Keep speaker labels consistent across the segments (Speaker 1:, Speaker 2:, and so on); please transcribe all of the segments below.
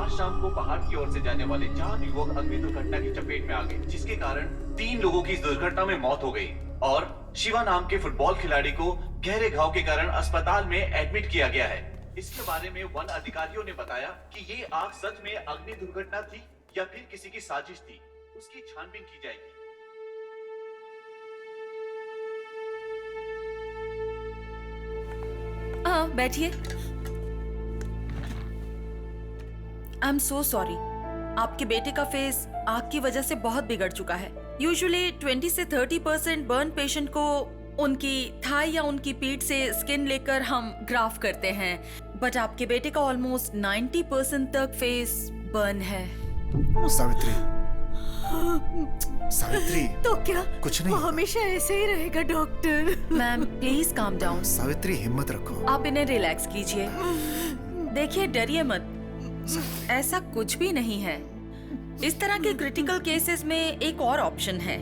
Speaker 1: आज शाम को पहाड़ की ओर से जाने वाले 4 युवक अग्नि दुर्घटना की चपेट में आ गए, जिसके कारण 3 लोगों की इस दुर्घटना में मौत हो गई और शिवा नाम के फुटबॉल खिलाड़ी को गहरे घाव के कारण अस्पताल में एडमिट किया गया है। इसके बारे में वन अधिकारियों ने बताया कि ये आग सच में अग्नि दुर्घटना थी या फिर किसी की साजिश थी, उसकी छानबीन की जाएगी।
Speaker 2: बैठिए। आई एम सो सॉरी, आपके बेटे का फेस आग की वजह से बहुत बिगड़ चुका है। यूजुअली 20 से 30% बर्न पेशेंट को उनकी थाई या उनकी पीठ से स्किन लेकर हम ग्राफ करते हैं, बट आपके बेटे का ऑलमोस्ट 90% तक फेस बर्न है।
Speaker 3: सावित्री, सावित्री,
Speaker 4: तो क्या
Speaker 3: कुछ नहीं,
Speaker 4: वो हमेशा ऐसे ही रहेगा doctor?
Speaker 2: Ma'am please calm down.
Speaker 3: Savitri हिम्मत रखो।
Speaker 2: आप इन्हें रिलैक्स कीजिए। देखिए डरिए मत, ऐसा कुछ भी नहीं है। इस तरह के क्रिटिकल केसेस में एक और ऑप्शन है,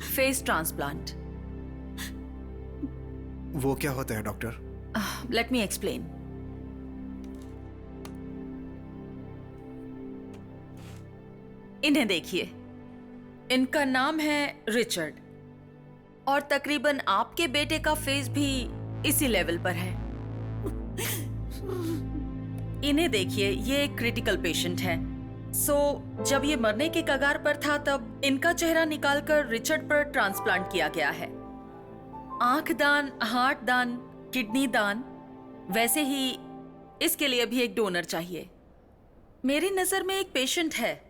Speaker 2: फेस ट्रांसप्लांट।
Speaker 3: वो क्या होता है डॉक्टर?
Speaker 2: Let me explain. इन्हें देखिए, इनका नाम है रिचर्ड और तकरीबन आपके बेटे का फेस भी इसी लेवल पर है। इन्हें देखिए, ये एक क्रिटिकल पेशेंट है। जब ये मरने के कगार पर था तब इनका चेहरा निकालकर रिचर्ड पर ट्रांसप्लांट किया गया है। आंख दान, हार्ट दान, किडनी दान, वैसे ही इसके लिए भी एक डोनर चाहिए। मेरी नजर में एक पेशेंट है,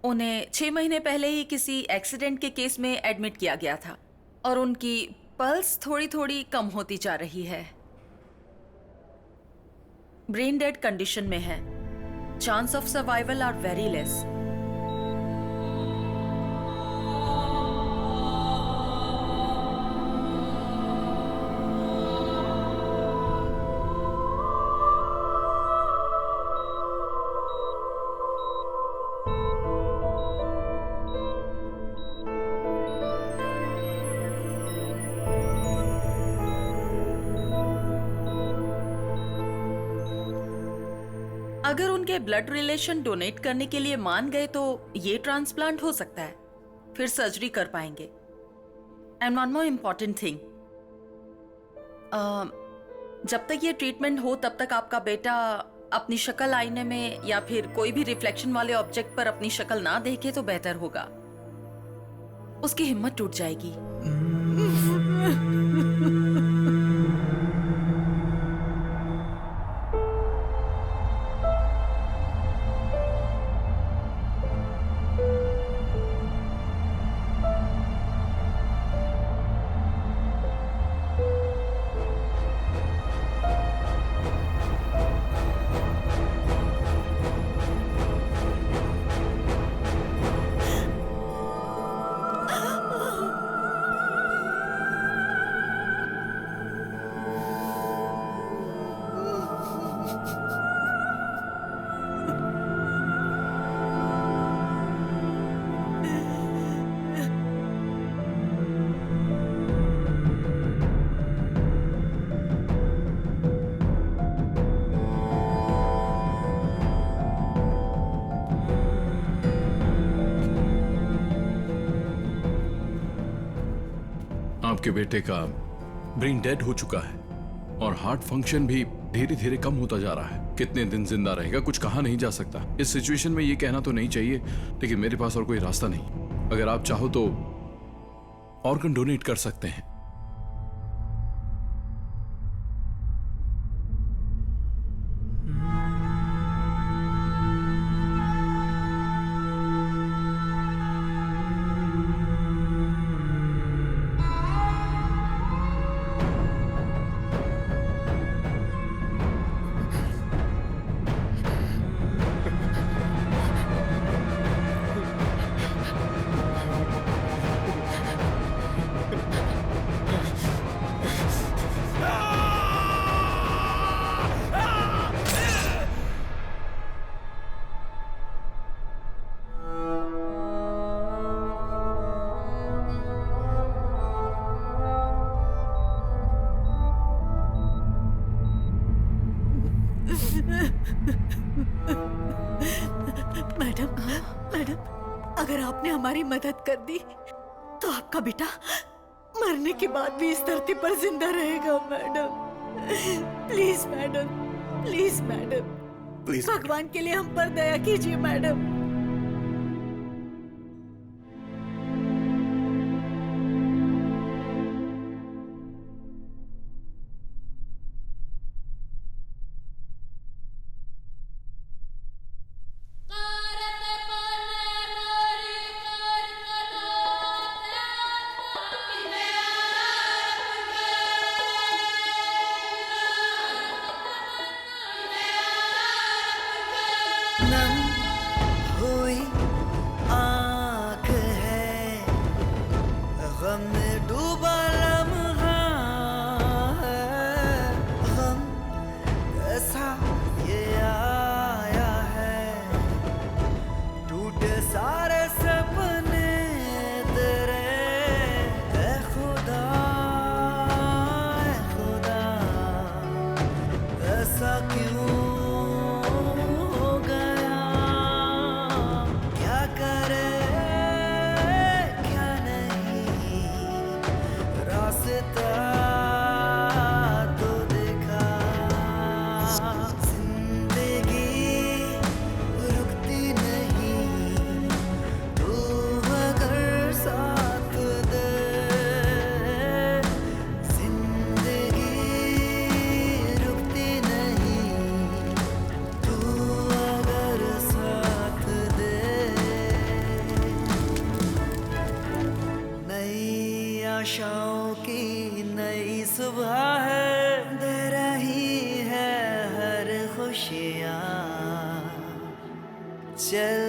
Speaker 2: उन्हें 6 महीने पहले ही किसी एक्सीडेंट के केस में एडमिट किया गया था और उनकी पल्स थोड़ी थोड़ी कम होती जा रही है। ब्रेन डेड कंडीशन में है। Chance of survival are very less. अगर उनके ब्लड रिलेशन डोनेट करने के लिए मान गए तो ये ट्रांसप्लांट हो सकता है, फिर सर्जरी कर पाएंगे। And one more important thing, जब तक ये ट्रीटमेंट हो तब तक आपका बेटा अपनी शक्ल आईने में या फिर कोई भी रिफ्लेक्शन वाले ऑब्जेक्ट पर अपनी शक्ल ना देखे तो बेहतर होगा। उसकी हिम्मत टूट जाएगी।
Speaker 5: आपके बेटे का ब्रेन डेड हो चुका है और हार्ट फंक्शन भी धीरे धीरे कम होता जा रहा है। कितने दिन जिंदा रहेगा कुछ कहा नहीं जा सकता। इस सिचुएशन में ये कहना तो नहीं चाहिए, लेकिन मेरे पास और कोई रास्ता नहीं। अगर आप चाहो तो ऑर्गन डोनेट कर सकते हैं।
Speaker 4: मैडम, मैडम, अगर आपने हमारी मदद कर दी तो आपका बेटा मरने के बाद भी इस धरती पर जिंदा रहेगा madam. Please madam, please madam,
Speaker 3: please
Speaker 4: भगवान के लिए हम पर दया कीजिए मैडम।
Speaker 6: नम हुई आँख है, गम में डूबा लम्हा है, गम कैसा ये आया है, टूटे सारे सपने तेरे, ऐ खुदा, ऐसा क्यों हो गया, क्या करे क्या नहीं, रास्ता तो देखा, जिंदगी रुकती नहीं, तू अगर साथ दे, जिंदगी रुकती नहीं, तू अगर साथ दे, नई आशाओं की नई सुबह है, दे रही है हर खुशियाँ, चल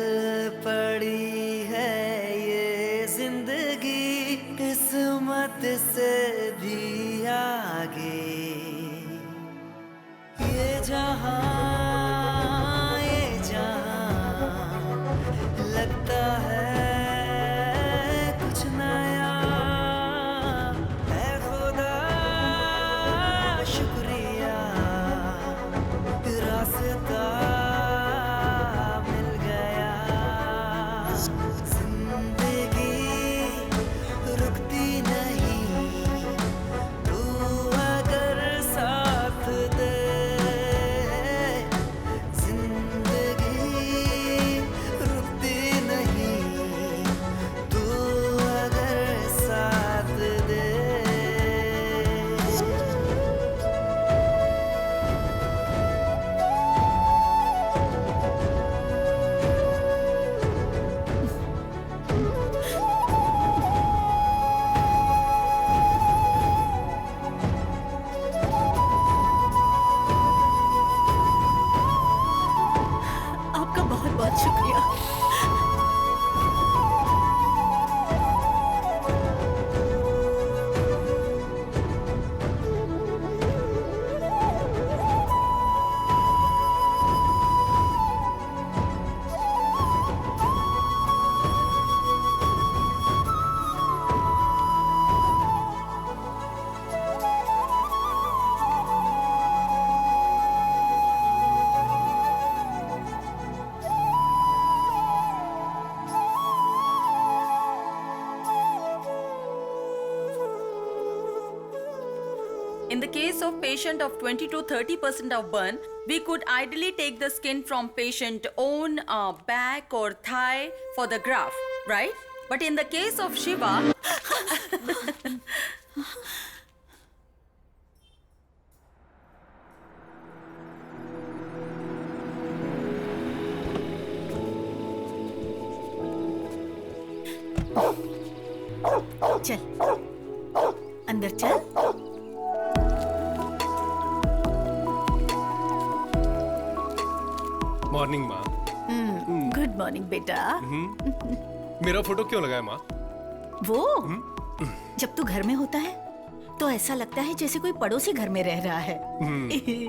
Speaker 6: पड़ी है ये जिंदगी किस्मत से भी आगे, ये जहां लगता है कुछ नया, है खुदा शुक्रिया, रास्ता मिल गया, जिंदगी रुकती नहीं, तू अगर साथ दे, जिंदगी रुकती नहीं, तू अगर साथ दे।
Speaker 4: आपका बहुत बहुत शुक्रिया।
Speaker 2: In the case of patient of 20 to 30% of burn, we could ideally take the skin from patient own back or thigh for the graft, right? But in the case of Shiva,
Speaker 4: चल अंदर चल।
Speaker 7: Morning माँ।
Speaker 4: Good morning बेटा।
Speaker 7: मेरा photo क्यों लगाया माँ?
Speaker 4: वो जब तू घर में होता है तो ऐसा लगता है जैसे कोई पड़ोसी घर में रह रहा है।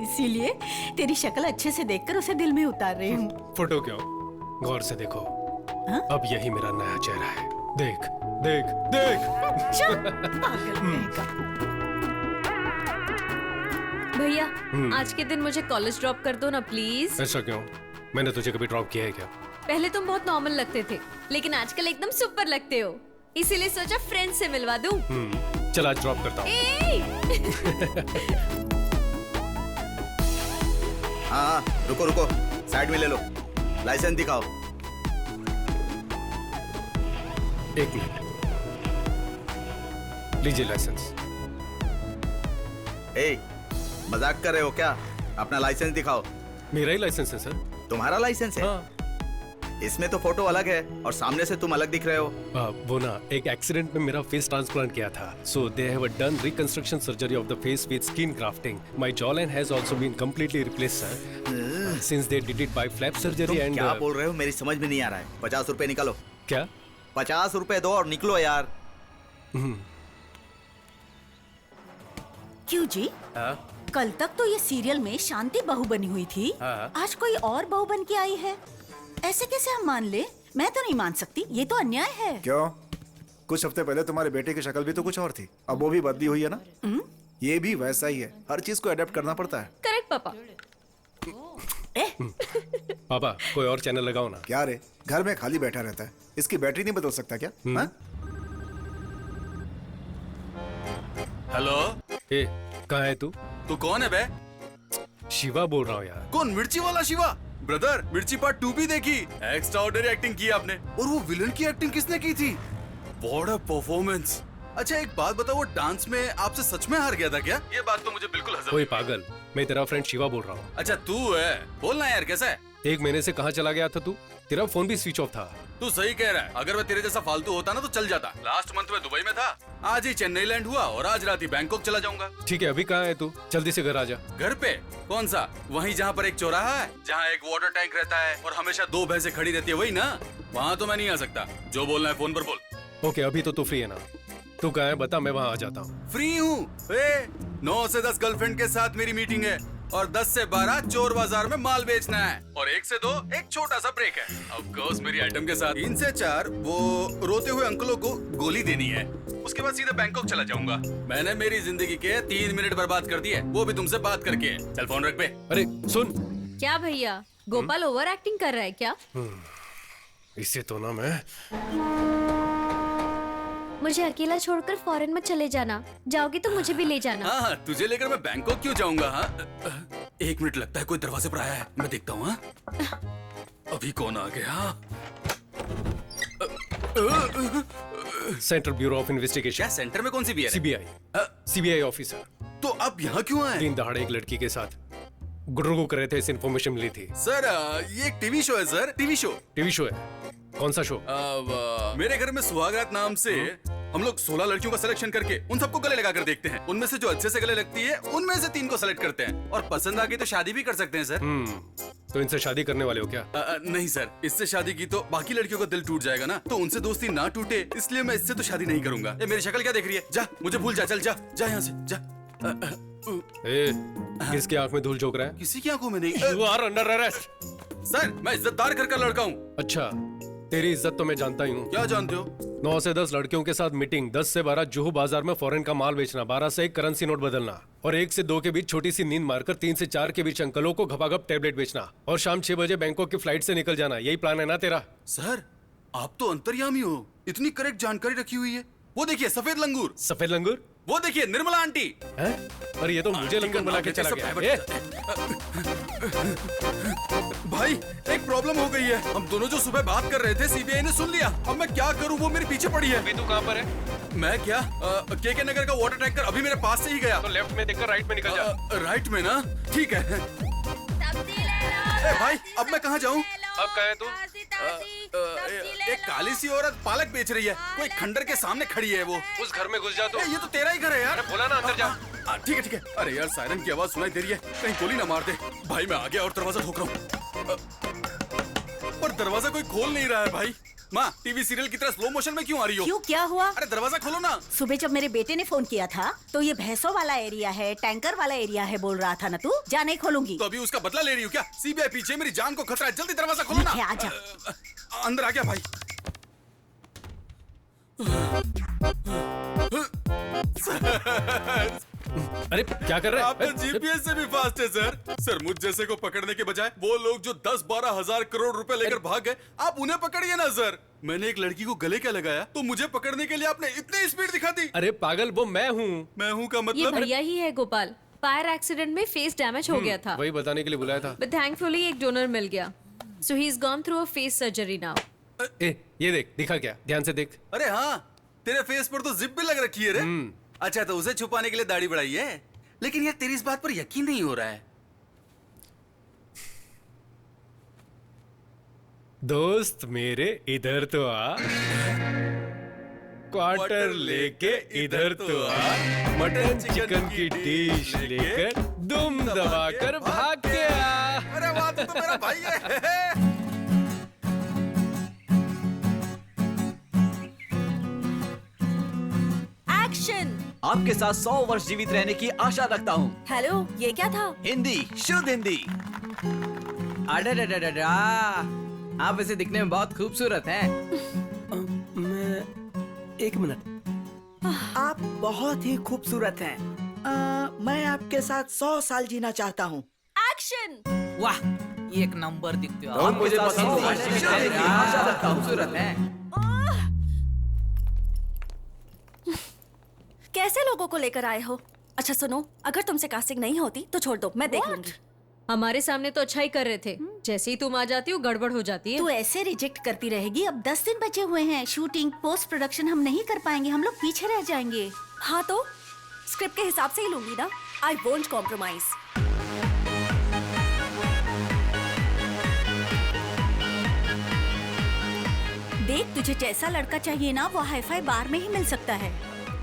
Speaker 4: इसीलिए तेरी शक्ल अच्छे से देखकर उसे दिल में उतार रही हूँ।
Speaker 7: फोटो क्यों? गौर से देखो।
Speaker 4: हाँ?
Speaker 7: अब यही मेरा नया चेहरा है। देख देख देख।
Speaker 4: चुप, पागल कहीं का।
Speaker 8: भैया आज के दिन मुझे कॉलेज ड्रॉप कर दो ना प्लीज।
Speaker 7: ऐसा क्यों? मैंने तुझे कभी ड्रॉप किया है क्या?
Speaker 8: पहले तुम बहुत नॉर्मल लगते थे, लेकिन आजकल एकदम सुपर लगते हो, इसीलिए सोचा फ्रेंड से मिलवा दूं।
Speaker 7: चल आज ड्रॉप करता हूँ।
Speaker 9: हाँ रुको रुको, साइड में ले लो, लाइसेंस दिखाओ।
Speaker 7: एक मिनट, लीजिए लाइसेंस।
Speaker 9: ए, मजाक कर रहे हो क्या? अपना लाइसेंस दिखाओ।
Speaker 7: मेरा ही लाइसेंस है सर।
Speaker 9: तुम्हारा लाइसेंस है?
Speaker 7: हाँ।
Speaker 9: इसमें तो फोटो अलग है और सामने से तुम अलग दिख रहे हो।
Speaker 7: वो ना एक एक्सीडेंट में मेरा फेस ट्रांसप्लांट किया था, so they have done reconstruction surgery of the face with skin grafting. My jaw line has also been completely replaced sir, since they did it by flap surgery.
Speaker 9: तुम
Speaker 7: and
Speaker 9: क्या बोल रहे हो? मेरी समझ में नहीं आ रहा है। 50 रुपए निकालो।
Speaker 7: क्या?
Speaker 9: 50 रुपए दो और निकलो यार।
Speaker 4: क्यों जी? कल तक तो ये सीरियल में शांति बहू बनी हुई थी, आज कोई और बहू बन के आई है। ऐसे कैसे हम मान ले? मैं तो नहीं मान सकती, ये तो अन्याय है।
Speaker 3: क्यों? कुछ हफ्ते पहले तुम्हारे बेटे की शक्ल भी तो कुछ और थी, अब वो भी बदली हुई है ना। ये भी वैसा ही है, हर चीज को अडेप्ट करना पड़ता है।
Speaker 8: करेक्ट पापा।
Speaker 7: पापा कोई और चैनल लगाओ ना।
Speaker 3: क्या रे, घर में खाली बैठा रहता है, इसकी बैटरी नहीं बदल सकता क्या? हाँ?
Speaker 1: हेलो,
Speaker 7: ए, कहाँ है तू?
Speaker 1: तू कौन है बे?
Speaker 7: शिवा बोल रहा हूँ यार।
Speaker 1: कौन? मिर्ची वाला शिवा? ब्रदर, मिर्ची पार्ट 2 भी देखी? एक्स्ट्राऑर्डिनरी एक्टिंग की आपने। और वो विलन की एक्टिंग किसने की थी? What a performance. अच्छा एक बात बताओ, वो डांस में आपसे सच में हार गया था क्या? ये बात तो मुझे बिल्कुल हजम
Speaker 7: ओए
Speaker 1: नहीं।
Speaker 7: पागल, मैं तेरा फ्रेंड शिवा बोल रहा हूँ।
Speaker 1: अच्छा तू है, बोलना यार कैसा है?
Speaker 7: 1 महीने से कहाँ चला गया था तू? तेरा फोन भी स्विच ऑफ था।
Speaker 1: तू सही कह रहा है, अगर मैं तेरे जैसा फालतू होता ना तो चल जाता। लास्ट मंथ में दुबई में था, आज ही चेन्नई लैंड हुआ और आज रात ही बैंकॉक चला जाऊंगा।
Speaker 7: ठीक है, अभी कहाँ है तू? जल्दी से घर आ जा। घर
Speaker 1: पे? कौन सा? वहीं जहाँ पर एक चौराहा है, जहाँ एक वाटर टैंक रहता है और हमेशा 2 भैंसें खड़ी रहती है, वही ना? वहाँ तो मैं नहीं आ सकता। जो बोलना है फोन पर बोल।
Speaker 7: ओके, अभी तो तू फ्री है ना? तू कहाँ है बता, मैं वहाँ आ जाता हूँ।
Speaker 1: फ्री हूँ। 9 से 10 गर्लफ्रेंड के साथ मेरी मीटिंग है और 10 से 12 चोर बाजार में माल बेचना है और 1 से 2 एक छोटा सा ब्रेक है। ऑफ कोर्स मेरी आइटम के साथ 3 से 4 वो रोते हुए अंकलों को गोली देनी है। उसके बाद सीधे बैंकॉक चला जाऊंगा। मैंने मेरी जिंदगी के 3 मिनट बर्बाद कर दिए, वो भी तुमसे बात करके। चल फोन रख पे।
Speaker 7: अरे सुन।
Speaker 8: क्या भैया, गोपाल ओवर एक्टिंग कर रहा है क्या?
Speaker 7: इससे तो ना मैं।
Speaker 8: मुझे अकेला छोड़कर फॉरेन में चले जाना, जाओगे तो मुझे भी ले जाना।
Speaker 1: हाँ, तुझे लेकर मैं बैंकॉक क्यों जाऊंगा? हाँ 1 मिनट, लगता है कोई दरवाजे पर आया है, मैं देखता हूँ। अभी कौन आ गया?
Speaker 7: Central bureau of investigation.
Speaker 1: क्या सेंटर में कौन सी बियर है?
Speaker 7: CBI officer.
Speaker 1: तो अब यहाँ क्यों आए?
Speaker 7: दिन दहाड़े एक लड़की के साथ गुडरुगु कर रहे थे, इस इन्फॉर्मेशन मिली थी।
Speaker 1: सर ये एक टीवी शो है sir, TV show.
Speaker 7: TV show है? कौन सा शो?
Speaker 1: मेरे घर में सुहागरात नाम से हम लोग 16 लड़कियों का सिलेक्शन करके उन सबको गले लगाकर देखते हैं। उनमें से जो अच्छे से गले लगती है उनमें से 3 को सेलेक्ट करते हैं और पसंद आ गई तो शादी भी कर सकते हैं सर।
Speaker 7: तो इनसे शादी करने वाले हो क्या?
Speaker 1: नहीं सर, इससे शादी की तो बाकी लड़कियों का दिल टूट जाएगा ना, तो उनसे दोस्ती ना टूटे इसलिए मैं इससे तो शादी नहीं करूंगा। ये मेरी शक्ल क्या देख रही है? जा, मुझे भूल जा, चल जा, जा यहाँ से जा।
Speaker 7: किसकी आंख में धूल झोंक रहा है?
Speaker 1: किसी की आंखों में नहीं।
Speaker 7: You are under arrest।
Speaker 1: Sir मैं इज्जतदार घर का लड़का हूँ।
Speaker 7: अच्छा, तेरी इज्जत तो मैं जानता ही हूँ।
Speaker 1: क्या जानते हो?
Speaker 7: 9 से 10 लड़कियों के साथ मीटिंग, 10 से 12 जुहू बाजार में फॉरेन का माल बेचना, 12 से 1 करेंसी नोट बदलना और 1 से 2 के बीच छोटी सी नींद मारकर 3 से 4 के बीच अंकलों को घपाघप टैबलेट बेचना और शाम 6 बजे बैंकॉक की फ्लाइट से निकल जाना। यही प्लान है ना तेरा?
Speaker 1: सर आप तो अंतर्यामी हो, इतनी करेक्ट जानकारी रखी हुई है। वो देखिए सफेद लंगूर।
Speaker 7: सफेद लंगूर?
Speaker 1: वो देखिए निर्मला आंटी।
Speaker 7: हैं? अरे ये तो मुझे लंगूर बुला के चला गया।
Speaker 1: भाई एक प्रॉब्लम हो गई है, हम दोनों जो सुबह बात कर रहे थे सीबीआई ने सुन लिया। अब मैं क्या करूं? वो मेरे पीछे पड़ी है।
Speaker 7: तू कहाँ पर है?
Speaker 1: मैं क्या केके नगर का वाटर टैंकर अभी मेरे पास से ही गया।
Speaker 7: तो लेफ्ट में देखकर राइट में निकल जा।
Speaker 1: राइट में ना? ठीक है। भाई अब मैं कहाँ जाऊँ?
Speaker 7: अब कहाँ है तू?
Speaker 1: एक काली सी औरत पालक बेच रही है, कोई खंडर के सामने खड़ी है। वो
Speaker 7: उस घर में घुस जा तू।
Speaker 1: ये तो तेरा ही घर है यार।
Speaker 7: बोला ना अंदर जा।
Speaker 1: ठीक है ठीक है। अरे यार सायरन की आवाज सुनाई दे रही है, कहीं गोली ना मार दे। भाई मैं आ गया और दरवाजा ठोक रहा हूँ, पर दरवाजा कोई खोल नहीं रहा है। भाई माँ, टीवी सीरियल की तरह स्लो मोशन में क्यों आ रही हो?
Speaker 4: क्यों, क्या हुआ?
Speaker 1: अरे दरवाजा खोलो ना।
Speaker 4: सुबह जब मेरे बेटे ने फोन किया था तो ये भैंसों वाला एरिया है, टैंकर वाला एरिया है बोल रहा था ना तू। जा, नहीं खोलूंगी।
Speaker 1: तो अभी उसका बदला ले रही हो क्या? सीबीआई पीछे, मेरी जान को खतरा है, जल्दी दरवाजा खोलो ना।
Speaker 4: आजा।
Speaker 1: अंदर आ गया भाई।
Speaker 7: अरे क्या कर रहे
Speaker 10: आपका
Speaker 7: हैं?
Speaker 10: जीपीएस से भी फास्ट है सर मुझ जैसे को पकड़ने के बजाय वो लोग जो 10-12 हजार करोड़ रुपए लेकर भाग गए, आप उन्हें पकड़िए ना सर। मैंने एक लड़की को गले क्या लगाया तो मुझे पकड़ने के लिए आपने इतनी स्पीड दिखा दी।
Speaker 7: अरे पागल, वो मैं हूँ।
Speaker 10: मैं हूँ का
Speaker 8: ये
Speaker 10: मतलब?
Speaker 8: भैया ही है गोपाल। फायर एक्सीडेंट में फेस डैमेज हो गया था,
Speaker 7: वही बताने के लिए बुलाया था।
Speaker 8: बट थैंकफुली एक डोनर मिल गया, so he is gone through a face surgery now.
Speaker 7: ए, ये देख, दिखा क्या? ध्यान से देख।
Speaker 10: अरे हाँ, तेरे फेस पर तो जिप भी लग रखी है रे। अच्छा, तो उसे छुपाने के लिए दाढ़ी बढ़ाई है, लेकिन यार तेरी इस बात पर यकीन नहीं हो रहा है।
Speaker 7: दोस्त मेरे इधर तो आ, क्वार्टर लेके इधर तो आ, मटन चिकन की डिश लेकर दुम दबाकर भाग के आ।
Speaker 10: अरे वाह, तू तो मेरा भाई है।
Speaker 8: एक्शन।
Speaker 11: आपके साथ 100 वर्ष जीवित रहने की आशा रखता हूँ।
Speaker 8: हेलो, ये क्या था?
Speaker 11: हिंदी, शुद्ध हिंदी।
Speaker 6: अडडडडडा, आप वैसे दिखने में बहुत खूबसूरत हैं।
Speaker 12: मैं एक मिनट। आप बहुत ही खूबसूरत हैं। मैं आपके साथ 100 साल जीना चाहता हूँ।
Speaker 8: एक्शन।
Speaker 6: वाह, एक नंबर दिखते हो।
Speaker 11: आप मुझे
Speaker 6: आपके साथ
Speaker 11: पसंद
Speaker 6: 100
Speaker 11: है।
Speaker 6: वर्ष जीवित रहने की आशा रखता हूँ। खूबसूरत हैं।
Speaker 13: कैसे लोगों को लेकर आए हो? अच्छा सुनो, अगर तुमसे कास्टिंग नहीं होती तो छोड़ दो, मैं देख लूंगी।
Speaker 8: हमारे सामने तो अच्छा ही कर रहे थे, जैसे ही तुम आ जाती हो गड़बड़ हो जाती है।
Speaker 4: तू ऐसे रिजेक्ट करती रहेगी? अब 10 दिन बचे हुए हैं। शूटिंग, पोस्ट प्रोडक्शन हम नहीं कर पाएंगे, हम लोग पीछे रह जाएंगे।
Speaker 13: हाँ तो स्क्रिप्ट के हिसाब से ही लूंगी ना। I won't compromise.
Speaker 4: देख, तुझे जैसा लड़का चाहिए ना वो हाईफाई बार में ही मिल सकता है।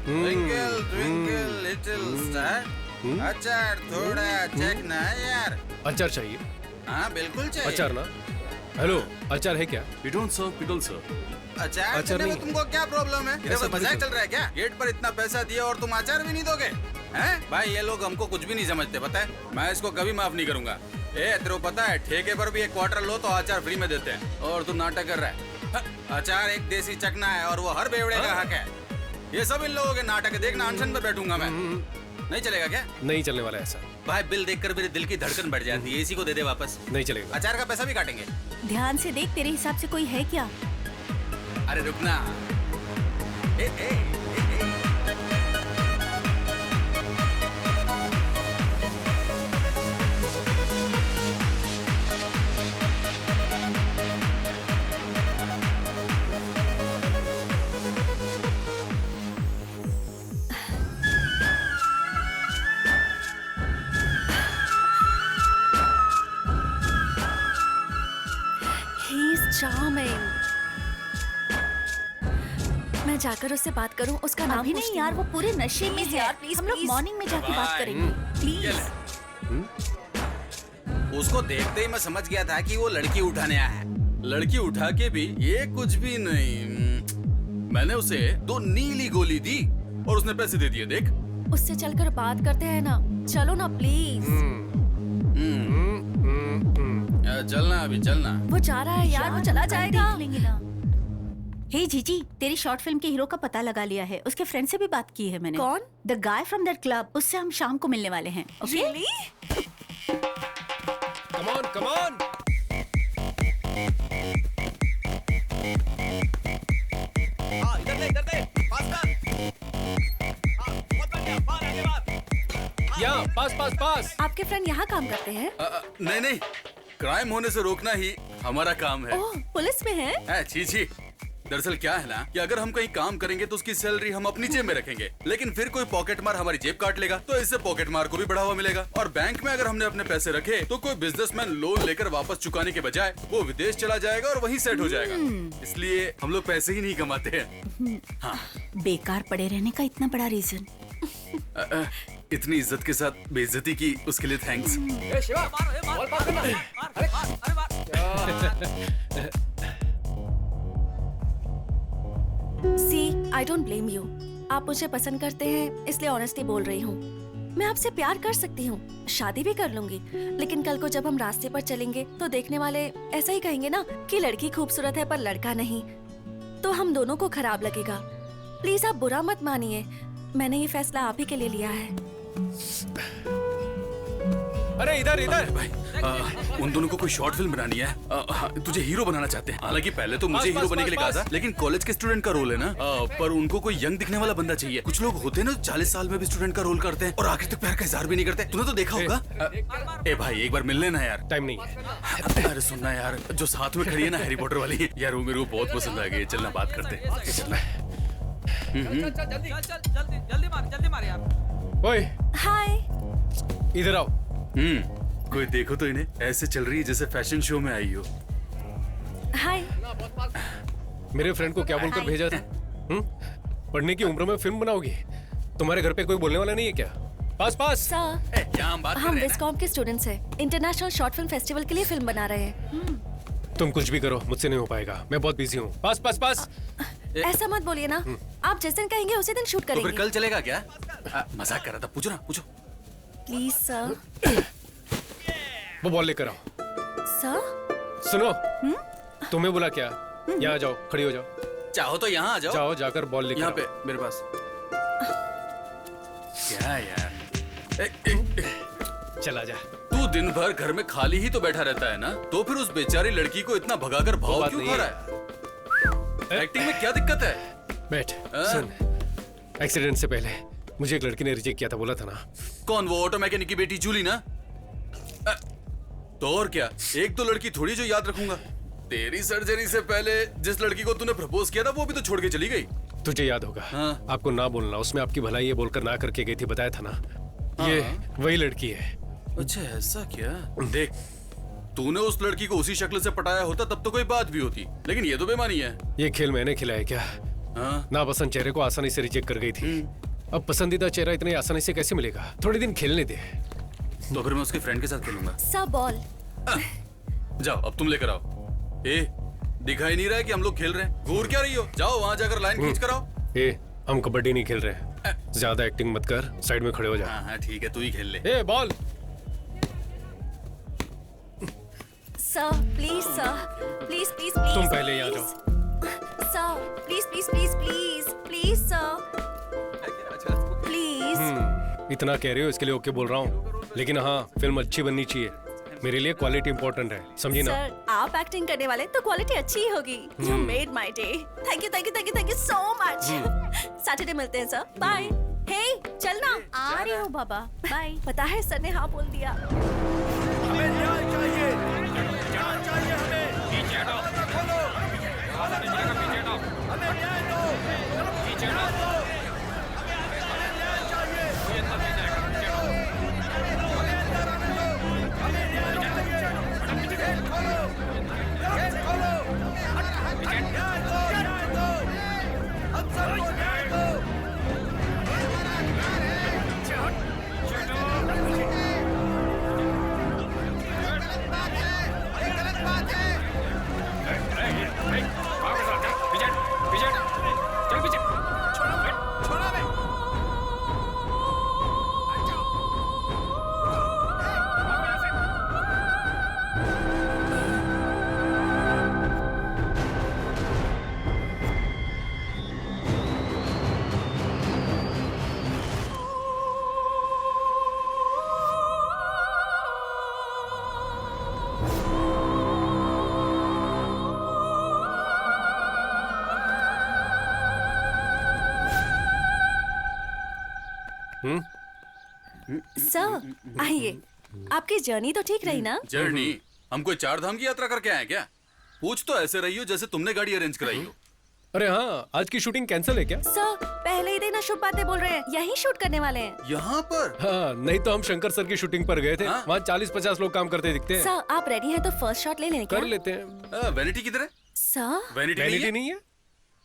Speaker 9: ट्विंकल ट्विंकल लिटिल स्टार, अचार थोड़ा चेक ना यार।
Speaker 7: अचार चाहिए?
Speaker 9: हाँ बिल्कुल चाहिए।
Speaker 7: अचार ना? हेलो, अचार है क्या?
Speaker 5: We don't serve pickle, sir.
Speaker 9: अचार
Speaker 7: अचार
Speaker 9: देने में
Speaker 7: नहीं।
Speaker 9: तुमको क्या प्रॉब्लम है? इधर
Speaker 7: ऐसा
Speaker 9: मजाक
Speaker 7: बिल्कुल।
Speaker 9: चल रहा है क्या? गेट पर इतना पैसा दिया और तुम अचार भी नहीं दोगे? हैं? भाई ये लोग हमको कुछ भी नहीं समझते, पता है? मैं इसको कभी माफ नहीं करूंगा। तेरे को पता है ठेके पर भी एक क्वार्टर लो तो अचार फ्री में देते हैं, और तू नाटक कर रहा है। अचार एक देसी चकना है और वो हर बेवड़े का हक है। ये सब इन लोगों के नाटक है। देखना, अनशन पे बैठूंगा मैं। नहीं चलेगा क्या?
Speaker 7: नहीं चलने वाला ऐसा।
Speaker 9: भाई बिल देखकर मेरे दिल की धड़कन बढ़ जाती है। इसी को दे दे वापस।
Speaker 7: नहीं चलेगा।
Speaker 9: अचार का पैसा भी काटेंगे।
Speaker 4: ध्यान से देख, तेरे हिसाब से कोई है क्या?
Speaker 9: अरे रुकना। ए, ए, ए, ए।
Speaker 13: He is charming. मैं जाकर उससे बात करूं, उसका नाम
Speaker 4: अभी
Speaker 13: पूछती
Speaker 4: नहीं यार,
Speaker 13: हूं।
Speaker 4: वो पूरे नशे में
Speaker 13: Please
Speaker 4: है।
Speaker 13: यार, please,
Speaker 4: हम लोग
Speaker 13: please.
Speaker 4: मॉर्निंग में जाके बात करेंगे। प्लीज।
Speaker 9: उसको देखते ही मैं समझ गया था कि वो लड़की उठाने आया है। लड़की उठा के भी ये कुछ भी नहीं। मैंने उसे 2 नीली गोली दी और उसने पैसे दे दिए। देख,
Speaker 13: उससे चलकर बात करते हैं ना। चलो ना प्लीज।
Speaker 9: चलना अभी चलना।
Speaker 13: वो जा रहा है यार, वो चला जाएगा।
Speaker 4: देख लेंगे ना। हे जीजी, तेरी शॉर्ट फिल्म के हीरो का पता लगा लिया है। उसके फ्रेंड से भी बात की है मैंने।
Speaker 13: कौन?
Speaker 4: The guy from that club. उससे हम शाम को मिलने वाले हैं। Okay?
Speaker 13: Really?
Speaker 7: Come on, come on.
Speaker 11: हाँ, इधर दे, पास कर। हाँ, बहुत बढ़िया, बाहर आगे बाहर।
Speaker 7: यहाँ, पास।
Speaker 13: आपके फ्रेंड यहाँ काम करते हैं?
Speaker 9: नहीं, क्राइम होने से रोकना ही हमारा काम है।
Speaker 13: ओह, पुलिस में है?
Speaker 9: छी। दरअसल क्या है ना कि अगर हम कहीं काम करेंगे तो उसकी सैलरी हम अपनी जेब में रखेंगे, लेकिन फिर कोई पॉकेट मार हमारी जेब काट लेगा, तो इससे पॉकेट मार को भी बढ़ावा मिलेगा। और बैंक में अगर हमने अपने पैसे रखे तो कोई बिजनेसमैन लोन लेकर वापस चुकाने के बजाय वो विदेश चला जाएगा और वहीं सेट हो जाएगा। इसलिए हम लोग पैसे ही नहीं कमाते हैं। हाँ।
Speaker 4: बेकार पड़े रहने का इतना बड़ा रीजन।
Speaker 9: इतनी इज्जत के साथ बेइज्जती की उसके लिए thanks.
Speaker 13: See, I don't blame you. आप मुझे पसंद करते हैं इसलिए ऑनेस्टली बोल रही हूँ। मैं आपसे प्यार कर सकती हूँ, शादी भी कर लूंगी, लेकिन कल को जब हम रास्ते पर चलेंगे तो देखने वाले ऐसा ही कहेंगे ना कि लड़की खूबसूरत है पर लड़का नहीं, तो हम दोनों को खराब लगेगा। प्लीज आप बुरा मत मानिए, मैंने ये फैसला आप ही के लिए लिया है।
Speaker 7: अरे इधर इधर
Speaker 10: भाई उन दोनों को कोई शॉर्ट फिल्म बनानी है। तुझे हीरो बनाना चाहते हैं। हालांकि पहले तो मुझे हीरो बनने के लिए कहा था, लेकिन कॉलेज के स्टूडेंट का रोल है ना। पर उनको कोई यंग दिखने वाला बंदा चाहिए। कुछ लोग होते हैं ना 40 साल में भी स्टूडेंट का रोल करते हैं और आखिर तक प्यार का इजहार भी नहीं करते। तूने तो देखा होगा। ए भाई एक बार मिल लेना यार।
Speaker 7: टाइम नहीं है।
Speaker 10: अरे सुनना यार, जो साथ में खड़ी है ना हैरी पॉटर वाली यार, वो मेरे को बहुत पसंद आ गई। चलना बात करते हैं। चलना
Speaker 6: जल्दी मार यार।
Speaker 7: ओए
Speaker 13: हाय।
Speaker 7: इधर आओ।
Speaker 10: कोई देखो तो इन्हें ऐसे चल रही है जैसे फैशन शो में आई हो।
Speaker 13: हाय।
Speaker 7: मेरे फ्रेंड को क्या बोलकर भेजा था? पढ़ने की उम्र में फिल्म बनाओगी? तुम्हारे घर पे कोई बोलने वाला नहीं है क्या? पास पास।
Speaker 13: सर
Speaker 10: क्या हम बात कर
Speaker 13: हम
Speaker 10: रहे हैं
Speaker 13: विस्कॉम के स्टूडेंट्स हैं। इंटरनेशनल शॉर्ट फिल्म फेस्टिवल के लिए फिल्म बना रहे हैं।
Speaker 7: तुम कुछ भी करो, मुझसे नहीं हो पाएगा। मैं बहुत बिजी हूँ। पास पास पास।
Speaker 13: ऐसा मत बोलिए ना। आप जिस दिन कहेंगे उसी दिन शूट
Speaker 10: तो
Speaker 13: करेंगे।
Speaker 10: फिर कल चलेगा क्या? मजाक कर रहा था। पूछो ना, पूछो।
Speaker 13: Please sir.
Speaker 7: वो बॉल लेकर आओ।
Speaker 13: सर
Speaker 7: सुनो, तुम्हें बोला क्या? यहाँ जाओ, खड़ी हो जाओ।
Speaker 10: चाहो तो यहाँ आ जाओ।
Speaker 7: जाओ, जाकर बॉल लेकर
Speaker 10: यहाँ
Speaker 7: आओ।
Speaker 10: पे मेरे पास। क्या यार,
Speaker 7: चला जा।
Speaker 10: तू दिन भर घर में खाली ही तो बैठा रहता है ना, तो फिर उस बेचारी लड़की को इतना भगाकर भाव
Speaker 7: बात
Speaker 10: क्यों
Speaker 7: नहीं
Speaker 10: खा रहा है? एक्टिंग में क्या दिक्कत है?
Speaker 7: बैठ। सुन, एक्सीडेंट से पहले मुझे एक लड़की ने रिजेक्ट किया था, बोला था ना।
Speaker 10: कौन? वो ऑटो मैकेनिक की बेटी जूली ना? तो और क्या, एक तो लड़की थोड़ी जो याद रखूंगा। तेरी सर्जरी से पहले जिस लड़की को तूने प्रपोज किया था वो भी तो छोड़ के चली गई।
Speaker 7: तुझे याद होगा।
Speaker 10: हाँ।
Speaker 7: आपको ना बोलना, उसमें आपकी भलाई ये बोलकर ना करके गई थी, बताया था ना। ये वही लड़की है।
Speaker 10: अच्छा ऐसा क्या? देख, तूने उस लड़की को उसी शक्ल से पटाया होता तब तो कोई बात भी होती, लेकिन ये तो बेमानी है।
Speaker 7: ये खेल मैंने खिलाया क्या? नापसंद चेहरे को आसानी से रिजेक्ट कर गई थी। अब पसंदीदा चेहरा इतनी आसानी से कैसे मिलेगा? थोड़े दिन खेलने दे।
Speaker 10: तो फिर मैं उसके फ्रेंड के साथ खेलूंगा।
Speaker 13: Sir ball.
Speaker 10: जाओ, अब तुम लेकर आओ। ए, दिखाई नहीं रहा है कि हम लोग खेल रहे हैं? घूर क्या रही हो? जाओ वहां जाकर लाइन खींच कर आओ।
Speaker 7: ए, हम कबड्डी नहीं खेल रहे हैं। ज्यादा एक्टिंग मत कर, साइड में खड़े हो जा।
Speaker 10: हाँ ठीक है, तू ही खेल ले।
Speaker 7: ए, ball.
Speaker 13: Sir please sir, please please please.
Speaker 7: तुम पहले यहाँ जाओ।
Speaker 13: Sir please please please please please sir please.
Speaker 7: इतना कह रहे हो इसके लिए ओके बोल रहा हूँ, लेकिन हाँ फिल्म अच्छी बननी चाहिए। मेरे लिए क्वालिटी इंपॉर्टेंट है, समझी ना?
Speaker 13: सर आप एक्टिंग करने वाले तो क्वालिटी अच्छी ही होगी। You made my day. Thank you thank you thank you thank you so much. Saturday मिलते हैं सर, बाय। हे चलना। आ रही हूँ बाबा, बाय। पता है सर ने हाँ बोल दिया।
Speaker 11: हमें न्याय चाहिए, न्याय चाहिए हमें। पीछे हटो, खोलो, हमें न्याय दो, हमें न्याय दो, पीछे हटो, हमें न्याय चाहिए, हमें अंदर चाहिए, गेट खोलो, गेट खोलो, न्याय दो, हम सबको न्याय दो।
Speaker 13: सर आइए। आपकी जर्नी तो ठीक रही ना?
Speaker 10: जर्नी? हम कोई 4 धाम की यात्रा करके आए क्या? पूछ तो ऐसे रही हो जैसे तुमने गाड़ी अरेंज कराई हो।
Speaker 7: अरे हाँ, आज की शूटिंग कैंसिल है क्या?
Speaker 13: सर पहले ही दिन अशुभ बातें बोल रहे हैं, यही शूट करने वाले हैं।
Speaker 10: यहाँ पर?
Speaker 7: हाँ, नहीं तो हम शंकर सर की शूटिंग पर गए थे। वहाँ 40-50 लोग काम करते दिखते हैं।
Speaker 13: सर आप रेडी हैं तो फर्स्ट शॉट ले लें क्या?
Speaker 7: कर लेते हैं।
Speaker 10: वैनिटी किधर है?
Speaker 13: सर
Speaker 10: वैनिटी
Speaker 7: नहीं है?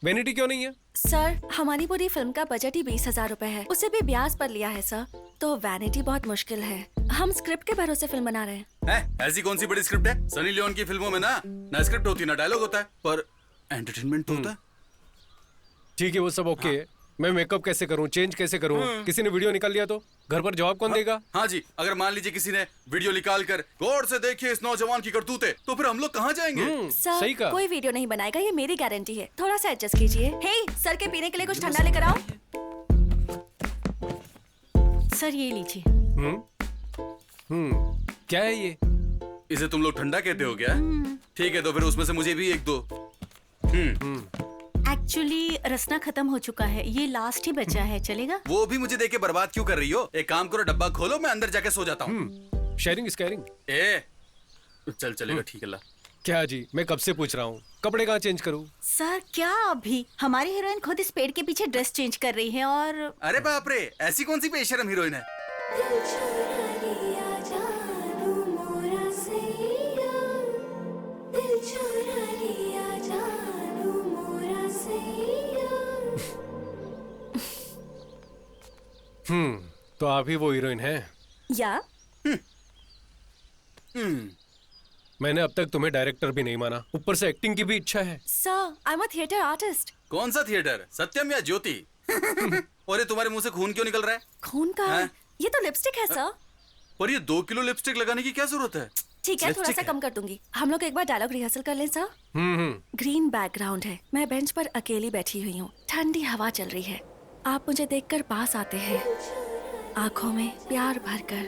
Speaker 7: वैनिटी क्यों नहीं है?
Speaker 13: सर हमारी पूरी फिल्म का बजट ही 20,000 रुपए है, उसे भी ब्याज पर लिया है सर, तो वैनिटी बहुत मुश्किल है। हम स्क्रिप्ट के भरोसे फिल्म बना रहे हैं।
Speaker 10: ऐसी कौन सी बड़ी स्क्रिप्ट है? सनी लियोन की फिल्मों में ना स्क्रिप्ट होती ना डायलॉग होता है, पर एंटरटेनमेंट तो होता है।
Speaker 7: ठीक है, वो सब ओके है। मैं मेकअप कैसे करूं, चेंज कैसे करूं? किसी ने वीडियो निकाल लिया तो घर पर जवाब कौन देगा?
Speaker 10: हाँ जी, अगर मान लीजिए किसी ने वीडियो निकाल कर गौर से देखिए इस नौजवान की करतूतें, तो फिर हम लोग कहाँ जाएंगे?
Speaker 13: सर
Speaker 7: सही कहा।
Speaker 13: कोई वीडियो नहीं बनाएगा, ये मेरी गारंटी है। थोड़ा सा एडजस्ट कीजिए। हे सर के पीने के लिए कुछ ठंडा लेकर आओ।
Speaker 4: सर ये लीजिए।
Speaker 7: क्या है ये?
Speaker 9: इसे तुम लोग ठंडा कहते हो क्या? ठीक है, तो फिर उसमें से मुझे भी एक दो।
Speaker 4: एक्चुअली रसना खत्म हो चुका है, ये लास्ट ही बचा है, चलेगा?
Speaker 9: वो भी मुझे देके बर्बाद क्यों कर रही हो? एक काम करो, डब्बा खोलो, मैं अंदर जाके सो जाता हूँ।
Speaker 7: Sharing is caring.
Speaker 9: चल चलेगा, ठीक है ला।
Speaker 7: क्या जी, मैं कब से पूछ रहा हूँ, कपड़े कहाँ चेंज करूँ?
Speaker 4: सर क्या अभी? हमारी हीरोइन खुद इस पेड़ के पीछे ड्रेस चेंज कर रही है और
Speaker 9: अरे बाप रे, ऐसी कौन सी बेशरम हीरोइन है?
Speaker 7: तो आप ही वो हीरोइन हैं?
Speaker 13: या
Speaker 7: मैंने अब तक तुम्हें डायरेक्टर भी नहीं माना, ऊपर से एक्टिंग की भी इच्छा है।
Speaker 13: Sir, I am a theatre artist.
Speaker 9: कौन सा थिएटर, सत्यम या ज्योति? और ये तुम्हारे मुंह से खून क्यों निकल रहा है?
Speaker 13: खून का है? ये तो लिपस्टिक है सर।
Speaker 9: पर ये 2 किलो लिपस्टिक लगाने की क्या जरूरत है?
Speaker 13: ठीक है, थोड़ा सा कम कर दूंगी। हम लोग एक बार डायलॉग रिहर्सल कर लें सर। ग्रीन बैकग्राउंड है, मैं बेंच पर अकेली बैठी हुई हूँ, ठंडी हवा चल रही है, आप मुझे देखकर पास आते हैं, आंखों में प्यार भरकर।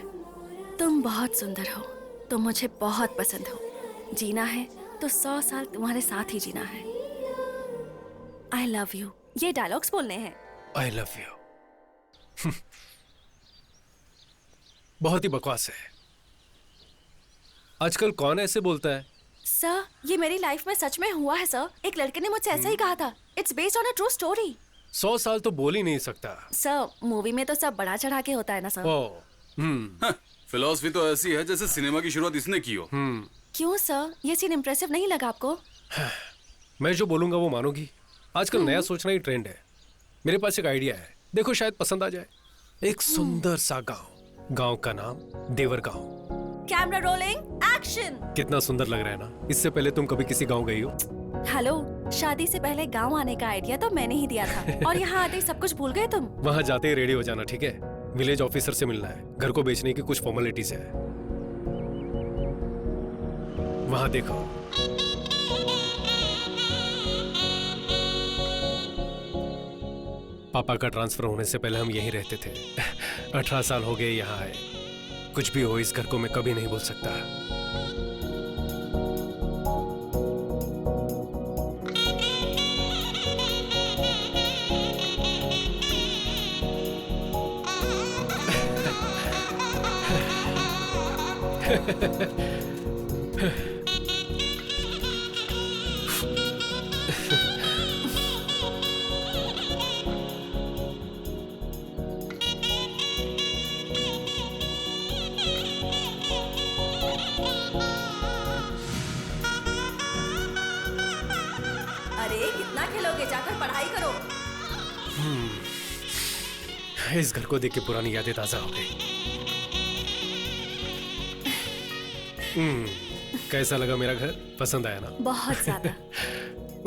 Speaker 13: तुम बहुत सुंदर हो, तुम मुझे बहुत पसंद हो, जीना है तो 100 साल तुम्हारे साथ ही जीना है। आई लव यू, ये डायलॉग्स बोलने हैं।
Speaker 7: आई लव यू बहुत ही बकवास है। आजकल कौन ऐसे बोलता है?
Speaker 13: सर, ये मेरी लाइफ में सच में हुआ है सर। एक लड़के ने मुझसे ऐसा ही कहा था। It's based on a true story.
Speaker 7: 100 साल तो बोल ही नहीं सकता।
Speaker 13: सर, मूवी में तो सब बढ़ा चढ़ा के होता है ना सर।
Speaker 9: फिलॉसफी तो ऐसी है जैसे सिनेमा की शुरुआत इसने की हो।
Speaker 13: क्यों सर, ये सीन इम्प्रेसिव नहीं लगा आपको?
Speaker 7: मैं जो बोलूंगा वो मानोगी? आजकल नया सोचना ही ट्रेंड है। मेरे पास एक आइडिया है, देखो शायद पसंद आ जाए। एक सुंदर सा गांव का नाम देवर गांव।
Speaker 13: Camera rolling, action.
Speaker 7: कितना सुंदर लग रहा है ना? इससे पहले तुम कभी किसी गांव गई हो?
Speaker 13: हेलो, शादी से पहले गांव आने का आइडिया तो मैंने ही दिया था और यहाँ आते ही सब कुछ भूल गए तुम।
Speaker 7: वहाँ जाते ही रेडी हो जाना, ठीक है? विलेज ऑफिसर से मिलना है, घर को बेचने की कुछ फॉर्मेलिटीज है। वहाँ देखो। पापा का ट्रांसफर होने से पहले हम यहीं रहते थे। 18 साल हो गए यहाँ आए। कुछ भी हो, इस घर को मैं कभी नहीं भूल सकता।
Speaker 13: अरे कितना खेलोगे, जाकर पढ़ाई करो।
Speaker 7: इस घर को देख के पुरानी यादें ताजा हो गई। कैसा लगा मेरा घर? पसंद आया ना?
Speaker 13: बहुत ज्यादा।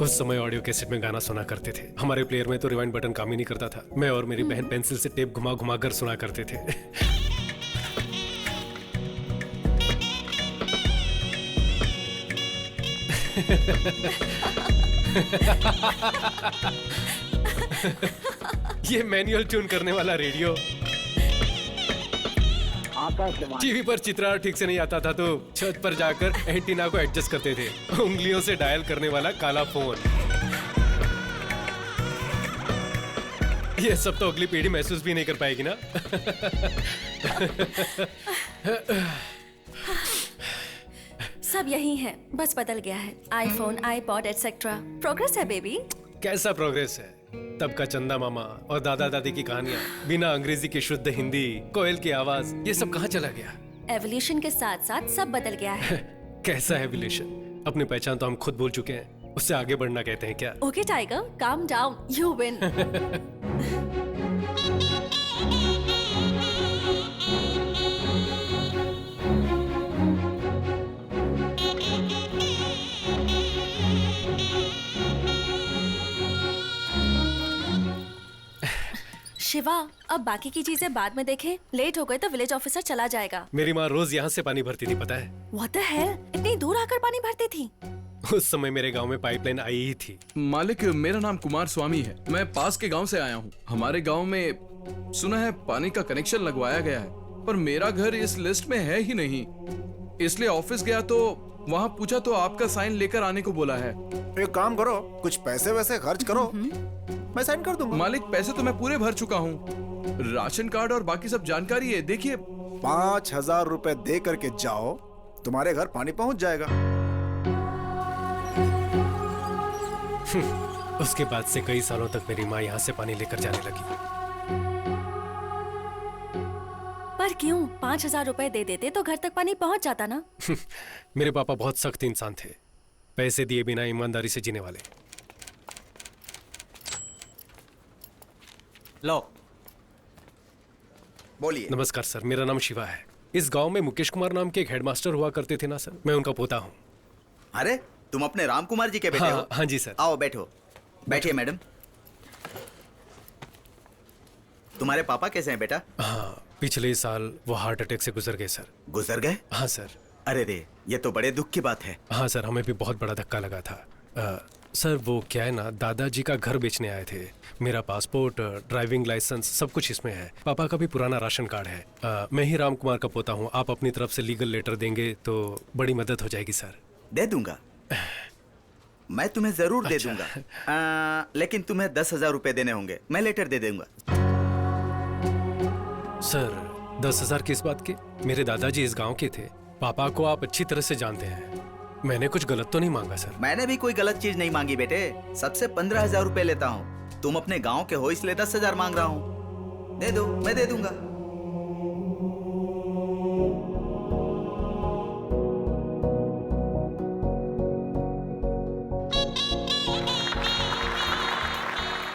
Speaker 7: उस समय ऑडियो कैसेट में गाना सुना करते थे। हमारे प्लेयर में तो रिवाइंड बटन काम ही नहीं करता था। मैं और मेरी बहन पेंसिल से टेप घुमा घुमा कर सुना करते थे। ये मैनुअल ट्यून करने वाला रेडियो। टीवी पर चित्रार ठीक से नहीं आता था तो छत पर जाकर एंटीना को एडजस्ट करते थे। उंगलियों से डायल करने वाला काला फोन। ये सब तो अगली पीढ़ी महसूस भी नहीं कर पाएगी ना।
Speaker 13: सब यही है, बस बदल गया है। IPhone, iPod etcetera. प्रोग्रेस है बेबी।
Speaker 7: कैसा प्रोग्रेस है? तब का चंदा मामा और दादा दादी की कहानियां, बिना अंग्रेजी की शुद्ध हिंदी, कोयल की आवाज, ये सब कहाँ चला गया?
Speaker 13: एवोल्यूशन के साथ साथ सब बदल गया है।
Speaker 7: कैसा एवोल्यूशन? अपनी पहचान तो हम खुद भूल चुके हैं, उससे आगे बढ़ना कहते हैं क्या?
Speaker 13: Okay tiger, calm down, you win. Shiva, अब बाकी की चीजें बाद में देखें। लेट हो गए तो विलेज ऑफिसर चला जाएगा।
Speaker 7: मेरी माँ रोज यहाँ से पानी भरती थी, पता है?
Speaker 13: What the hell? इतनी दूर आकर पानी भरती थी?
Speaker 7: उस समय मेरे गांव में पाइपलाइन आई ही थी।
Speaker 5: मालिक, मेरा नाम कुमार स्वामी है। मैं पास के गांव से आया हूँ। हमारे गांव में सुना है पानी का कनेक्शन लगवाया गया है, पर मेरा घर इस लिस्ट में है ही नहीं। इसलिए ऑफिस गया तो वहाँ पूछा तो आपका साइन लेकर आने को बोला है।
Speaker 3: एक काम करो, कुछ पैसे वैसे खर्च करो, मैं साइन कर दूंगा।
Speaker 5: मालिक पैसे तो मैं पूरे भर चुका हूँ, राशन कार्ड और बाकी सब जानकारी है। देखिए
Speaker 3: 5,000 रुपए दे करके जाओ, तुम्हारे घर पानी पहुंच जाएगा।
Speaker 7: उसके बाद से कई सालों तक मेरी माँ यहाँ से पानी लेकर जाने लगी।
Speaker 13: पर क्यों? 5,000 रुपए दे देते तो घर तक पानी पहुंच जाता ना।
Speaker 7: मेरे पापा बहुत सख्त इंसान थे, पैसे दिए बिना ईमानदारी से जीने वाले।
Speaker 14: लो बोलिए।
Speaker 7: नमस्कार सर, मेरा नाम शिवा है। इस गांव में मुकेश कुमार नाम के एक हेडमास्टर हुआ करते थे ना सर, मैं उनका पोता हूँ।
Speaker 14: अरे तुम अपने राम कुमार जी के बेटे हो?
Speaker 7: हाँ जी सर।
Speaker 14: आओ बैठो। बैठिए मैडम। तुम्हारे पापा कैसे हैं बेटा?
Speaker 7: हाँ, पिछले साल वो हार्ट अटैक से गुजर गए सर।
Speaker 14: गुजर गए?
Speaker 7: हाँ सर।
Speaker 14: अरे रे, ये तो बड़े दुख की बात है।
Speaker 7: हाँ सर, हमें भी बहुत बड़ा धक्का लगा था। सर वो क्या है ना, दादाजी का घर बेचने आए थे। मेरा पासपोर्ट, ड्राइविंग लाइसेंस सब कुछ इसमें है। पापा का भी पुराना राशन कार्ड है। मैं ही राम कुमार का पोता हूँ। आप अपनी तरफ से लीगल लेटर देंगे तो बड़ी मदद हो जाएगी सर।
Speaker 14: दे दूंगा, मैं तुम्हें जरूर दे दूंगा। लेकिन तुम्हें 10,000 रुपए देने होंगे। मैं लेटर दे दूंगा।
Speaker 7: सर 10,000 किस बात के? मेरे दादाजी इस गांव के थे। पापा को आप अच्छी तरह से जानते हैं। मैंने कुछ गलत तो नहीं मांगा सर?
Speaker 14: मैंने भी कोई गलत चीज नहीं मांगी बेटे। सबसे 15,000 रुपए लेता हूँ। तुम अपने गांव के हो इसलिए 10,000 मांग रहा हूँ। दे दो, मैं दे दूंगा।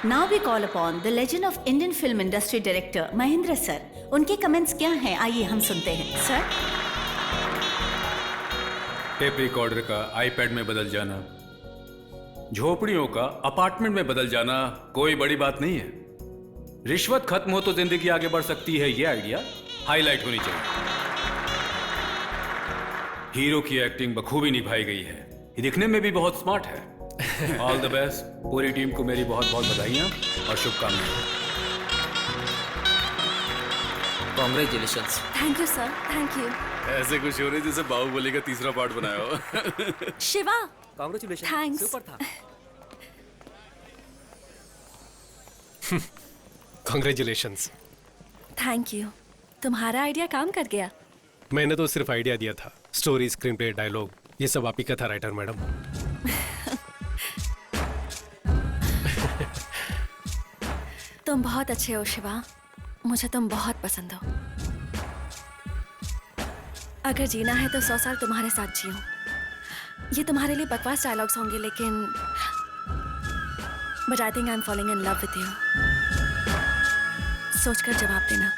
Speaker 4: Now we call upon the legend of Indian film industry director Mahendra sir. उनके कमेंट्स क्या हैं, आइए हम सुनते हैं सर।
Speaker 15: टेप रिकॉर्डर का आईपैड में बदल जाना, झोपड़ियों का अपार्टमेंट में बदल जाना कोई बड़ी बात नहीं है। रिश्वत खत्म हो तो जिंदगी आगे बढ़ सकती है, ये आइडिया हाईलाइट होनी चाहिए। हीरो की एक्टिंग बखूबी निभाई गई है, ये दिखने में भी बहुत स्मार्ट है। All the best. पूरी टीम को मेरी बहुत बहुत बधाइयां और शुभकामनाएं।
Speaker 6: Congratulations.
Speaker 13: Thank you sir, thank you.
Speaker 10: ऐसे खुश हो रही जैसे बाहुबली का तीसरा पार्ट बनाया हो।
Speaker 13: Shiva
Speaker 6: congratulation,
Speaker 13: thanks.
Speaker 6: सुपर था।
Speaker 7: कॉन्ग्रेचुलेशंस।
Speaker 13: थैंक यू, तुम्हारा आइडिया काम कर गया।
Speaker 7: मैंने तो सिर्फ आइडिया दिया था, स्टोरी, स्क्रीन प्ले, डायलॉग ये सब आप ही का था राइटर मैडम।
Speaker 13: तुम बहुत अच्छे हो शिवा, मुझे तुम बहुत पसंद हो। अगर जीना है तो 100 साल तुम्हारे साथ जियो। ये तुम्हारे लिए बकवास डायलॉग्स होंगे लेकिन but I think I am falling in love with you. सोचकर जवाब देना।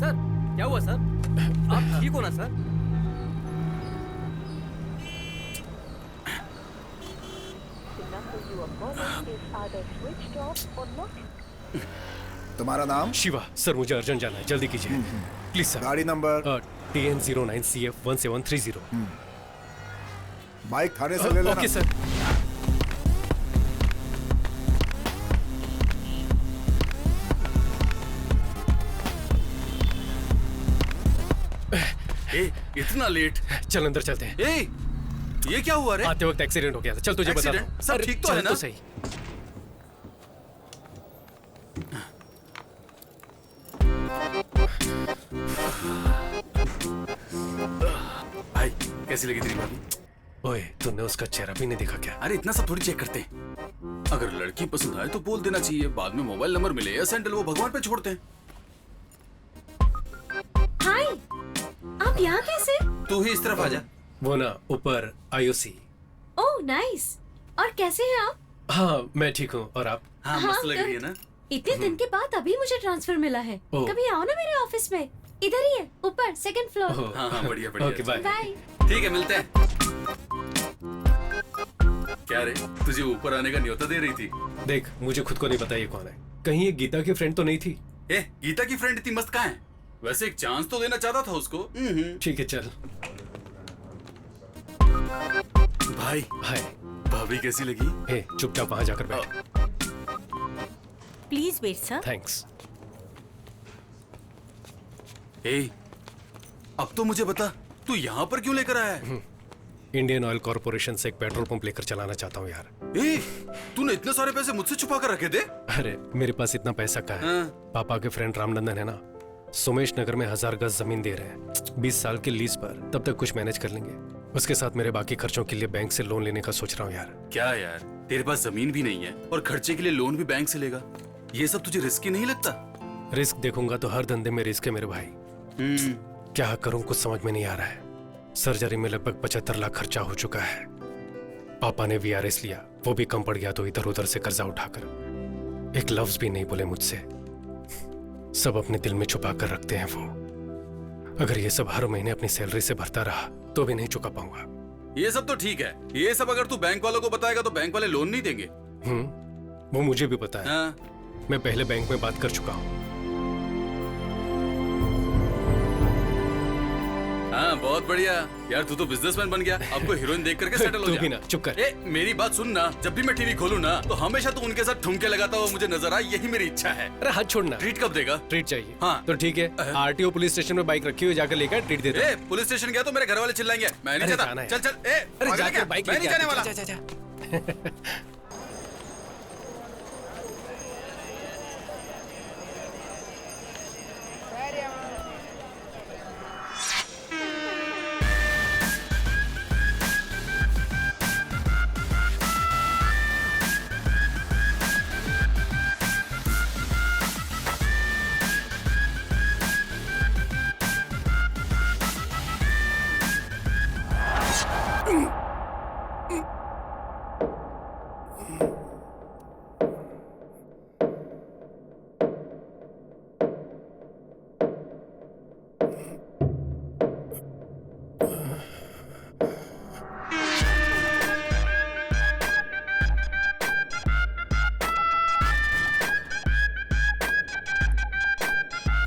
Speaker 6: सर क्या हुआ सर? आप ठीक हो ना सर?
Speaker 3: तुम्हारा नाम?
Speaker 7: शिवा। सर मुझे अर्जेंट जाना है, जल्दी कीजिए प्लीज सर।
Speaker 3: गाड़ी नंबर?
Speaker 7: TN09CF1730।
Speaker 3: बाइक थाने से ले लेना।
Speaker 7: Okay sir.
Speaker 10: इतना लेट?
Speaker 7: चल अंदर चलते हैं।
Speaker 10: ये क्या हुआ रे?
Speaker 7: आते वक्त एक्सीडेंट हो गया था। चल तुझे बता
Speaker 10: एक्सीडेंट? सब ठीक तो है ना?
Speaker 7: तो सही।
Speaker 10: भाई कैसी लगी तेरी भाभी?
Speaker 7: ओए, तूने उसका चेहरा भी नहीं देखा क्या?
Speaker 10: अरे इतना सब थोड़ी चेक करते हैं। अगर लड़की पसंद आए तो बोल देना चाहिए, बाद में मोबाइल नंबर मिले या सैंडल वो भगवान पे छोड़ते हैं।
Speaker 8: हाय, आप यहाँ कैसे?
Speaker 10: तू ही इस तरफ आ जा।
Speaker 7: वो ना ऊपर आईओसी।
Speaker 8: Oh nice. और कैसे हैं आप?
Speaker 7: हाँ मैं ठीक हूँ, और आप?
Speaker 10: हाँ मस्त लग रही है ना।
Speaker 8: इतने दिन के बाद अभी मुझे ट्रांसफर मिला है।
Speaker 7: ओह।
Speaker 8: कभी आओ ना मेरे ऑफिस में, इधर ही है, ऊपर सेकंड फ्लोर।
Speaker 10: हाँ हाँ बढ़िया बढ़िया।
Speaker 7: Okay bye.
Speaker 8: बाय।
Speaker 10: ठीक है मिलते हैं। क्या रे, तुझे ऊपर आने का न्योता दे रही थी?
Speaker 7: देख, मुझे खुद को नहीं पता ये कौन है। कहीं ये गीता की फ्रेंड तो नहीं थी?
Speaker 10: ए, गीता की फ्रेंड इतनी मस्त कहाँ है? वैसे एक चांस तो देना चाहता था उसको।
Speaker 7: ठीक है चल।
Speaker 10: भाई
Speaker 7: हाय।
Speaker 10: भाभी कैसी लगी?
Speaker 7: ए, चुपचाप वहां जाकर बैठ।
Speaker 4: Please wait sir.
Speaker 7: थैंक्स।
Speaker 10: ए, अब तो मुझे बता, तू यहाँ पर क्यों लेकर आया है?
Speaker 7: इंडियन ऑयल कॉर्पोरेशन से एक पेट्रोल पंप लेकर चलाना चाहता हूँ यार।
Speaker 10: ए, तूने इतने सारे पैसे मुझसे छुपा कर रखे थे?
Speaker 7: अरे मेरे पास इतना पैसा कहाँ है?
Speaker 10: हाँ।
Speaker 7: पापा के फ्रेंड रामनंदन है ना, सोमेश नगर में 1000 गज जमीन दे रहे हैं 20 साल के लीज पर। तब तक कुछ मैनेज कर लेंगे। उसके साथ मेरे बाकी खर्चों के लिए बैंक से लोन लेने का सोच रहा हूँ यार।
Speaker 10: क्या यार, तेरे पास जमीन भी नहीं है और खर्चे के लिए लोन भी बैंक से लेगा? ये सब तुझे रिस्की नहीं लगता?
Speaker 7: रिस्क देखूंगा तो हर धंधे में रिस्क है मेरे भाई। क्या करूं कुछ समझ में नहीं आ रहा है। सर्जरी में लगभग 75 लाख खर्चा हो चुका है। पापा ने VRS लिया, वो भी कम पड़ गया तो इधर उधर से कर्जा उठाकर एक लफ्ज भी नहीं बोले मुझसे। सब अपने दिल में छुपा कर रखते हैं वो। अगर ये सब हर महीने अपनी सैलरी से भरता रहा तो भी नहीं चुका पाऊंगा।
Speaker 10: ये सब तो ठीक है, ये सब अगर तू बैंक वालों को बताएगा तो बैंक वाले लोन नहीं देंगे।
Speaker 7: वो मुझे भी पता है।
Speaker 10: हाँ।
Speaker 7: मैं पहले बैंक में बात कर चुका हूँ।
Speaker 10: हाँ बहुत बढ़िया यार, तू तो बिजनेसमैन बन गया। अब को हीरोइन देख करके सेटल हो जा।
Speaker 7: तू भी ना चुप कर।
Speaker 10: ए, मेरी बात सुन ना, जब भी मैं टीवी खोलूं ना तो हमेशा तू उनके साथ ठुमके लगाता हुआ मुझे नजर आए, यही मेरी इच्छा है।
Speaker 7: अरे हाथ छोड़ना।
Speaker 10: ट्रीट कब देगा?
Speaker 7: ट्रीट चाहिए।
Speaker 10: हाँ
Speaker 7: तो ठीक है, RTO पुलिस स्टेशन में बाइक रखी हुई, जाकर लेकर ट्रीट दे दो।
Speaker 10: ए, पुलिस स्टेशन गया तो मेरे घर वाले चिल्लाएंगे। मैं नहीं
Speaker 7: अरे
Speaker 10: जाता।
Speaker 7: जाना है।
Speaker 10: चल चल। ए,
Speaker 7: अरे
Speaker 10: पागल है
Speaker 7: जाकर
Speaker 10: क्या?
Speaker 7: बाइक
Speaker 10: मैं नहीं
Speaker 7: लेके
Speaker 10: जाने
Speaker 7: आ।
Speaker 10: वाला।
Speaker 7: जा, जा, जा।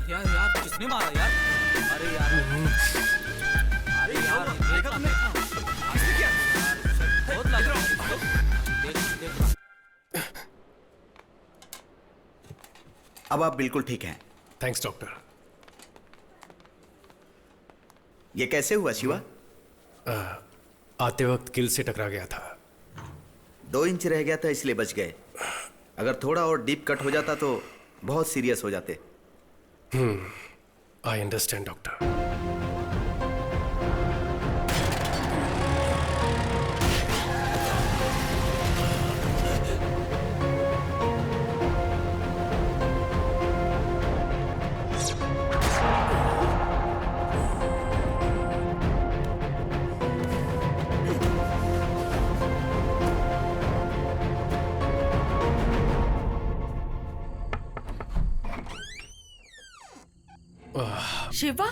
Speaker 6: यार किसने मारा यार? अरे यार, अरे यार, देखा तुमने? किसने किया? बहुत लग रहा है। देख।
Speaker 14: अब आप बिल्कुल ठीक हैं।
Speaker 7: Thanks doctor.
Speaker 14: ये कैसे हुआ शिवा?
Speaker 7: आते वक्त किल से टकरा गया था।
Speaker 14: 2 इंच रह गया था इसलिए बच गए। अगर थोड़ा और डीप कट हो जाता तो बहुत सीरियस हो जाते।
Speaker 7: I understand doctor.
Speaker 2: Shiva,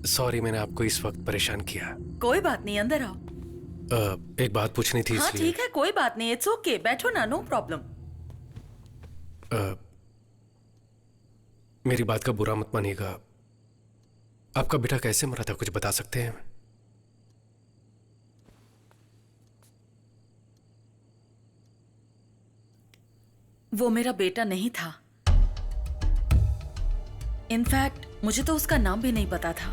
Speaker 7: sorry मैंने आपको इस वक्त परेशान किया।
Speaker 2: कोई बात नहीं, अंदर आओ।
Speaker 7: एक बात पूछनी थी
Speaker 2: हाँ
Speaker 7: इसलिए।
Speaker 2: ठीक है, कोई बात नहीं, इट्स ओके, बैठो ना, नो प्रॉब्लम।
Speaker 7: मेरी बात का बुरा मत मानिएगा। आपका बेटा कैसे मरा था, कुछ बता सकते हैं?
Speaker 2: वो मेरा बेटा नहीं था। इनफैक्ट मुझे तो उसका नाम भी नहीं पता था।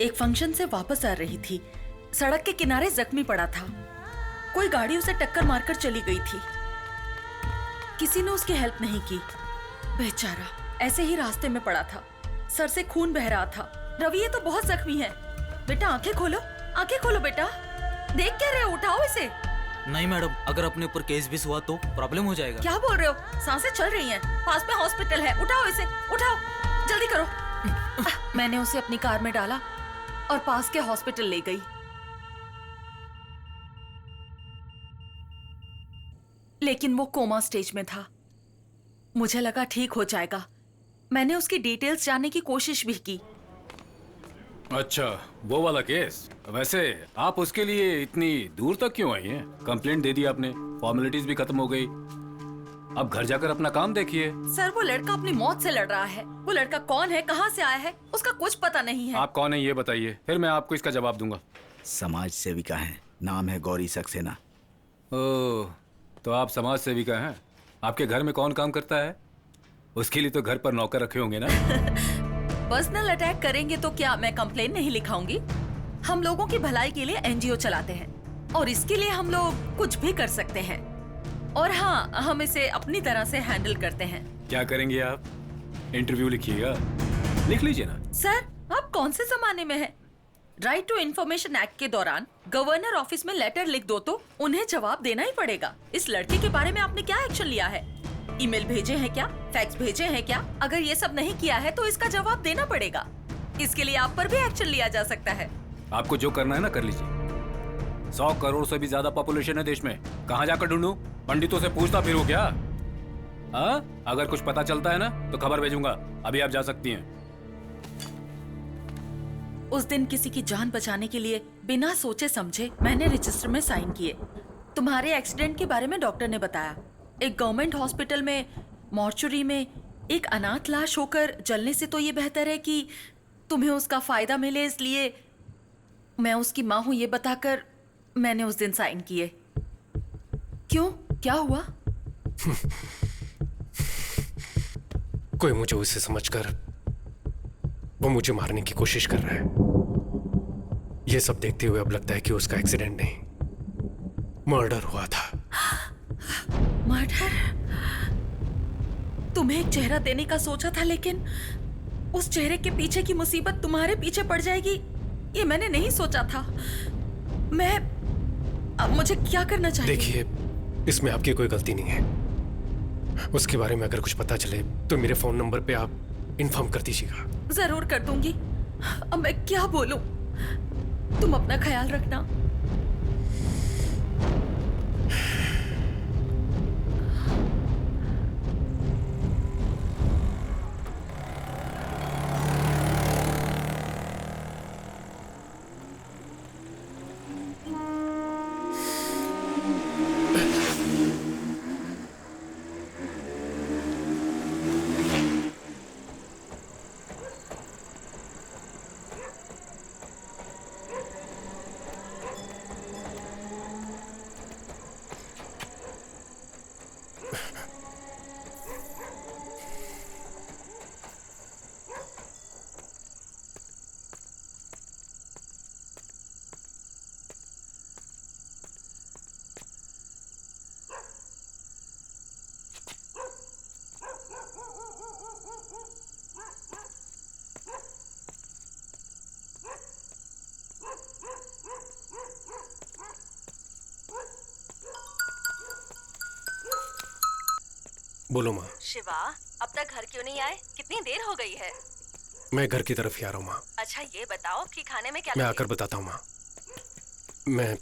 Speaker 2: एक फंक्शन से वापस आ रही थी, सड़क के किनारे जख्मी पड़ा था। कोई गाड़ी उसे टक्कर मारकर चली गई थी। किसी ने उसकी हेल्प नहीं की। बेचारा ऐसे ही रास्ते में पड़ा था, सर से खून बह रहा था। रवि, ये तो बहुत जख्मी है। बेटा आंखें खोलो। आंखें खोलो बेटा, देख क्या रहे हो? उठाओ इसे।
Speaker 6: नहीं मैडम, अगर अपने ऊपर केस भी हुआ तो प्रॉब्लम हो जाएगा।
Speaker 2: क्या बोल रहे हो? सांसें चल रही हैं, पास में हॉस्पिटल है। उठाओ इसे, उठाओ, जल्दी करो। मैंने उसे अपनी कार में डाला और पास के हॉस्पिटल ले गई। लेकिन वो कोमा स्टेज में था। मुझे लगा ठीक हो जाएगा। मैंने उसकी डिटेल्स जानने की कोशिश भी की।
Speaker 15: अच्छा, वो वाला केस। वैसे आप उसके लिए इतनी दूर तक क्यों आई हैं? कंप्लेंट दे दी आपने, फॉर्मेलिटीज भी खत्म हो गई। अब घर जाकर अपना काम देखिए।
Speaker 2: सर, वो लड़का अपनी मौत से लड़ रहा है। वो लड़का कौन है, कहाँ से आया है, उसका कुछ पता नहीं है।
Speaker 15: आप कौन है ये बताइए, फिर मैं आपको इसका जवाब दूंगा।
Speaker 14: समाज सेविका है, नाम है गौरी सक्सेना।
Speaker 15: ओह, तो आप समाज सेविका हैं। आपके घर में कौन काम करता है? उसके लिए तो घर पर नौकर रखे होंगे ना।
Speaker 2: पर्सनल अटैक करेंगे तो क्या मैं कंप्लेन नहीं लिखाऊंगी? हम लोगों की भलाई के लिए एनजीओ चलाते हैं और इसके लिए हम लोग कुछ भी कर सकते हैं। और हाँ, हम इसे अपनी तरह से हैंडल करते हैं।
Speaker 15: क्या करेंगे आप? इंटरव्यू लिखिएगा। लिख लीजिए ना।
Speaker 2: सर, आप कौन से जमाने में हैं? राइट टू इन्फॉर्मेशन एक्ट के दौरान गवर्नर ऑफिस में लेटर लिख दो तो उन्हें जवाब देना ही पड़ेगा। इस लड़के के बारे में आपने क्या एक्शन लिया है? ईमेल भेजे हैं क्या? फैक्स भेजे हैं क्या? अगर ये सब नहीं किया है तो इसका जवाब देना पड़ेगा। इसके लिए आप पर भी एक्शन लिया जा सकता है।
Speaker 15: आपको जो करना है ना कर लीजिए। 100 करोड़ से भी ज्यादा पॉपुलेशन है देश में। कहाँ जाकर ढूंढूं? पंडितों से पूछता फिरूं क्या? हाँ, अगर कुछ पता चलता है ना तो खबर भेजूंगा। अभी आप जा सकती हैं।
Speaker 2: उस दिन किसी की जान बचाने के लिए बिना सोचे समझे मैंने रजिस्टर में साइन किए। तुम्हारे एक्सीडेंट के बारे में डॉक्टर ने बताया। एक गवर्नमेंट हॉस्पिटल में मॉर्चुरी में एक अनाथ लाश होकर जलने से तो ये बेहतर है कि तुम्हें उसका फायदा मिले, इसलिए मैं उसकी माँ हूं ये बताकर मैंने उस दिन साइन किए। क्यों, क्या हुआ?
Speaker 7: कोई मुझे उससे समझकर वो मुझे मारने की कोशिश कर रहा है। ये सब देखते हुए अब लगता है कि उसका एक्सीडेंट नहीं, मर्डर हुआ था।
Speaker 2: मर्डर? तुम्हें एक चेहरा देने का सोचा था, लेकिन उस चेहरे के पीछे की मुसीबत तुम्हारे पीछे पड़ जाएगी, ये मैंने नहीं सोचा था। अब मुझे क्या करना चाहिए?
Speaker 7: देखिए, इसमें आपकी कोई गलती नहीं है। उसके बारे में अगर कुछ पता चले तो मेरे फोन नंबर पे आप इन्फॉर्म कर दीजिएगा।
Speaker 2: जरूर कर दूंगी। अब मैं क्या बोलूं? तुम अपना ख्याल रखना।
Speaker 7: बोलो माँ।
Speaker 13: शिवा, अब तक घर क्यों नहीं आए? कितनी देर हो गई है?
Speaker 7: मैं घर की तरफ ही आ रहा हूँ माँ।
Speaker 13: अच्छा ये बताओ कि खाने में क्या
Speaker 7: मैं
Speaker 13: लगे?
Speaker 7: आकर बताता हूँ माँ। मैं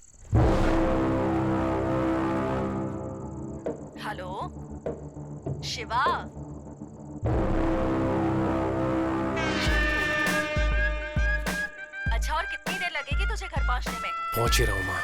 Speaker 13: हेलो शिवा, अच्छा और कितनी देर लगेगी तुझे घर पहुंचने में?
Speaker 7: पहुंच ही रहा हूँ माँ।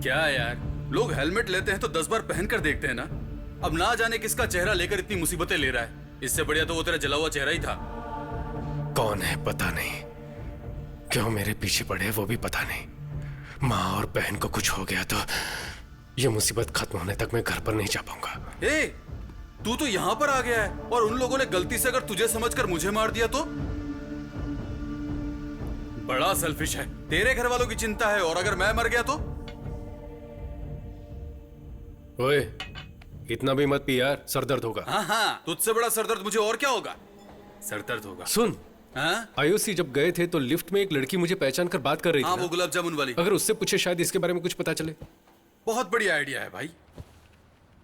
Speaker 9: क्या यार, लोग हेलमेट लेते हैं तो 10 बार पहन कर देखते हैं ना। अब ना जाने किसका चेहरा लेकर इतनी मुसीबतें ले रहा है। इससे बढ़िया तो वो तेरा जला हुआ चेहरा ही था।
Speaker 7: कौन है पता नहीं, क्यों मेरे पीछे पड़े वो भी पता नहीं। माँ और बहन को कुछ हो गया तो ये मुसीबत खत्म होने तक मैं घर पर नहीं जा पाऊंगा।
Speaker 9: ए, तू तो यहाँ पर आ गया है और उन लोगों ने गलती से अगर तुझे समझकर मुझे मार दिया तो? बड़ा सेल्फिश है। तेरे घर वालों की चिंता है और अगर मैं मर गया तो?
Speaker 7: ओए, इतना भी मत पी यार, सरदर्द होगा।
Speaker 9: हाँ हाँ, तुझसे बड़ा सरदर्द मुझे और क्या होगा? सरदर्द होगा।
Speaker 7: सुन, आईओसी जब गए थे तो लिफ्ट में एक लड़की मुझे पहचान कर बात कर रही थी।
Speaker 9: हाँ, वो गुलाब जामुन वाली।
Speaker 7: अगर उससे पूछे शायद इसके बारे में कुछ पता चले।
Speaker 9: बहुत बढ़िया आइडिया है भाई।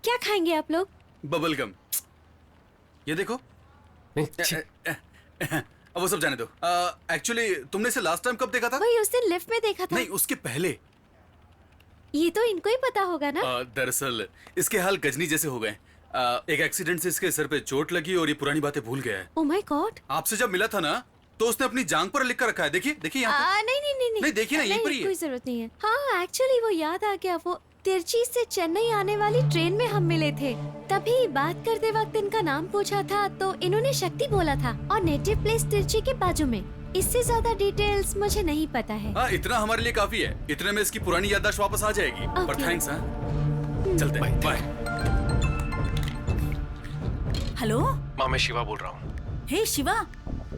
Speaker 8: क्या खाएंगे आप लोग?
Speaker 9: Bubble gum. ये देखो। अब वो सब जाने दो। एक्चुअली तुमने इसे लास्ट टाइम कब देखा था?
Speaker 8: वही उस दिन लिफ्ट में देखा था।
Speaker 9: नहीं, उसके पहले।
Speaker 8: ये तो इनको ही पता होगा ना।
Speaker 9: दरअसल इसके हाल गजनी जैसे हो गए। एक एक्सीडेंट से इसके सर पे चोट लगी और ये पुरानी बातें भूल गया है।
Speaker 8: Oh my God.
Speaker 9: आपसे जब मिला था ना तो उसने अपनी जांघ पर लिख कर रखा है। देखिए देखिए यहाँ पे।
Speaker 8: नहीं
Speaker 9: देखिए ना, यहीं पर ही है।
Speaker 8: कोई जरूरत नहीं है। हाँ, एक्चुअली वो याद आ गया। वो तिरची से चेन्नई आने वाली ट्रेन में हम मिले थे। तभी बात करते वक्त इनका नाम पूछा था तो इन्होंने शक्ति बोला था और नेटिव प्लेस तिरची के बाजू में। इससे ज्यादा डिटेल्स मुझे नहीं पता है।
Speaker 9: हाँ, इतना हमारे लिए काफी है। इतने में इसकी पुरानी याददाश्त वापस आ जाएगी। पर थैंक्स। हाँ, चलते हैं। बाय।
Speaker 4: हेलो
Speaker 7: माँ, मैं शिवा बोल रहा हूँ।
Speaker 4: हे शिवा,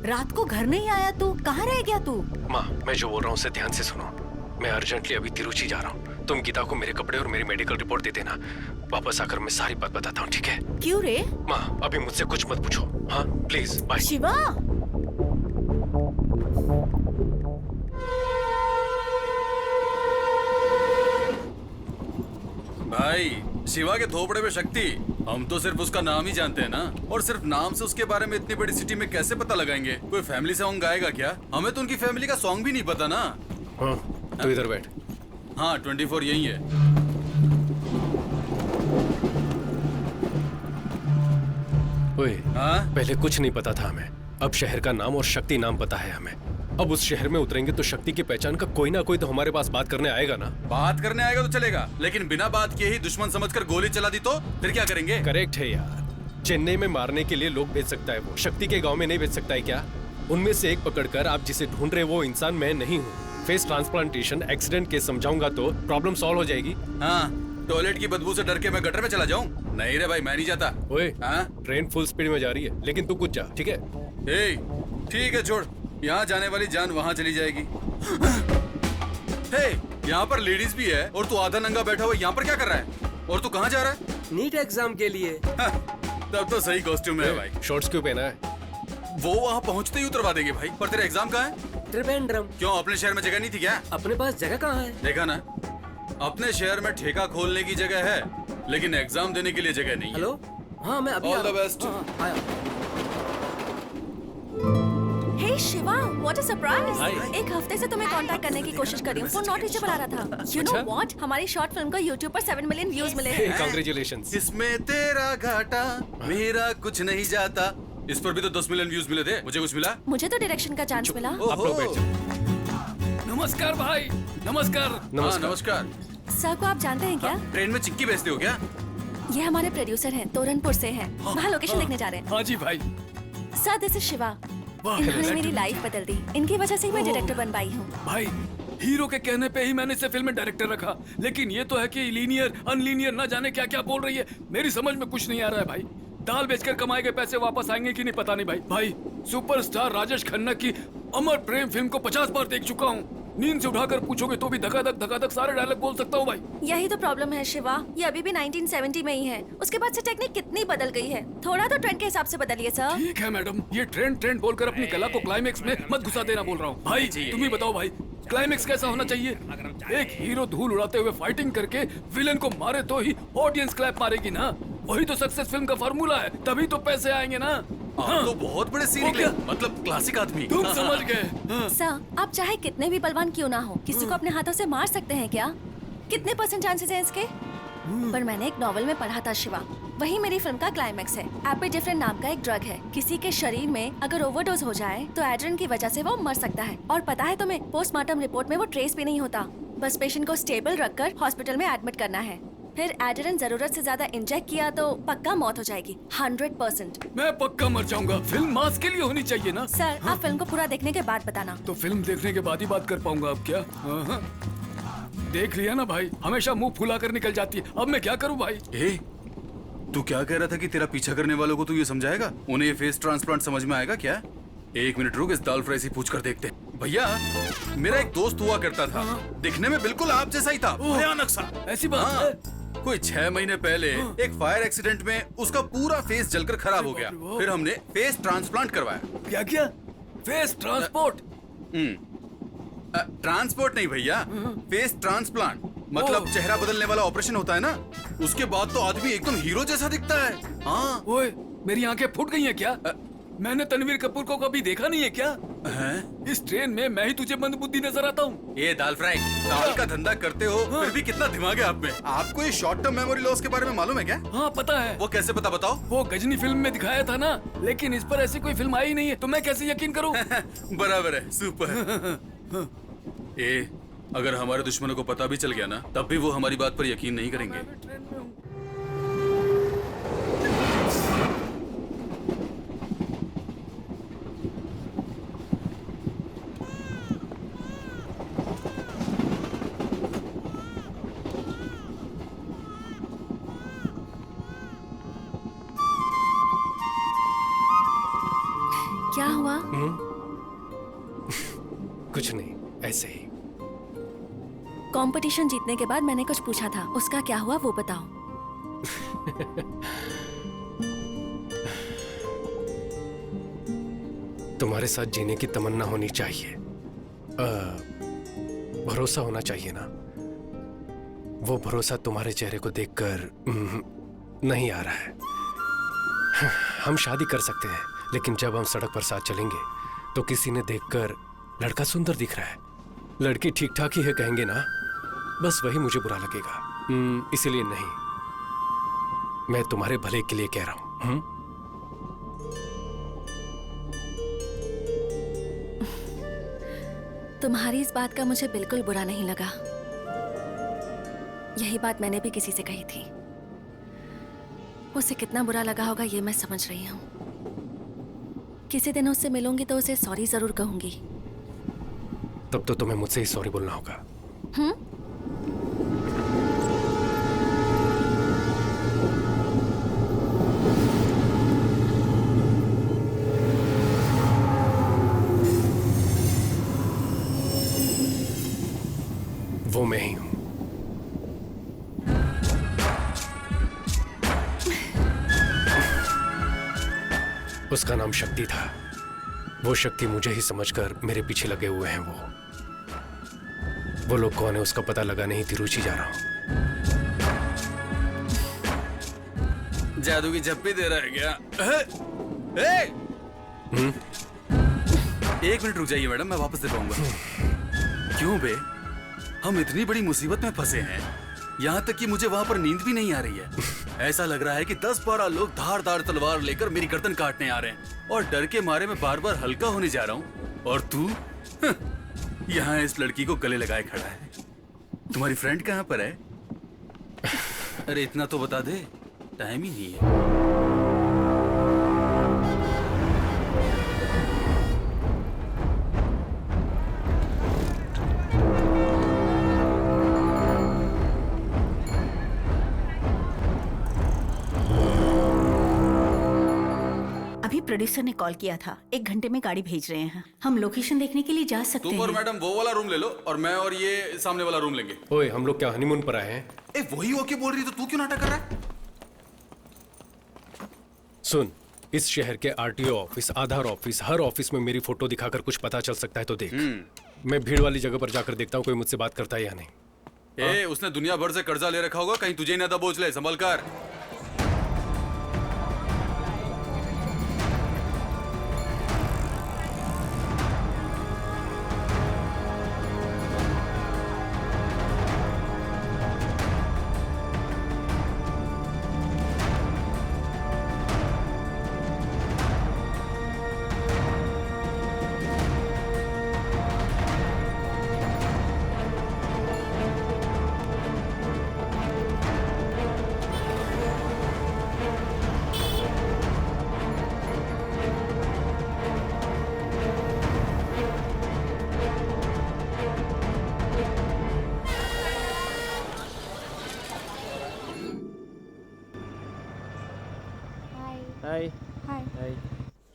Speaker 4: रात को घर नहीं आया तू, कहाँ रह गया तू?
Speaker 7: माँ, मैं जो बोल रहा हूँ उसे ध्यान से सुनो। मैं अर्जेंटली अभी तिरुचि जा रहा हूँ। तुम गीता को मेरे कपड़े और मेरी मेडिकल रिपोर्ट दे देना। वापस आकर मैं सारी बात बताता हूँ, ठीक है?
Speaker 4: क्यों रे?
Speaker 7: माँ, अभी मुझसे कुछ मत पूछो। हाँ प्लीज, बाय।
Speaker 4: शिवा,
Speaker 9: भाई, शिवा के थोपड़े में शक्ति। हम तो सिर्फ उसका नाम ही जानते हैं ना। और सिर्फ नाम से उसके बारे में इतनी बड़ी सिटी में कैसे पता लगाएंगे? कोई फैमिली सॉन्ग गाएगा क्या? हमें तो उनकी फैमिली का सॉन्ग भी नहीं पता ना।
Speaker 7: हाँ, तो इधर बैठ।
Speaker 9: हाँ, 24 यही है।
Speaker 7: ओए, पहले कुछ नहीं पता था हमें। अब शहर का नाम और शक्ति नाम पता है हमें। अब उस शहर में उतरेंगे तो शक्ति की पहचान का कोई ना कोई तो हमारे पास बात करने आएगा ना।
Speaker 9: बात करने आएगा तो चलेगा, लेकिन बिना बात किए ही दुश्मन समझकर गोली चला दी तो फिर क्या करेंगे?
Speaker 7: करेक्ट है यार। चेन्नई में मारने के लिए लोग भेज सकता है, वो शक्ति के गांव में नहीं भेज सकता है क्या? उनमें से एक पकड़कर आप जिसे ढूंढ रहे वो इंसान मैं नहीं हूँ। फेस ट्रांसप्लांटेशन एक्सीडेंट केस समझाऊंगा तो प्रॉब्लम सॉल्व हो जाएगी।
Speaker 9: हाँ, टॉयलेट की बदबू से डर के मैं गटर में चला जाऊं? नहीं रे भाई, मैं नहीं जाता।
Speaker 7: ओए,
Speaker 9: हाँ?
Speaker 7: ट्रेन फुल स्पीड में जा रही है, लेकिन तू कुछ जा, ठीक है?
Speaker 9: ए, ठीक है छोड़, यहाँ जाने वाली जान वहाँ चली जाएगी। हे, यहाँ पर लेडीज भी है और तू आधा नंगा बैठा हुआ यहाँ पर क्या कर रहा है? और तू कहाँ जा रहा है?
Speaker 6: नीट एग्जाम के लिए।
Speaker 9: तब तो सही कॉस्ट्यूम है भाई।
Speaker 7: शॉर्ट्स क्यों पहना है?
Speaker 9: वो वहाँ पहुँचते ही उतरवा देंगे भाई। पर तेरा एग्जाम कहाँ है?
Speaker 6: त्रिवेंद्रम।
Speaker 9: क्यों, अपने शहर में जगह नहीं थी क्या?
Speaker 6: अपने पास जगह कहाँ है?
Speaker 9: देखा ना, अपने शहर में ठेका खोलने की जगह है, लेकिन एग्जाम देने के लिए जगह नहीं है।
Speaker 6: हेलो, हाँ मैं अभी
Speaker 9: all the best.
Speaker 13: Hey Shiva, what a surprise!
Speaker 7: Hi.
Speaker 13: एक हफ्ते से तुम्हें कांटेक्ट करने की कोशिश कर रही हूँ, फोन नॉट रीचेबल आ रहा था। यू नो व्हाट, हमारी शॉर्ट फिल्म को YouTube पर 7 मिलियन व्यूज मिले हैं।
Speaker 7: कांग्रेचुलेशंस।
Speaker 9: इसमें तेरा घाटा, मेरा कुछ नहीं जाता। इस पर भी तो 10 मिलियन व्यूज मिले थे। मुझे कुछ मिला?
Speaker 13: मुझे तो डायरेक्शन का चांस मिला।
Speaker 7: आप लोग बैठ जाओ।
Speaker 5: नमस्कार भाई, नमस्कार।
Speaker 9: हाँ, नमस्कार।
Speaker 13: सर को आप जानते हैं क्या?
Speaker 9: ट्रेन में चिक्की बेचते हो क्या?
Speaker 13: ये हमारे प्रोड्यूसर हैं, तोरनपुर से हैं। वहाँ लोकेशन देखने जा रहे हैं।
Speaker 5: हाँ जी भाई।
Speaker 13: Sir, this is Shiva. इन्होंने मेरी लाइफ बदल दी। इनकी वजह से ही मैं डायरेक्टर बन पाई हूँ।
Speaker 5: भाई, हीरो के कहने पे ही मैंने इसे फिल्म में डायरेक्टर रखा, लेकिन ये तो है कि लीनियर अनलीनियर ना जाने क्या क्या बोल रही है। मेरी समझ में कुछ नहीं आ रहा है भाई। दाल बेचकर कमाए गए पैसे वापस आएंगे कि नहीं पता नहीं भाई। भाई, सुपरस्टार राजेश खन्ना की अमर प्रेम फिल्म को 50 बार देख चुका हूँ। नींद से उठाकर पूछोगे तो भी धकाधक सारे डायलॉग बोल सकता हूँ भाई।
Speaker 13: यही तो प्रॉब्लम है शिवा, ये अभी भी 1970 में ही है। उसके बाद से टेक्निक कितनी बदल गई है। थोड़ा तो ट्रेंड के हिसाब से बदलिए सर।
Speaker 5: ठीक है मैडम, ये ट्रेंड बोलकर अपनी कला को क्लाइमेक्स में मत घुसा देना बोल रहा हूँ। भाई तुम ही बताओ भाई, क्लाइमेक्स कैसा होना चाहिए? एक हीरो धूल उड़ाते हुए फाइटिंग करके विलेन को मारे तो ही ऑडियंस क्लैप मारेगी ना। वही तो सक्सेस फिल्म का फार्मूला है, तभी तो पैसे आएंगे ना।
Speaker 9: हाँ, तो बहुत बड़े सीन निकले, मतलब क्लासिक आदमी।
Speaker 5: तुम समझ गए।
Speaker 13: सर, आप चाहे कितने भी बलवान क्यों ना हो, किसी को अपने हाथों से मार सकते हैं क्या? कितने % चांसेस हैं इसके? पर मैंने एक नॉवेल में पढ़ा था शिवा, वही मेरी फिल्म का क्लाइमेक्स है। एपिड्रिफ्रिन नाम का एक ड्रग है, किसी के शरीर में अगर ओवरडोज हो जाए तो एड्रेन की वजह से वो मर सकता है। और पता है तुम्हें, पोस्टमार्टम रिपोर्ट में वो ट्रेस भी नहीं होता। बस पेशेंट को स्टेबल रखकर हॉस्पिटल में एडमिट करना है। फिर एड्रेन जरूरत से ज्यादा इंजेक्ट किया तो पक्का मौत हो जाएगी, 100%।
Speaker 5: मैं पक्का मर जाऊंगा। फिल्म मास के लिए होनी चाहिए ना।
Speaker 13: सर, आप फिल्म को पूरा देखने के बाद बताना।
Speaker 5: तो फिल्म देखने के बाद ही बात कर पाऊंगा अब क्या? हाँ। देख लिया ना भाई, हमेशा मुंह फुला कर निकल जाती है। अब मैं क्या करूं भाई?
Speaker 9: तू क्या कह रहा था कि तेरा पीछा करने वालों को तू ये समझाएगा? उन्हें ये फेस ट्रांसप्लांट समझ में आएगा क्या? एक मिनट रुक, इस दाल फ्राई से पूछ कर देखते। भैया, मेरा एक दोस्त हुआ करता था, दिखने में बिल्कुल आप जैसा ही था, भयानक सा।
Speaker 5: ऐसी बात है?
Speaker 9: कोई 6 महीने पहले एक फायर एक्सीडेंट में उसका पूरा फेस जलकर खराब हो गया। फिर हमने फेस ट्रांसप्लांट करवाया।
Speaker 5: क्या किया? Face transport?
Speaker 9: ट्रांसपोर्ट नहीं भैया, फेस ट्रांसप्लांट। मतलब चेहरा बदलने वाला ऑपरेशन होता है ना, उसके बाद तो आदमी एकदम हीरो जैसा दिखता है। हाँ।
Speaker 5: ओए, मेरी आंखें फूट गई हैं क्या? मैंने तनवीर कपूर को कभी देखा नहीं है क्या? इस ट्रेन में मैं ही तुझे मंदबुद्धि नजर आता हूँ।
Speaker 9: ये दाल फ्राई, दाल का धंधा करते हो फिर भी कितना दिमाग है आप में। आपको ये शॉर्ट टर्म मेमोरी लॉस के बारे में मालूम है क्या?
Speaker 5: हाँ पता है।
Speaker 9: वो कैसे पता, बताओ?
Speaker 5: वो गजनी फिल्म में दिखाया था ना, लेकिन इस पर ऐसी कोई फिल्म आई नहीं है, तो मैं कैसे यकीन करूँ?
Speaker 9: बराबर है, सुपर। अगर हमारे दुश्मनों को पता भी चल गया ना, तब भी वो हमारी बात पर यकीन नहीं करेंगे।
Speaker 13: क्या हुआ?
Speaker 7: कुछ नहीं, ऐसे ही।
Speaker 13: कंपटीशन जीतने के बाद मैंने कुछ पूछा था, उसका क्या हुआ वो बताओ।
Speaker 7: तुम्हारे साथ जीने की तमन्ना होनी चाहिए, भरोसा होना चाहिए ना। वो भरोसा तुम्हारे चेहरे को देखकर नहीं आ रहा है। हम शादी कर सकते हैं, लेकिन जब हम सड़क पर साथ चलेंगे तो किसी ने देखकर लड़का सुंदर दिख रहा है, लड़की ठीक ठाक ही है कहेंगे ना, बस वही मुझे बुरा लगेगा। इसीलिए नहीं, मैं तुम्हारे भले के लिए कह रहा हूं।
Speaker 13: तुम्हारी इस बात का मुझे बिल्कुल बुरा नहीं लगा। यही बात मैंने भी किसी से कही थी। उसे कितना बुरा लगा होगा ये मैं समझ रही हूँ। किसी दिन उससे मिलूंगी तो उसे सॉरी जरूर कहूंगी।
Speaker 7: तब तो तुम्हें मुझसे ही सॉरी बोलना होगा। वो मैं ही हूं। उसका नाम शक्ति था। वो शक्ति मुझे ही समझकर मेरे पीछे लगे हुए हैं। वो लोग कौन है उसका पता लगाने ही तिरुचि जा रहा हूं।
Speaker 9: जादू की झप्पी दे रहा है क्या? एक मिनट रुक जाइए मैडम, मैं वापस दे पाऊंगा। क्यों बे, हम इतनी बड़ी मुसीबत में फंसे हैं, यहाँ तक कि मुझे वहाँ पर नींद भी नहीं आ रही है। ऐसा लग रहा है कि 10-12 लोग धारदार तलवार लेकर मेरी गर्दन काटने आ रहे हैं, और डर के मारे मैं बार बार हल्का होने जा रहा हूँ, और तू यहाँ इस लड़की को गले लगाए खड़ा है। तुम्हारी फ्रेंड कहाँ पर है? अरे इतना तो बता दे, टाइम ही नहीं है।
Speaker 4: अभी प्रोड्यूसर ने कॉल किया था, 1 घंटे में गाड़ी भेज रहे हैं। हम लोकेशन देखने के लिए जा सकते
Speaker 9: तुम
Speaker 4: हैं।
Speaker 9: और मैडम वो वाला रूम ले लो, और मैं और ये सामने वाला रूम लेंगे।
Speaker 7: ओए, हम लोग क्या हनीमून पर आए हैं?
Speaker 9: वही ओके बोल रही तो तू क्यों नाटक कर रहा है?
Speaker 7: सुन, इस शहर के आरटीओ ऑफिस, आधार ऑफिस, हर ऑफिस में मेरी फोटो दिखाकर कुछ पता चल सकता है तो देख। मैं भीड़ वाली जगह पर जाकर देखता हूँ कोई मुझसे बात करता है या नहीं।
Speaker 9: उसने दुनिया भर से कर्जा ले रखा होगा, कहीं तुझे ही ना दबोच ले, संभल कर।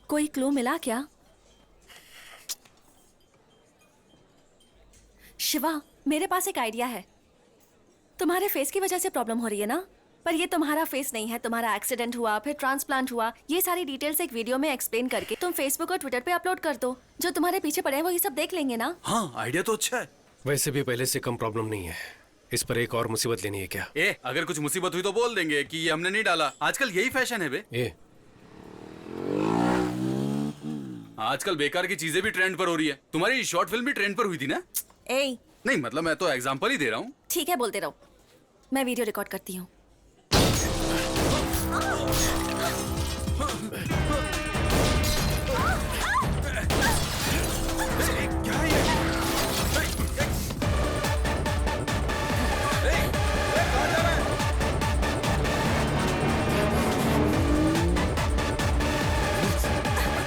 Speaker 13: कोई क्लू मिला क्या? शिवा, मेरे पास एक आइडिया है। तुम्हारे फेस की वजह से प्रॉब्लम हो रही है ना? पर ये तुम्हारा फेस नहीं है, तुम्हारा एक्सीडेंट हुआ, फिर ट्रांसप्लांट हुआ। ये सारी डिटेल्स एक वीडियो में एक्सप्लेन करके तुम फेसबुक और ट्विटर पे अपलोड कर दो। जो तुम्हारे पीछे पड़े हैं वो ये सब देख लेंगे ना।
Speaker 9: हाँ, आइडिया तो अच्छा है।
Speaker 7: वैसे भी पहले से कम प्रॉब्लम नहीं है, इस पर एक और मुसीबत लेनी है क्या?
Speaker 9: अगर कुछ मुसीबत हुई तो बोल देंगे कि ये हमने नहीं डाला। आजकल यही फैशन है बे। आजकल बेकार की चीजें भी ट्रेंड पर हो रही है। तुम्हारी शॉर्ट फिल्म भी ट्रेंड पर हुई थी ना? नहीं मतलब मैं तो एग्जांपल ही दे रहा हूँ।
Speaker 13: ठीक है, बोलते रहो। मैं वीडियो रिकॉर्ड करती हूँ।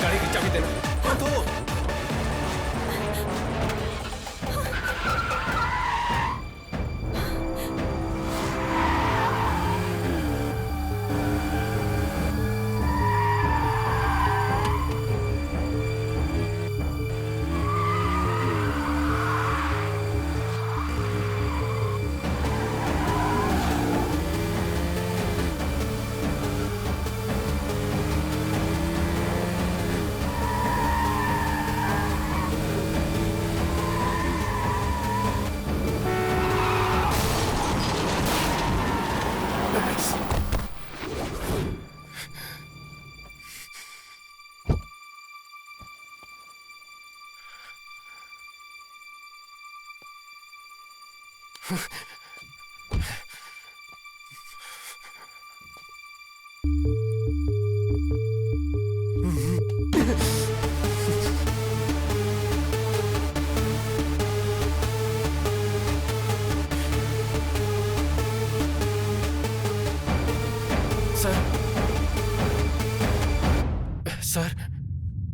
Speaker 7: गाड़ी की चाबी देना।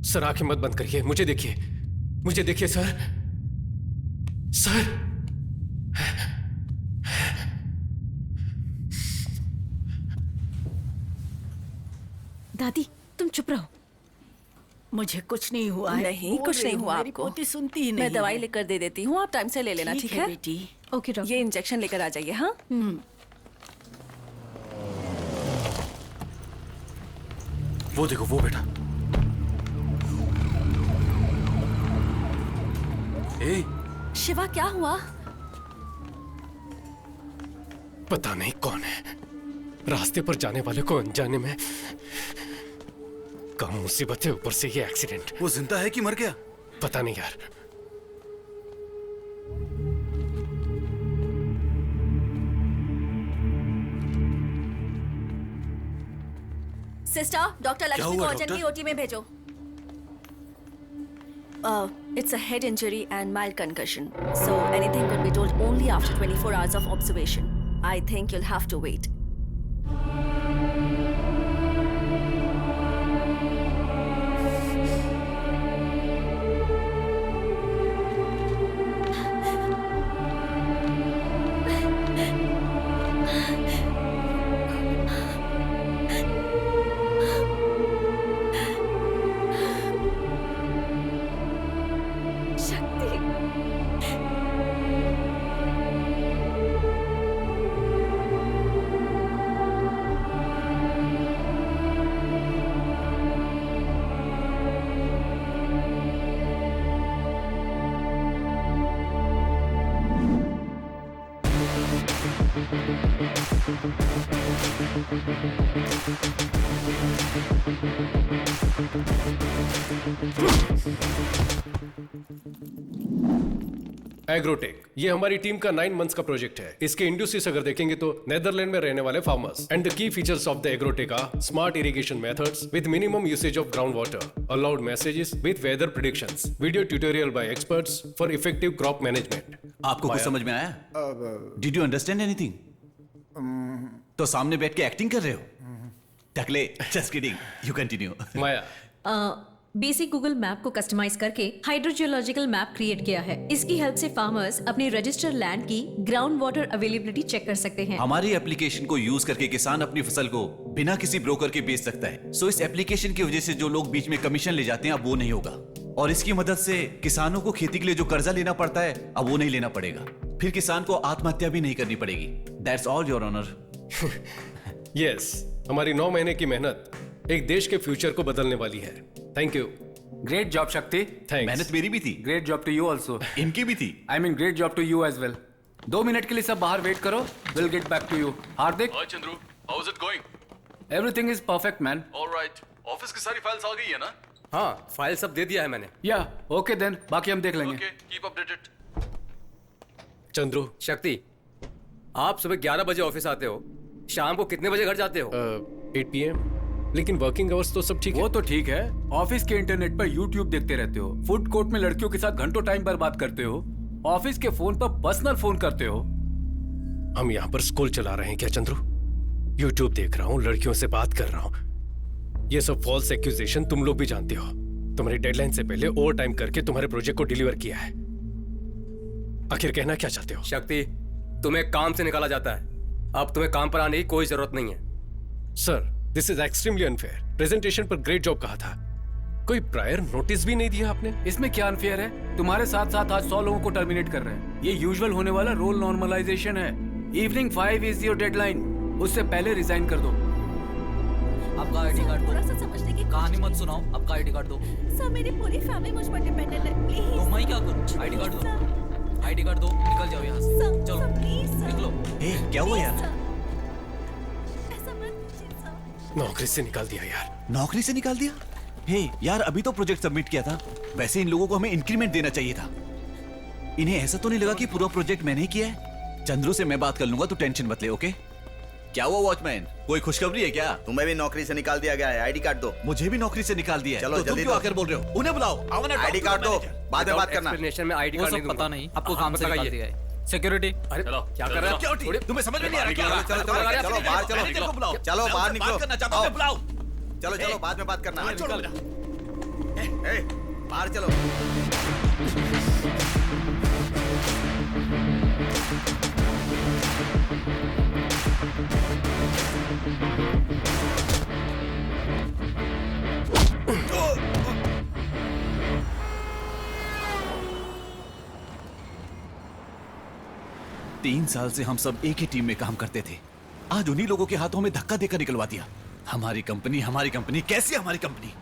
Speaker 7: सर, आंखें मत बंद करिए, मुझे देखिए, मुझे देखिए सर। सर,
Speaker 4: दादी तुम चुप रहो। मुझे कुछ नहीं हुआ है।
Speaker 13: नहीं, कुछ नहीं हुआ आपको।
Speaker 4: पोती सुनती ही नहीं।
Speaker 13: मैं दवाई लिखकर दे देती हूँ, आप टाइम से ले लेना, ठीक है?
Speaker 4: बेटी।
Speaker 13: Okay doctor. ये इंजेक्शन लेकर आ जाइए। हाँ
Speaker 11: वो देखो वो बेटा। ए
Speaker 13: शिवा क्या हुआ?
Speaker 7: पता नहीं कौन है, रास्ते पर जाने वाले को अनजाने में कम मुसीबत है, ऊपर से ये एक्सीडेंट।
Speaker 10: वो जिंदा है कि मर गया?
Speaker 7: पता नहीं यार।
Speaker 13: सिस्टर, डॉक्टर लक्ष्मी को अर्जेंटली ओटी में भेजो। It's a head injury and mild concussion, so anything could be told only after 24 hours of observation. I think you'll have to wait.
Speaker 7: Agrotech ये हमारी टीम का 9 मंथ्स का प्रोजेक्ट है। इसके industries अगर देखेंगे तो नेदरलैंड में रहने वाले farmers and the key features of the agrotech are smart irrigation methods with minimum usage of ground water, alert messages with weather predictions, video tutorial by experts for effective crop management.
Speaker 1: आपको कुछ समझ में आया? Did you understand anything? तो सामने बैठ के acting कर रहे हो? टकले, just kidding, you continue.
Speaker 7: Maya
Speaker 4: basic Google map को कस्टमाइज करके हाइड्रोजियोलॉजिकल मैप क्रिएट किया है। इसकी हेल्प से फार्मर्स अपनी रजिस्टर्ड लैंड की ग्राउंड वाटर अवेलेबिलिटी चेक कर सकते हैं।
Speaker 1: हमारी एप्लीकेशन को यूज करके किसान अपनी फसल को बिना किसी ब्रोकर के बेच सकता है। सो इस एप्लीकेशन की वजह से जो लोग बीच में कमीशन ले जाते हैं अब वो नहीं होगा, और इसकी मदद से किसानों को खेती के लिए जो कर्जा लेना पड़ता है अब वो नहीं लेना पड़ेगा। फिर किसान को आत्महत्या भी नहीं करनी पड़ेगी। That's all your honour.
Speaker 7: Yes, हमारी 9 महीने की मेहनत एक देश के फ्यूचर को बदलने वाली है। Thank you.
Speaker 15: Great job Shakti.
Speaker 7: Thanks.
Speaker 1: मेहनत मेरी भी थी।
Speaker 15: Great job to you also.
Speaker 1: इनकी भी थी।
Speaker 15: I mean great job to you as well. 2 minute के लिए सब बाहर वेट करो, will get back to you. Hardik.
Speaker 10: Hi Chandru, how is it going?
Speaker 15: Everything is perfect man.
Speaker 10: Alright, office की सारी फाइल्स आ गई है ना?
Speaker 6: हाँ, फाइल सब दे दिया है मैंने।
Speaker 15: या ओके देन, बाकी हम देख लेंगे।
Speaker 10: Okay, keep updated.
Speaker 7: Chandru.
Speaker 6: Shakti, आप सुबह 11 बजे ऑफिस आते हो, शाम को कितने बजे घर जाते हो?
Speaker 7: 8 PM। लेकिन वर्किंग आवर्स तो सब ठीक है।
Speaker 15: वो तो ठीक है, ऑफिस के इंटरनेट पर यूट्यूब देखते रहते हो, फूड कोर्ट में लड़कियों के साथ घंटों टाइम बर्बाद करते हो, ऑफिस के फोन पर पर्सनल फोन करते हो।
Speaker 7: हम यहाँ पर स्कूल चला रहे हैं क्या चंद्रू? यूट्यूब देख रहा हूँ, लड़कियों से बात कर रहा हूँ। ये सब फॉल्स एक्यूजेशन तुम लोग भी जानते हो। तुम्हारी डेडलाइन से पहले ओवर टाइम करके तुम्हारे प्रोजेक्ट को डिलीवर किया है। आखिर कहना क्या चाहते हो?
Speaker 6: शक्ति, तुम्हें काम से निकाला जाता है, अब तुम्हें काम पर आने की कोई जरूरत नहीं है।
Speaker 7: Sir, this is extremely unfair. Presentation पर ग्रेट जॉब कहा था, कोई प्रायर नोटिस भी नहीं दिया आपने।
Speaker 15: इसमें क्या अनफेयर है? तुम्हारे साथ साथ आज 100 लोगों को टर्मिनेट कर रहे हैं। ये यूजुअल होने वाला रोल नॉर्मलाइजेशन है। इवनिंग 5 इज योर डेडलाइन, उससे पहले रिजाइन कर दो।
Speaker 6: आपका आईडी कार्ड
Speaker 13: थोड़ा सा समझने की
Speaker 6: कहानी मत सुनाओ, आपका आईडी कार्ड दो।
Speaker 13: सर, मेरी पूरी फैमिली मुझ पर डिपेंडेंट है, प्लीज।
Speaker 6: तो मैं क्या करूं? आईडी कार्ड दो, आईडी कार्ड दो, निकल जाओ यहाँ से। चलो निकलो।
Speaker 1: क्या हुआ यार?
Speaker 7: नौकरी से निकाल दिया यार।
Speaker 1: नौकरी से निकाल दिया? हे यार, अभी तो प्रोजेक्ट सबमिट किया था। वैसे इन लोगों को हमें इंक्रीमेंट देना चाहिए था। इन्हें ऐसा तो नहीं लगा कि पूरा प्रोजेक्ट मैंने ही किया है? चंद्रू से मैं बात कर लूंगा, तू टेंशन मत ले। ओके? क्या हुआ वॉचमैन, कोई खुशखबरी है क्या?
Speaker 14: तुम्हें भी नौकरी से निकाल दिया गया है, आईडी कार्ड दो।
Speaker 1: मुझे भी नौकरी से निकाल दिया है।
Speaker 14: चलो
Speaker 1: तो तुम
Speaker 14: जल्दी
Speaker 1: क्यों आकर बोल रहे हो? उन्हें बुलाओ।
Speaker 14: आईडी कार्ड दो, बाद में बात करना।
Speaker 6: एक्सप्लेनेशन में आईडी कार्ड नहीं पता नहीं, आपको काम से निकाल दिया है। सिक्योरिटी, अरे क्या कर रहे हो?
Speaker 1: सिक्योरिटी, तुम्हें समझ में नहीं आ रहा क्या?
Speaker 14: चलो बाहर चलो, चलो बाहर निकलो।
Speaker 1: करना चाहता हूं, बुलाओ।
Speaker 14: चलो बाद में बात करना। बाहर चलो।
Speaker 1: 3 साल से हम सब एक ही टीम में काम करते थे। आज उन्हीं लोगों के हाथों में धक्का देकर निकलवा दिया। हमारी कंपनी कैसी हमारी कंपनी?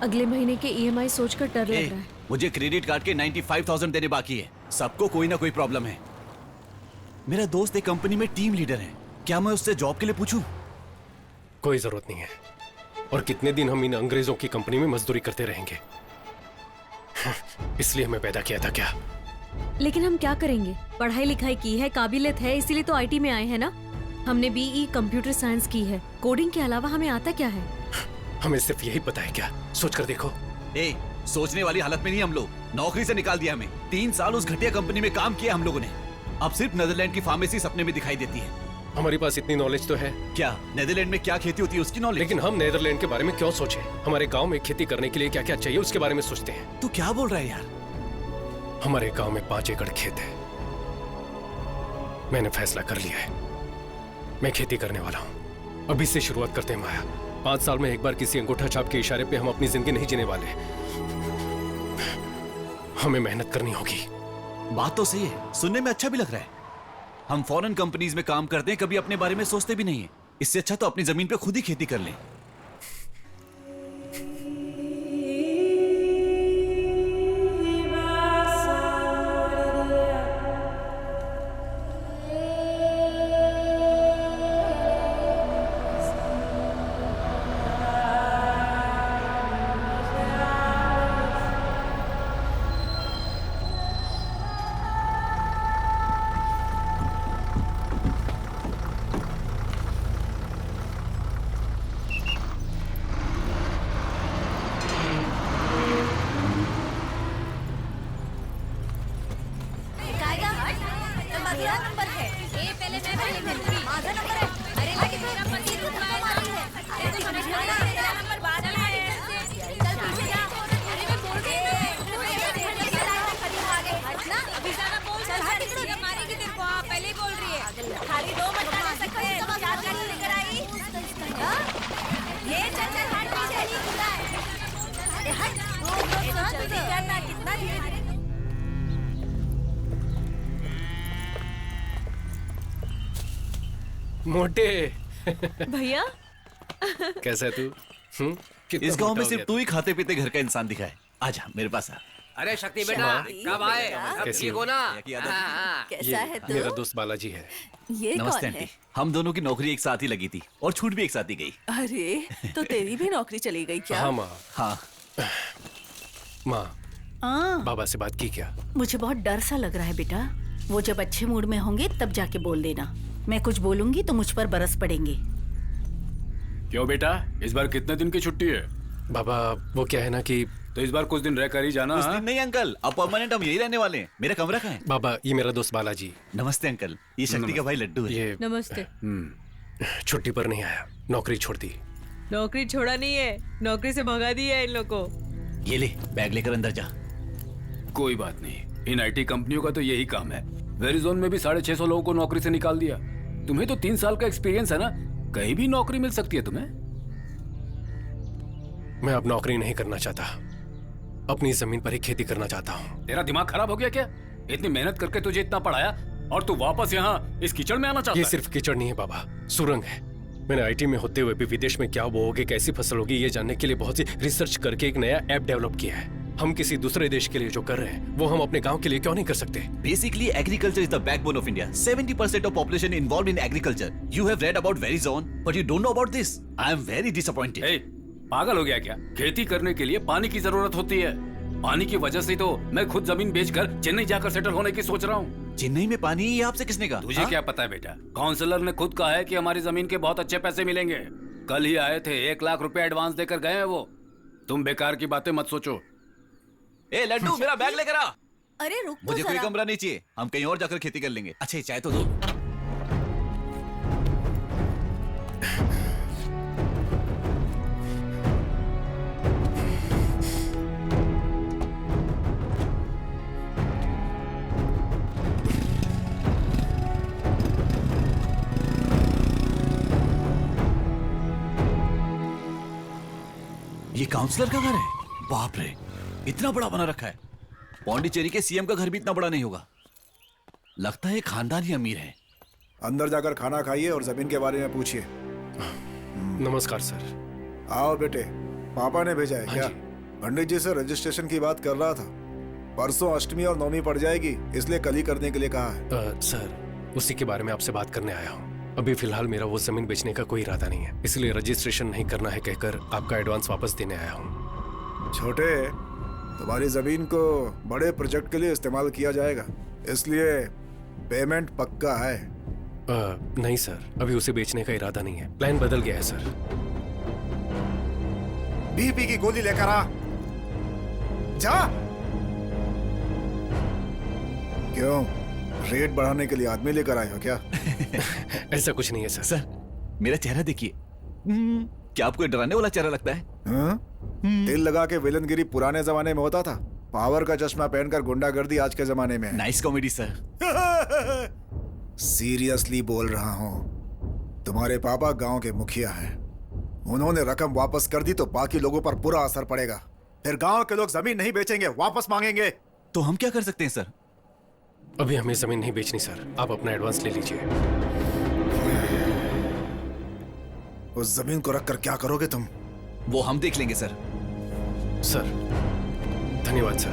Speaker 16: अगले महीने के ईएमआई सोचकर डर लग रहा है।
Speaker 1: मुझे क्रेडिट कार्ड के 95,000 देने बाकी है। सबको कोई ना कोई प्रॉब्लम है। मेरा दोस्त एक कंपनी में टीम लीडर है, क्या मैं उससे जॉब के लिए पूछूं?
Speaker 7: कोई जरूरत नहीं है। और कितने दिन हम इन अंग्रेजों की कंपनी में मजदूरी करते रहेंगे? इसलिए हमें पैदा किया था क्या?
Speaker 16: लेकिन हम क्या करेंगे? पढ़ाई लिखाई की है, काबिलियत है, इसीलिए तो आईटी में आए हैं ना। हमने बीई कंप्यूटर साइंस की है। कोडिंग के अलावा हमें आता क्या है?
Speaker 7: हमें सिर्फ यही पता है क्या? सोच कर देखो।
Speaker 1: सोचने वाली हालत में नहीं हम लोग। नौकरी से निकाल दिया हमें। 3 साल उस घटिया कंपनी में काम किया हम लोगों ने। अब सिर्फ नेदरलैंड की फार्मेसी सपने में दिखाई देती है।
Speaker 7: हमारे पास इतनी नॉलेज तो है।
Speaker 1: क्या नेदरलैंड में क्या खेती होती है उसकी नॉलेज?
Speaker 7: लेकिन हम नेदरलैंड के बारे में क्यों सोचें? हमारे गांव में खेती करने के लिए क्या क्या चाहिए उसके बारे में सोचते हैं।
Speaker 1: तू क्या बोल रहा है यार?
Speaker 7: हमारे गांव में 5 एकड़ खेत है। मैंने फैसला कर लिया है, मैं खेती करने वाला हूँ। अभी से शुरुआत करते हैं माया। 5 साल में एक बार किसी अंगूठा छाप के इशारे पे हम अपनी जिंदगी नहीं जीने वाले। हमें मेहनत करनी होगी।
Speaker 1: बात तो सही है, सुनने में अच्छा भी लग रहा है। हम फॉरेन कंपनीज में काम करते हैं, कभी अपने बारे में सोचते भी नहीं है। इससे अच्छा तो अपनी जमीन पे खुद ही खेती कर लें।
Speaker 7: मोटे
Speaker 16: भैया
Speaker 7: कैसा है तू?
Speaker 1: इस गांव में सिर्फ तू ही खाते पीते घर का इंसान दिखा है। आजा मेरे पास आ।
Speaker 6: अरे शक्ति बेटा, कब आए?
Speaker 7: कैसी
Speaker 6: ठीक हो ना?
Speaker 16: कैसा है तू?
Speaker 7: मेरा दोस्त बालाजी है।
Speaker 16: ये
Speaker 1: नमस्ते
Speaker 16: कौन है?
Speaker 1: आंटी। हम दोनों की नौकरी एक साथ ही लगी थी और छूट भी एक साथ ही गई।
Speaker 12: अरे तो तेरी भी नौकरी चली गई क्या?
Speaker 7: हाँ माँ।
Speaker 1: हाँ
Speaker 7: माँ, बाबा से बात की क्या?
Speaker 4: मुझे बहुत डर सा लग रहा है बेटा। वो जब अच्छे मूड में होंगे तब जाके बोल देना। मैं कुछ बोलूंगी तो मुझ पर बरस पड़ेंगे।
Speaker 15: क्यों बेटा, इस बार कितने दिन की छुट्टी है?
Speaker 7: बाबा वो क्या है ना कि
Speaker 15: तो इस बार कुछ दिन रह कर ही जाना।
Speaker 1: कुछ दिन नहीं अंकल, अब परमानेंट हम यही रहने वाले हैं। मेरा कमरा कहाँ है?
Speaker 7: बाबा ये मेरा दोस्त बालाजी।
Speaker 1: नमस्ते अंकल, ये शक्ति का भाई लड्डू है।
Speaker 7: ये
Speaker 16: नमस्ते।
Speaker 7: छुट्टी पर नहीं आया, नौकरी छोड़ दी।
Speaker 16: नौकरी छोड़ा नहीं है, नौकरी से भगा दी है इन लोग को।
Speaker 1: ये ले बैग लेकर अंदर जा।
Speaker 15: कोई बात नहीं, इन आईटी कंपनियों का तो यही काम है। वेरिजोन में भी 650 लोगों को नौकरी से निकाल दिया। तुम्हें तो 3 साल का एक्सपीरियंस है ना, कहीं भी नौकरी मिल सकती है तुम्हें।
Speaker 7: मैं अब नौकरी नहीं करना चाहता, अपनी जमीन पर ही खेती करना चाहता हूँ।
Speaker 15: तेरा दिमाग खराब हो गया क्या? इतनी मेहनत करके तुझे इतना पढ़ाया और तू वापस यहाँ इस कीचड़ में आना चाहता है?
Speaker 7: ये सिर्फ कीचड़ नहीं है बाबा, सुरंग है। मैंने आईटी में होते हुए भी विदेश में क्या बोओगे, कैसी फसल होगी, ये जानने के लिए बहुत सी रिसर्च करके एक नया ऐप डेवलप किया है। हम किसी दूसरे देश के लिए जो कर रहे हैं वो हम अपने गांव के लिए क्यों नहीं कर सकते?
Speaker 1: Basically, agriculture is the backbone of India. 70% of population involved in agriculture. You have read about Verizon, but you don't know about this. I am very disappointed.
Speaker 15: Hey, पागल हो गया क्या? खेती करने के लिए पानी की जरूरत होती है। पानी की वजह से तो मैं खुद जमीन बेचकर चेन्नई जाकर सेटल होने की सोच रहा हूँ।
Speaker 1: चेन्नई में पानी, ये आपसे किसने कहा?
Speaker 15: तुझे क्या पता है बेटा? काउंसलर ने खुद कहा है कि हमारी जमीन के बहुत अच्छे पैसे मिलेंगे। कल ही आए थे, 1 लाख रुपए एडवांस देकर गए हैं वो। तुम बेकार की बातें मत सोचो।
Speaker 1: ए लड्डू, मेरा बैग लेकर आ।
Speaker 16: अरे रुक तो
Speaker 1: मुझे कोई
Speaker 16: जरा।
Speaker 1: कमरा नहीं चाहिए, हम कहीं और जाकर खेती कर लेंगे। अच्छा चाय तो दो। ये काउंसलर का घर है? बाप रे, इतना बड़ा बना रखा है। पौंडीचेरी के सीएम का घर भी इतना बड़ा नहीं होगा। लगता है खानदानी अमीर है।
Speaker 3: अंदर जाकर खाना खाइए और जमीन के बारे में पूछिए।
Speaker 7: नमस्कार सर।
Speaker 3: आओ बेटे, पापा ने भेजा है
Speaker 7: हाँ
Speaker 3: क्या?
Speaker 7: जी।
Speaker 3: पंडित जी से रजिस्ट्रेशन की बात कर रहा था। परसों अष्टमी और नवमी पड़ जाएगी, इसलिए कल ही करने के लिए कहा है।
Speaker 7: सर उसी के बारे में आपसे बात करने आया हूँ। अभी फिलहाल मेरा वो जमीन बेचने का कोई इरादा नहीं है, इसलिए रजिस्ट्रेशन नहीं करना है कहकर आपका एडवांस वापस देने आया हूँ।
Speaker 3: छोटे, तुम्हारी जमीन को बड़े प्रोजेक्ट के लिए इस्तेमाल किया जाएगा, इसलिए पेमेंट पक्का है।
Speaker 7: नहीं सर, अभी उसे बेचने का इरादा नहीं है, प्लान बदल गया है सर।
Speaker 3: बीपी की गोली लेकर आ जा। क्यों, रेट बढ़ाने के लिए आदमी लेकर आए हो क्या?
Speaker 7: ऐसा कुछ नहीं है सर।
Speaker 1: सर मेरा चेहरा देखिए, क्या आपको डराने वाला चेहरा लगता है?
Speaker 3: तिल लगा के विलनगिरी पुराने जमाने में होता था, पावर का चश्मा पहनकर गुंडागर्दी आज के जमाने में है।
Speaker 1: Nice comedy sir.
Speaker 3: सीरियसली बोल रहा हूँ, तुम्हारे पापा गांव के मुखिया हैं। उन्होंने रकम वापस कर दी तो बाकी लोगों पर बुरा असर पड़ेगा, फिर गांव के लोग जमीन नहीं बेचेंगे, वापस मांगेंगे।
Speaker 1: तो हम क्या कर सकते हैं सर?
Speaker 7: अभी हमें जमीन नहीं बेचनी सर, आप अपना एडवांस ले लीजिए।
Speaker 3: उस जमीन को रखकर क्या करोगे तुम?
Speaker 1: वो हम देख लेंगे सर।
Speaker 7: सर धन्यवाद सर।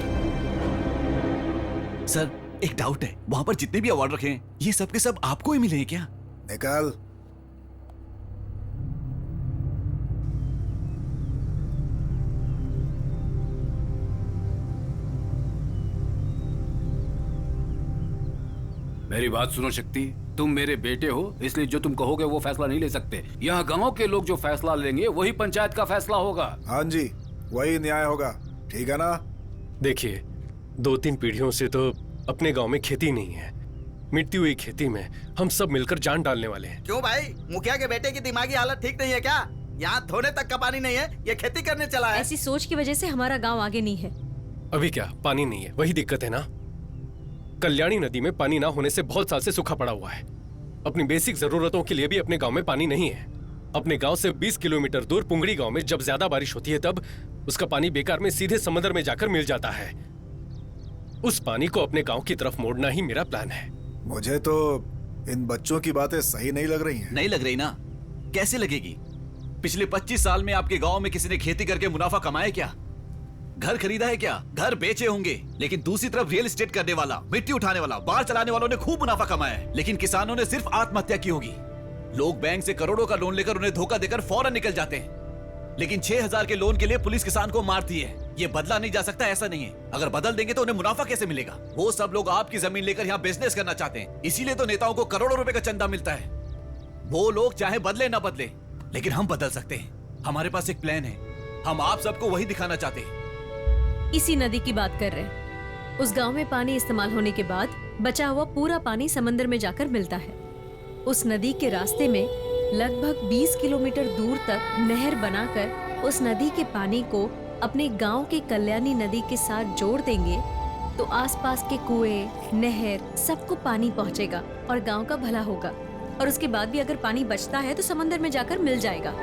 Speaker 1: सर एक डाउट है, वहां पर जितने भी अवार्ड रखे हैं ये सब के सब आपको ही मिले हैं क्या?
Speaker 3: निकाल।
Speaker 15: मेरी बात सुनो शक्ति, तुम मेरे बेटे हो, इसलिए जो तुम कहोगे वो फैसला नहीं ले सकते। यहाँ गांव के लोग जो फैसला लेंगे वही पंचायत का फैसला होगा।
Speaker 3: हाँ जी, वही न्याय होगा, ठीक है ना?
Speaker 7: देखिए 2-3 पीढ़ियों से तो अपने गांव में खेती नहीं है। मिटती हुई खेती में हम सब मिलकर जान डालने वाले हैं।
Speaker 12: क्यों भाई, मुखिया के बेटे की दिमागी हालत ठीक नहीं है क्या? यहाँ धोने तक का पानी नहीं है, ये खेती करने चला है।
Speaker 16: ऐसी सोच की वजह से हमारा गांव आगे नहीं है।
Speaker 7: अभी क्या पानी नहीं है, वही दिक्कत है ना। कल्याणी नदी में पानी ना होने से बहुत साल से सूखा पड़ा हुआ है। अपनी बेसिक जरूरतों के लिए भी अपने गांव में पानी नहीं है। अपने गांव से 20 किलोमीटर दूर पुंगड़ी गांव में जब ज्यादा बारिश होती है तब उसका पानी बेकार में सीधे समंदर में जाकर मिल जाता है। उस पानी को अपने गांव की तरफ मोड़ना ही मेरा प्लान है।
Speaker 3: मुझे तो इन बच्चों की बातें सही नहीं लग रही हैं।
Speaker 1: नहीं लग रही ना? कैसे लगेगी? पिछले 25 साल में आपके गांव में किसी ने खेती करके मुनाफा कमाया क्या? घर खरीदा है क्या? घर बेचे होंगे, लेकिन दूसरी तरफ रियल एस्टेट करने वाला, मिट्टी उठाने वाला, बार चलाने वालों ने खूब मुनाफा कमाया है, लेकिन किसानों ने सिर्फ आत्महत्या की होगी। लोग बैंक से करोड़ों का लोन लेकर उन्हें धोखा देकर फौरन निकल जाते हैं, लेकिन 6000 के लोन के लिए पुलिस किसान को मारती है। ये बदला नहीं जा सकता, ऐसा नहीं है। अगर बदल देंगे तो उन्हें मुनाफा कैसे मिलेगा? वो सब लोग आपकी जमीन लेकर यहाँ बिजनेस करना चाहते हैं, इसीलिए तो नेताओं को करोड़ों रुपए का चंदा मिलता है। वो लोग चाहे बदले ना बदले, लेकिन हम बदल सकते हैं। हमारे पास एक प्लान है, हम आप सबको वही दिखाना चाहते हैं।
Speaker 16: इसी नदी की बात कर रहे हैं। उस गांव में पानी इस्तेमाल होने के बाद बचा हुआ पूरा पानी समंदर में जाकर मिलता है। उस नदी के रास्ते में लगभग 20 किलोमीटर दूर तक नहर बनाकर उस नदी के पानी को अपने गांव के कल्याणी नदी के साथ जोड़ देंगे तो आसपास के कुएं, नहर सबको पानी पहुंचेगा और गांव का भला होगा। और उसके बाद भी अगर पानी बचता है तो समंदर में जाकर मिल जाएगा।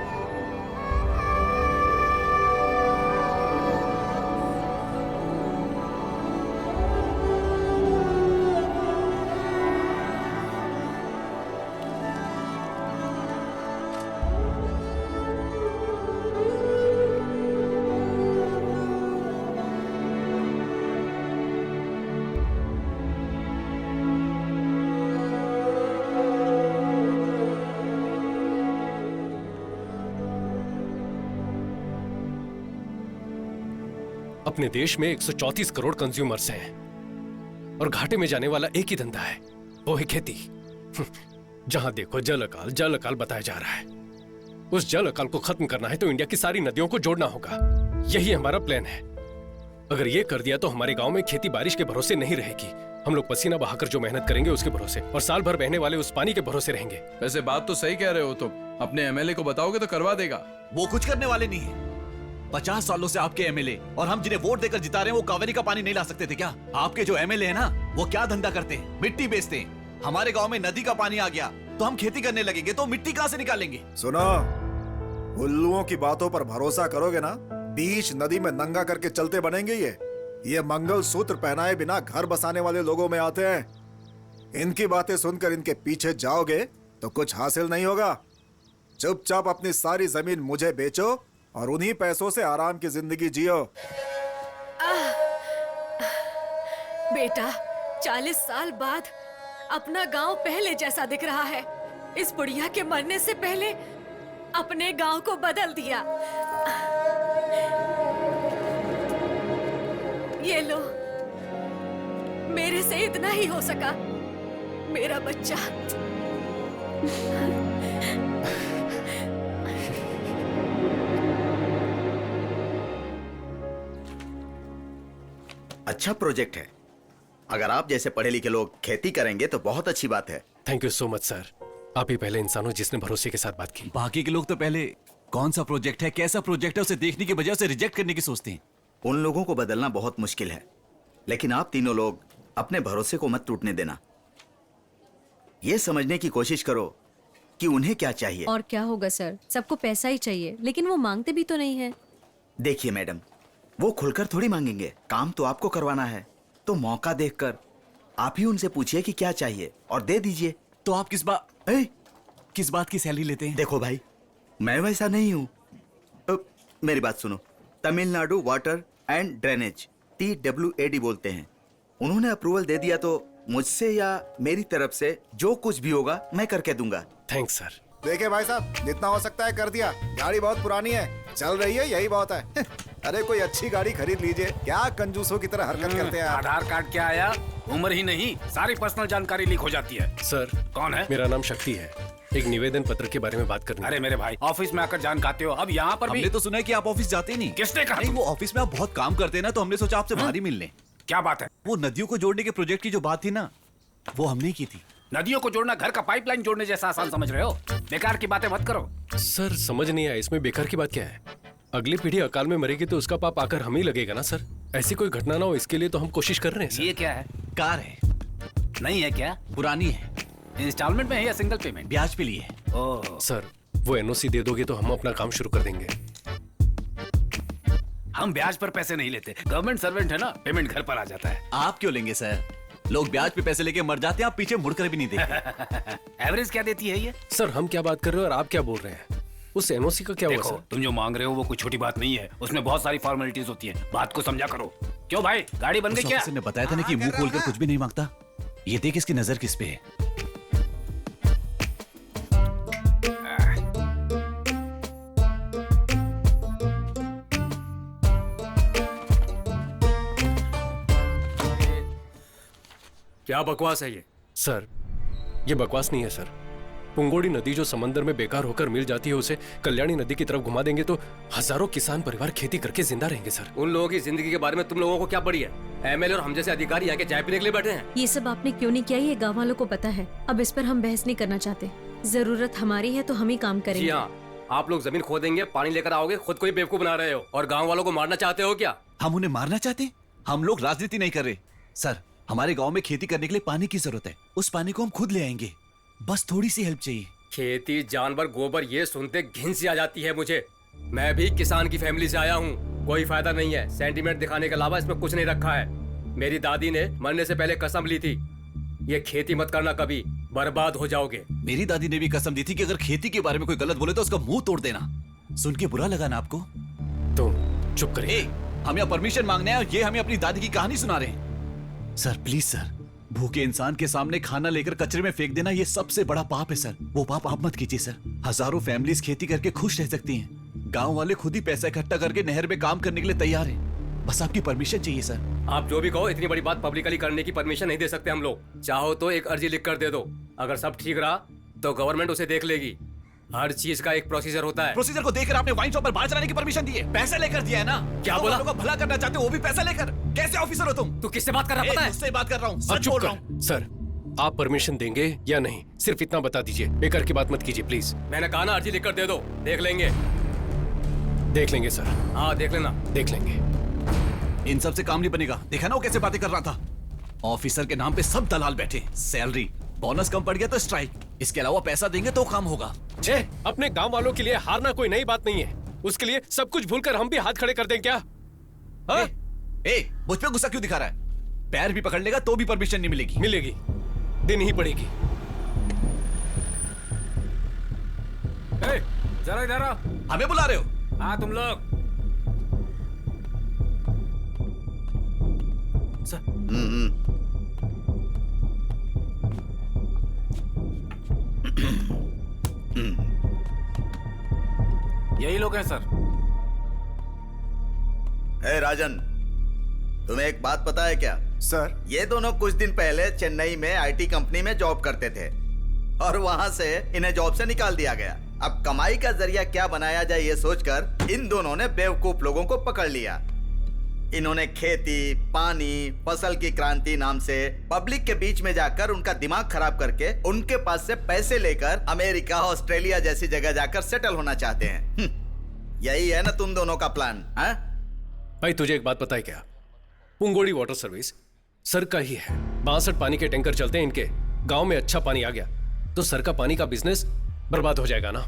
Speaker 7: अपने देश में 134 करोड़ कंज्यूमर्स हैं और घाटे में जाने वाला एक ही धंधा है, वो है खेती। जहां देखो जल अकाल बताया जा रहा है। उस जल अकाल को खत्म करना है तो इंडिया की सारी नदियों को जोड़ना होगा। यही हमारा प्लान है। अगर ये कर दिया तो हमारे गांव में खेती बारिश के भरोसे नहीं रहेगी। हम लोग पसीना बहाकर जो मेहनत करेंगे उसके भरोसे, और साल भर बहने वाले उस पानी के भरोसे रहेंगे।
Speaker 5: वैसे बात तो सही कह रहे हो तुम। अपने एमएलए को बताओगे तो करवा देगा।
Speaker 1: वो कुछ करने वाले नहीं है। 50 सालों से आपके एमएलए और हम जिन्हें वोट देकर जिता रहे हैं वो कावेरी का पानी नहीं ला सकते थे क्या? आपके जो एमएलए है ना, वो क्या धंधा करते हैं? मिट्टी बेचते हैं। हमारे गांव में नदी का पानी आ गया तो हम खेती करने लगेंगे तो मिट्टी कहां से निकालेंगे?
Speaker 3: सुनो, उल्लुओं की बातों पर भरोसा करोगे ना, बीच नदी में नंगा करके चलते बनेंगे। ये मंगल सूत्र पहनाए बिना घर बसाने वाले लोगों में आते हैं। इनकी बातें सुनकर इनके पीछे जाओगे तो कुछ हासिल नहीं होगा। चुपचाप अपनी सारी जमीन मुझे बेचो और उन्हीं पैसों से आराम की जिंदगी जियो।
Speaker 16: बेटा 40 साल बाद अपना गांव पहले जैसा दिख रहा है। इस बुढ़िया के मरने से पहले अपने गांव को बदल दिया। ये लो, मेरे से इतना ही हो सका। मेरा बच्चा।
Speaker 14: अच्छा प्रोजेक्ट है। अगर आप जैसे पढ़े लिखे लोग खेती करेंगे तो बहुत अच्छी बात है।
Speaker 7: Thank you so much sir. आप ही पहले इंसान हो जिसने भरोसे के साथ बात की।
Speaker 17: बाकी के लोग तो पहले कौन सा प्रोजेक्ट है, कैसा प्रोजेक्ट है, उसे देखने की बजाय उसे रिजेक्ट करने की सोचते हैं।
Speaker 14: उन लोगों को बदलना बहुत मुश्किल है, लेकिन आप तीनों लोग अपने भरोसे को मत टूटने देना। ये समझने की कोशिश करो कि उन्हें क्या चाहिए।
Speaker 16: और क्या होगा सर, सबको पैसा ही चाहिए, लेकिन वो मांगते भी तो नहीं है।
Speaker 14: देखिए मैडम, वो खुलकर थोड़ी मांगेंगे। काम तो आपको करवाना है, तो मौका देखकर आप ही उनसे पूछिए कि क्या चाहिए और दे दीजिए।
Speaker 17: तो आप किस बात की सैलरी लेते हैं?
Speaker 14: देखो भाई, मैं वैसा नहीं हूँ। मेरी बात सुनो। Tamil Nadu water and drainage, TWAD बोलते हैं। उन्होंने अप्रूवल दे दिया तो मुझसे या मेरी तरफ से जो कुछ भी होगा मैं करके दूंगा।
Speaker 7: Thanks sir.
Speaker 3: देखे भाई साहब, जितना हो सकता है कर दिया। गाड़ी बहुत पुरानी है, चल रही है, यही बहुत है। अरे कोई अच्छी गाड़ी खरीद लीजिए। क्या कंजूसों की तरह हरकत करते हैं आप।
Speaker 15: आधार कार्ड क्या आया? उम्र ही नहीं, सारी पर्सनल जानकारी लीक हो जाती है।
Speaker 7: सर
Speaker 15: कौन है?
Speaker 7: मेरा नाम शक्ति है। एक निवेदन पत्र के बारे में बात करनी।
Speaker 15: अरे मेरे भाई, ऑफिस में आकर जान खाते हो, अब यहाँ पर भी।
Speaker 17: हमने तो सुना है कि आप ऑफिस जाते नहीं।
Speaker 15: किसने कहा?
Speaker 17: नहीं, वो ऑफिस में आप बहुत काम करते हैं ना, तो हमने सोचा आपसे बाहर ही मिल लें।
Speaker 15: क्या बात है?
Speaker 17: वो नदियों को जोड़ने के प्रोजेक्ट की जो बात थी ना, वो हमने की थी।
Speaker 15: नदियों को जोड़ना घर का पाइपलाइन जोड़ने जैसा आसान समझ रहे हो? बेकार की बातें मत करो।
Speaker 7: सर समझ नहीं आया, इसमें बेकार की बात क्या है? अगली पीढ़ी अकाल में मरेगी तो उसका पाप आकर हम ही लगेगा ना सर। ऐसी कोई घटना ना हो, इसके लिए तो हम कोशिश कर रहे हैं सर।
Speaker 15: ये क्या है?
Speaker 17: कार है।
Speaker 15: नहीं है क्या?
Speaker 17: पुरानी है।
Speaker 15: इंस्टॉलमेंट में है या सिंगल पेमेंट?
Speaker 17: ब्याज पे लिए।
Speaker 15: ओह
Speaker 7: सर, वो NOC दे दोगे तो हम अपना काम शुरू कर देंगे।
Speaker 15: हम ब्याज पर पैसे नहीं लेते, गवर्नमेंट सर्वेंट है ना, पेमेंट घर पर आ जाता है।
Speaker 17: आप क्यों लेंगे सर? लोग ब्याज पे पैसे लेके मर जाते हैं, आप पीछे मुड़कर भी नहीं देखते।
Speaker 15: एवरेज क्या देती है ये?
Speaker 7: सर हम क्या बात कर रहे हो और आप क्या बोल रहे हैं? उस NOC का क्या हुआ
Speaker 15: देखो,
Speaker 7: सर?
Speaker 15: तुम जो मांग रहे हो वो कोई छोटी बात नहीं है, उसमें बहुत सारी फॉर्मेलिटीज होती है। बात को समझा करो। क्यों भाई, गाड़ी बन गई क्या?
Speaker 17: ने बताया था ना कि मुंह खोलकर कुछ भी नहीं मांगता। ये देख इसकी नजर किस पे है।
Speaker 7: क्या बकवास है ये? सर ये बकवास नहीं है सर। पुंगोड़ी नदी जो समंदर में बेकार होकर मिल जाती है, उसे कल्याणी नदी की तरफ घुमा देंगे तो हजारों किसान परिवार खेती करके जिंदा रहेंगे सर।
Speaker 6: उन लोगों की जिंदगी के बारे में तुम लोगों को क्या पड़ी है? MLA और हम जैसे अधिकारी आके चाय पीने के लिए बैठे हैं।
Speaker 16: ये सब आपने क्यों नहीं किया, ये गाँव वालों को पता है। अब इस पर हम बहस नहीं करना चाहते। जरूरत हमारी है तो हम ही काम
Speaker 6: जी
Speaker 16: करेंगे।
Speaker 6: हाँ, आप लोग जमीन खोदेंगे, पानी लेकर आओगे, खुद को ही बेवकूफ बना रहे हो और गाँव वालों को मारना चाहते हो क्या?
Speaker 17: हम उन्हें मारना चाहते हैं? हम लोग राजनीति नहीं कर रहे सर। हमारे गांव में खेती करने के लिए पानी की जरूरत है, उस पानी को हम खुद ले आएंगे। बस थोड़ी सी हेल्प चाहिए।
Speaker 6: खेती, जानवर, गोबर, ये सुनते घिन सी आ जाती है मुझे। मैं भी किसान की फैमिली से आया हूँ, कोई फायदा नहीं है। सेंटीमेंट दिखाने के अलावा इसमें कुछ नहीं रखा है। मेरी दादी ने मरने से पहले कसम ली थी, ये खेती मत करना, कभी बर्बाद हो जाओगे।
Speaker 17: मेरी दादी ने भी कसम दी थी कि अगर खेती के बारे में कोई गलत बोले तो उसका मुंह तोड़ देना। सुन के बुरा लगा ना आपको?
Speaker 7: तुम चुप करिए।
Speaker 17: हम यहाँ परमिशन मांगने आए, ये हमें अपनी दादी की कहानी सुना रहे हैं। सर प्लीज सर, भूखे इंसान के सामने खाना लेकर कचरे में फेंक देना ये सबसे बड़ा पाप है सर। वो पाप आप मत कीजिए सर। हजारों फैमिलीज खेती करके खुश रह सकती हैं। गांव वाले खुद ही पैसा इकट्ठा करके नहर में काम करने के लिए तैयार हैं। बस आपकी परमिशन चाहिए सर।
Speaker 6: आप जो भी कहो, इतनी बड़ी बात पब्लिकली करने की परमिशन नहीं दे सकते हम लोग। चाहो तो एक अर्जी लिख कर दे दो, अगर सब ठीक रहा तो गवर्नमेंट उसे देख लेगी। हर चीज का एक प्रोसीजर होता है।
Speaker 17: प्रोसीजर को देखकर आपने वाइन शॉप पर बाहर चलाने की परमिशन दी है, पैसे लेकर दिया है ना?
Speaker 6: क्या बोला?
Speaker 17: लोगों का भला करना चाहते हो, वो भी पैसा लेकर। कैसे ऑफिसर हो तुम?
Speaker 6: तू किससे बात कर रहा है पता है?
Speaker 17: मुझसे बात कर रहा हूँ,
Speaker 7: अब
Speaker 17: सच
Speaker 7: चुप
Speaker 17: बोल
Speaker 7: कर।
Speaker 17: रहा हूँ।
Speaker 7: सर आप परमिशन देंगे या नहीं, सिर्फ इतना बता दीजिए। बेकार की बात मत कीजिए प्लीज।
Speaker 6: मैंने कहा ना, अर्जी लिख कर दे दो, देख लेंगे।
Speaker 7: देख लेंगे सर।
Speaker 6: हाँ देख लेना।
Speaker 7: देख लेंगे।
Speaker 17: इन सब से काम नहीं बनेगा। देखा ना वो कैसे बातें कर रहा था। ऑफिसर के नाम पे सब दलाल बैठे। सैलरी, बोनस कम पड़ गया तो स्ट्राइक, इसके अलावा पैसा देंगे तो काम होगा।
Speaker 7: छे, अपने गांव वालों के लिए हारना कोई नई बात नहीं है। उसके लिए सब कुछ भूलकर हम भी हाथ खड़े कर दें क्या?
Speaker 17: मुझ पे गुस्सा क्यों दिखा रहा है? पैर भी पकड़ लेगा तो भी परमिशन नहीं मिलेगी।
Speaker 7: मिलेगी। देनी ही पड़ेगी।
Speaker 6: जरा इधर आओ।
Speaker 17: हमें बुला रहे हो?
Speaker 6: हाँ तुम लोग।
Speaker 17: यही लोग हैं सर।
Speaker 14: हे राजन, तुम्हें एक बात पता है क्या?
Speaker 3: सर,
Speaker 14: ये दोनों कुछ दिन पहले चेन्नई में आईटी कंपनी में जॉब करते थे और वहां से इन्हें जॉब से निकाल दिया गया। अब कमाई का जरिया क्या बनाया जाए ये सोचकर इन दोनों ने बेवकूफ लोगों को पकड़ लिया। इन्होंने खेती, पानी, फसल की क्रांति नाम से पब्लिक के बीच में जाकर उनका दिमाग खराब करके उनके पास से पैसे लेकर अमेरिका, ऑस्ट्रेलिया जैसी जगह जाकर सेटल होना चाहते हैं। यही है ना तुम दोनों का प्लान? हाँ
Speaker 7: भाई तुझे एक बात पता है क्या? पुंगोड़ी वाटर सर्विस सर का ही है। 62 पानी के टैंकर चलते हैं इनके। गांव में अच्छा पानी आ गया तो सर का पानी का बिजनेस बर्बाद हो जाएगा ना।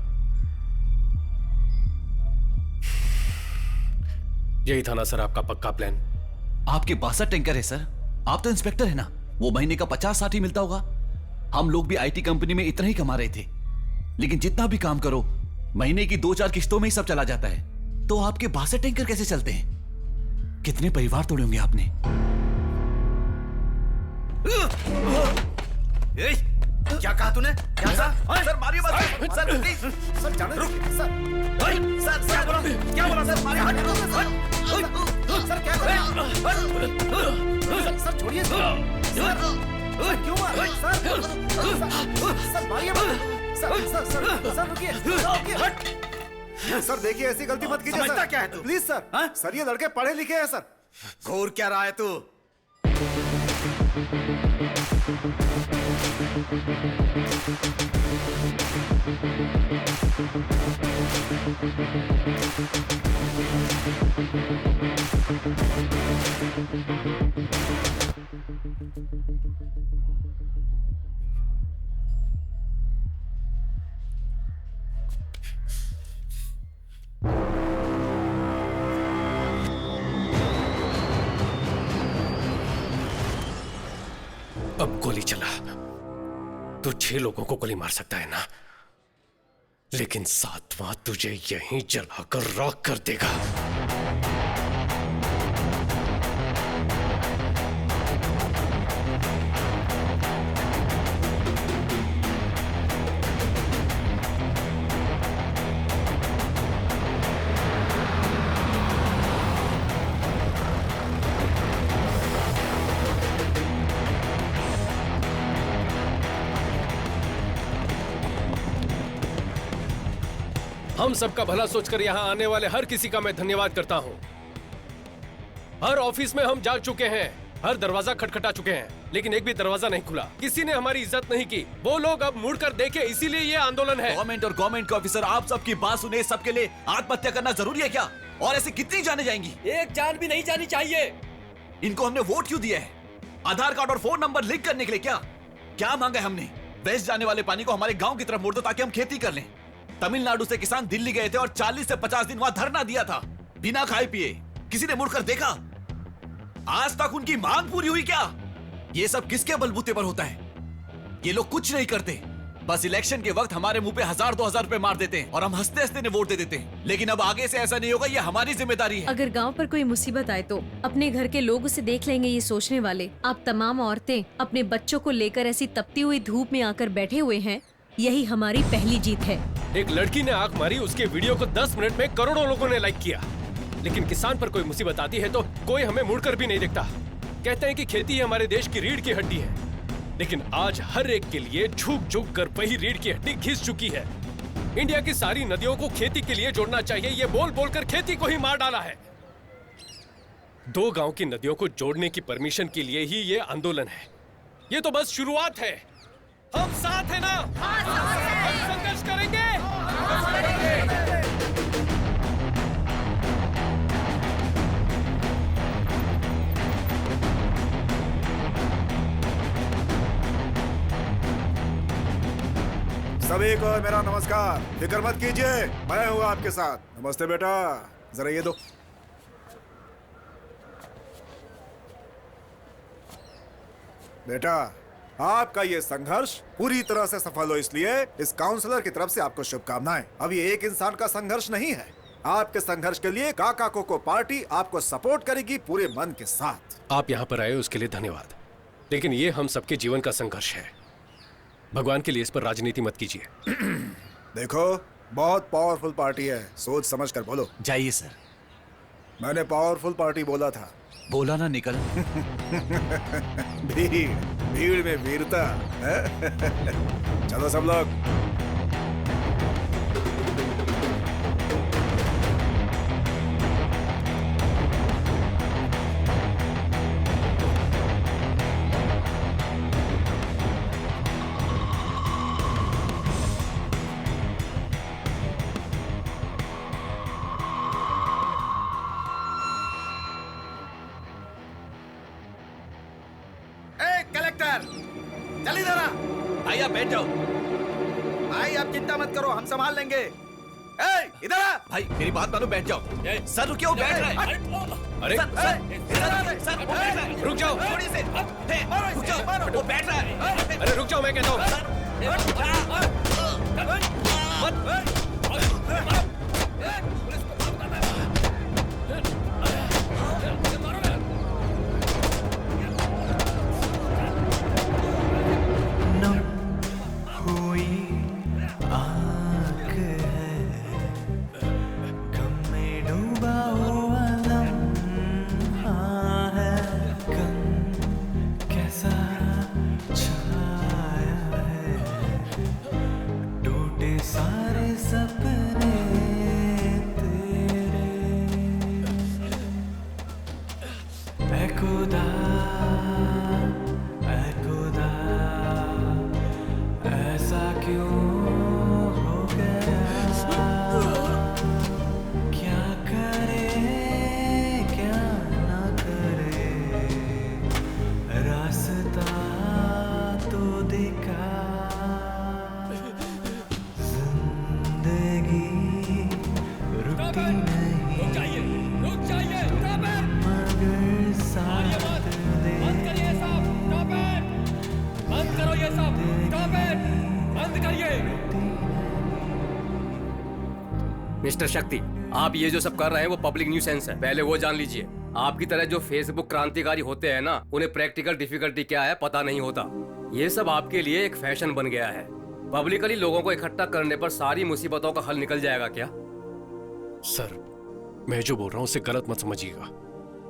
Speaker 7: यही था ना सर आपका पक्का प्लान?
Speaker 17: आपके 62 टैंकर है सर। आप तो इंस्पेक्टर है ना, वो महीने का 50-60 ही मिलता होगा। हम लोग भी आईटी कंपनी में इतना ही कमा रहे थे, लेकिन जितना भी काम करो महीने की 2-4 किस्तों में ही सब चला जाता है। तो आपके 62 टैंकर कैसे चलते हैं? कितने परिवार तोड़े होंगे आपने?
Speaker 14: क्या कहा तूने? क्या सर मारिए मत सर, प्लीज सर, जाने रुक सर। सर क्या बोला? क्या बोला सर? मारिए सर, क्या बोला? सर छोड़िए सर, क्यों मार? सर मारिए मत सर, रुकिए सर, देखिए ऐसी गलती मत कीजिए सर। क्या है तू? Please sir. सर ये लड़के पढ़े लिखे हैं सर। घूर क्या रहा है तू?
Speaker 7: अब गोली चला तो 6 लोगों को गोली मार सकता है ना, लेकिन 7वां तुझे यहीं जलाकर राख कर देगा। हम सबका भला सोचकर यहाँ आने वाले हर किसी का मैं धन्यवाद करता हूँ। हर ऑफिस में हम जा चुके हैं, हर दरवाजा खटखटा चुके हैं, लेकिन एक भी दरवाजा नहीं खुला। किसी ने हमारी इज्जत नहीं की। वो लोग अब मुड़कर देखे, इसीलिए ये आंदोलन है।
Speaker 17: गवर्नमेंट और गवर्नमेंट के ऑफिसर आप सबकी बात सुने। सबके लिए आत्महत्या करना जरूरी है क्या? और ऐसे कितनी जाने जाएंगी?
Speaker 6: एक जान भी नहीं जानी चाहिए।
Speaker 17: इनको हमने वोट क्यों दिया है? आधार कार्ड और फोन नंबर लिंक करने के लिए क्या? क्या मांगा है हमने? वेस्ट जाने वाले पानी को हमारे गांव की तरफ मोड़ दो ताकि हम खेती कर लें। तमिलनाडु से किसान दिल्ली गए थे और 40 से 50 दिन वहां धरना दिया था, बिना खाए पिए। किसी ने मुड़कर देखा? आज तक उनकी मांग पूरी हुई क्या? ये सब किसके बलबूते पर होता है? ये लोग कुछ नहीं करते, बस इलेक्शन के वक्त हमारे मुंह पे 1000-2000 रुपए मार देते हैं और हम हंसते हंसते ने वोट दे देते हैं। लेकिन अब आगे से ऐसा नहीं होगा, ये हमारी जिम्मेदारी है।
Speaker 16: अगर गांव पर कोई मुसीबत आए तो अपने घर के लोग उसे देख लेंगे, ये सोचने वाले आप तमाम औरतें अपने बच्चों को लेकर ऐसी तपती हुई धूप में आकर बैठे हुए हैं। यही हमारी पहली जीत है।
Speaker 7: एक लड़की ने आंख मारी, उसके वीडियो को 10 मिनट में करोड़ों लोगों ने लाइक किया। लेकिन किसान पर कोई मुसीबत आती है तो कोई हमें मुड़कर भी नहीं देखता। कहते हैं कि खेती ही हमारे देश की रीढ़ की हड्डी है, लेकिन आज हर एक के लिए झुक झुक कर वही रीढ़ की हड्डी घिस चुकी है। इंडिया की सारी नदियों को खेती के लिए जोड़ना चाहिए, ये बोल बोलकर खेती को ही मार डाला है। 2 गांव की नदियों को जोड़ने की परमिशन के लिए ही ये आंदोलन है। ये तो बस शुरुआत है। हम साथ हैं ना? हम संघर्ष करेंगे।
Speaker 3: सभी को मेरा नमस्कार। फिक्र मत कीजिए, मैं हूँ आपके साथ। नमस्ते बेटा, जरा ये दो। बेटा आपका ये संघर्ष पूरी तरह से सफल हो, इसलिए इस काउंसलर की तरफ से आपको शुभकामनाएं। अब ये एक इंसान का संघर्ष नहीं है। आपके संघर्ष के लिए काका कोको पार्टी आपको सपोर्ट करेगी पूरे मन के साथ।
Speaker 7: आप यहाँ पर आए उसके लिए धन्यवाद, लेकिन ये हम सबके जीवन का संघर्ष है। भगवान के लिए इस पर राजनीति मत कीजिए।
Speaker 3: देखो, बहुत पावरफुल पार्टी है, सोच समझ कर बोलो।
Speaker 17: जाइए सर।
Speaker 3: मैंने पावरफुल पार्टी बोला था।
Speaker 17: बोला ना निकल।
Speaker 3: भीड़ में वीरता। चलो सब लोग।
Speaker 12: कलेक्टर, चल इधर आ।
Speaker 17: भाई आप बैठ जाओ।
Speaker 12: भाई आप चिंता मत करो, हम संभाल लेंगे। इधर आ।
Speaker 17: भाई मेरी बात मानो, बैठ जाओ। सर रुकिए, वो बैठ रहे हैं।
Speaker 7: अरे
Speaker 17: सर वो बैठ रहा है।
Speaker 7: रुक जाओ।
Speaker 17: थोड़ी से रुक जाओ, वो बैठ रहा है।
Speaker 7: अरे रुक जाओ, मैं कहता हूँ।
Speaker 6: मिस्टर शक्ति, आप ये जो सब कर रहे हैं वो पब्लिक न्यूसेंस है, पहले वो जान लीजिए। आपकी तरह जो फेसबुक क्रांतिकारी होते हैं ना, उन्हें प्रैक्टिकल डिफिकल्टी क्या है पता नहीं होता। ये सब आपके लिए एक फैशन बन गया है। पब्लिकली लोगों को इकट्ठा करने पर सारी मुसीबतों का हल निकल जाएगा क्या?
Speaker 7: सर, मैं जो बोल रहा हूँ उसे गलत मत समझिएगा।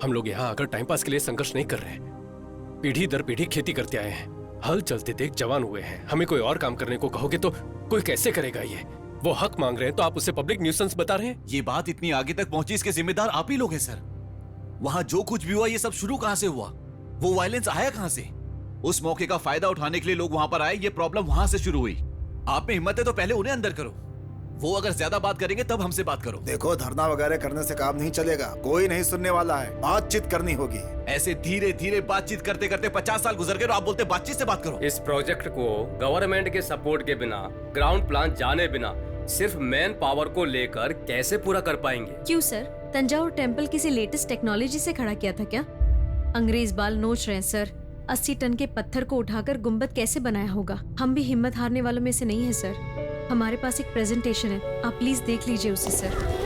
Speaker 7: हम लोग यहाँ आकर टाइम पास के लिए संघर्ष नहीं कर रहे हैं। पीढ़ी दर पीढ़ी खेती करते आए हैं, हल चलते देख जवान हुए हैं। हमें कोई और काम करने को कहोगे तो कोई कैसे करेगा? ये वो हक मांग रहे हैं तो आप उसे पब्लिक न्यूसेंस बता रहे हैं।
Speaker 17: ये बात इतनी आगे तक पहुंची, इसके जिम्मेदार आप ही लोग हैं सर। वहां जो कुछ भी हुआ, ये सब शुरू कहां से हुआ? वो वायलेंस आया कहां से? उस मौके का फायदा उठाने के लिए लोग वहां पर आए। ये प्रॉब्लम वहां से शुरू हुई। आप में हिम्मत है तो पहले उन्हें अंदर करो। वो अगर ज्यादा बात करेंगे तब हमसे बात करो।
Speaker 3: देखो, धरना वगैरह करने से काम नहीं चलेगा, कोई नहीं सुनने वाला है। बातचीत करनी होगी।
Speaker 17: ऐसे धीरे धीरे बातचीत करते करते 50 साल गुजर गए और आप बोलते बातचीत से बात करो।
Speaker 6: इस प्रोजेक्ट को गवर्नमेंट के सपोर्ट के बिना, ग्राउंड प्लान जाने बिना, सिर्फ मैन पावर को लेकर कैसे पूरा कर पाएंगे?
Speaker 16: क्यों सर, तंजावुर टेम्पल किसी लेटेस्ट टेक्नोलॉजी से खड़ा किया था क्या? अंग्रेज बाल नोच रहे हैं सर। 80 टन के पत्थर को उठाकर गुम्बद कैसे बनाया होगा? हम भी हिम्मत हारने वालों में से नहीं है सर। हमारे पास एक प्रेजेंटेशन है, आप प्लीज देख लीजिए उसे सर।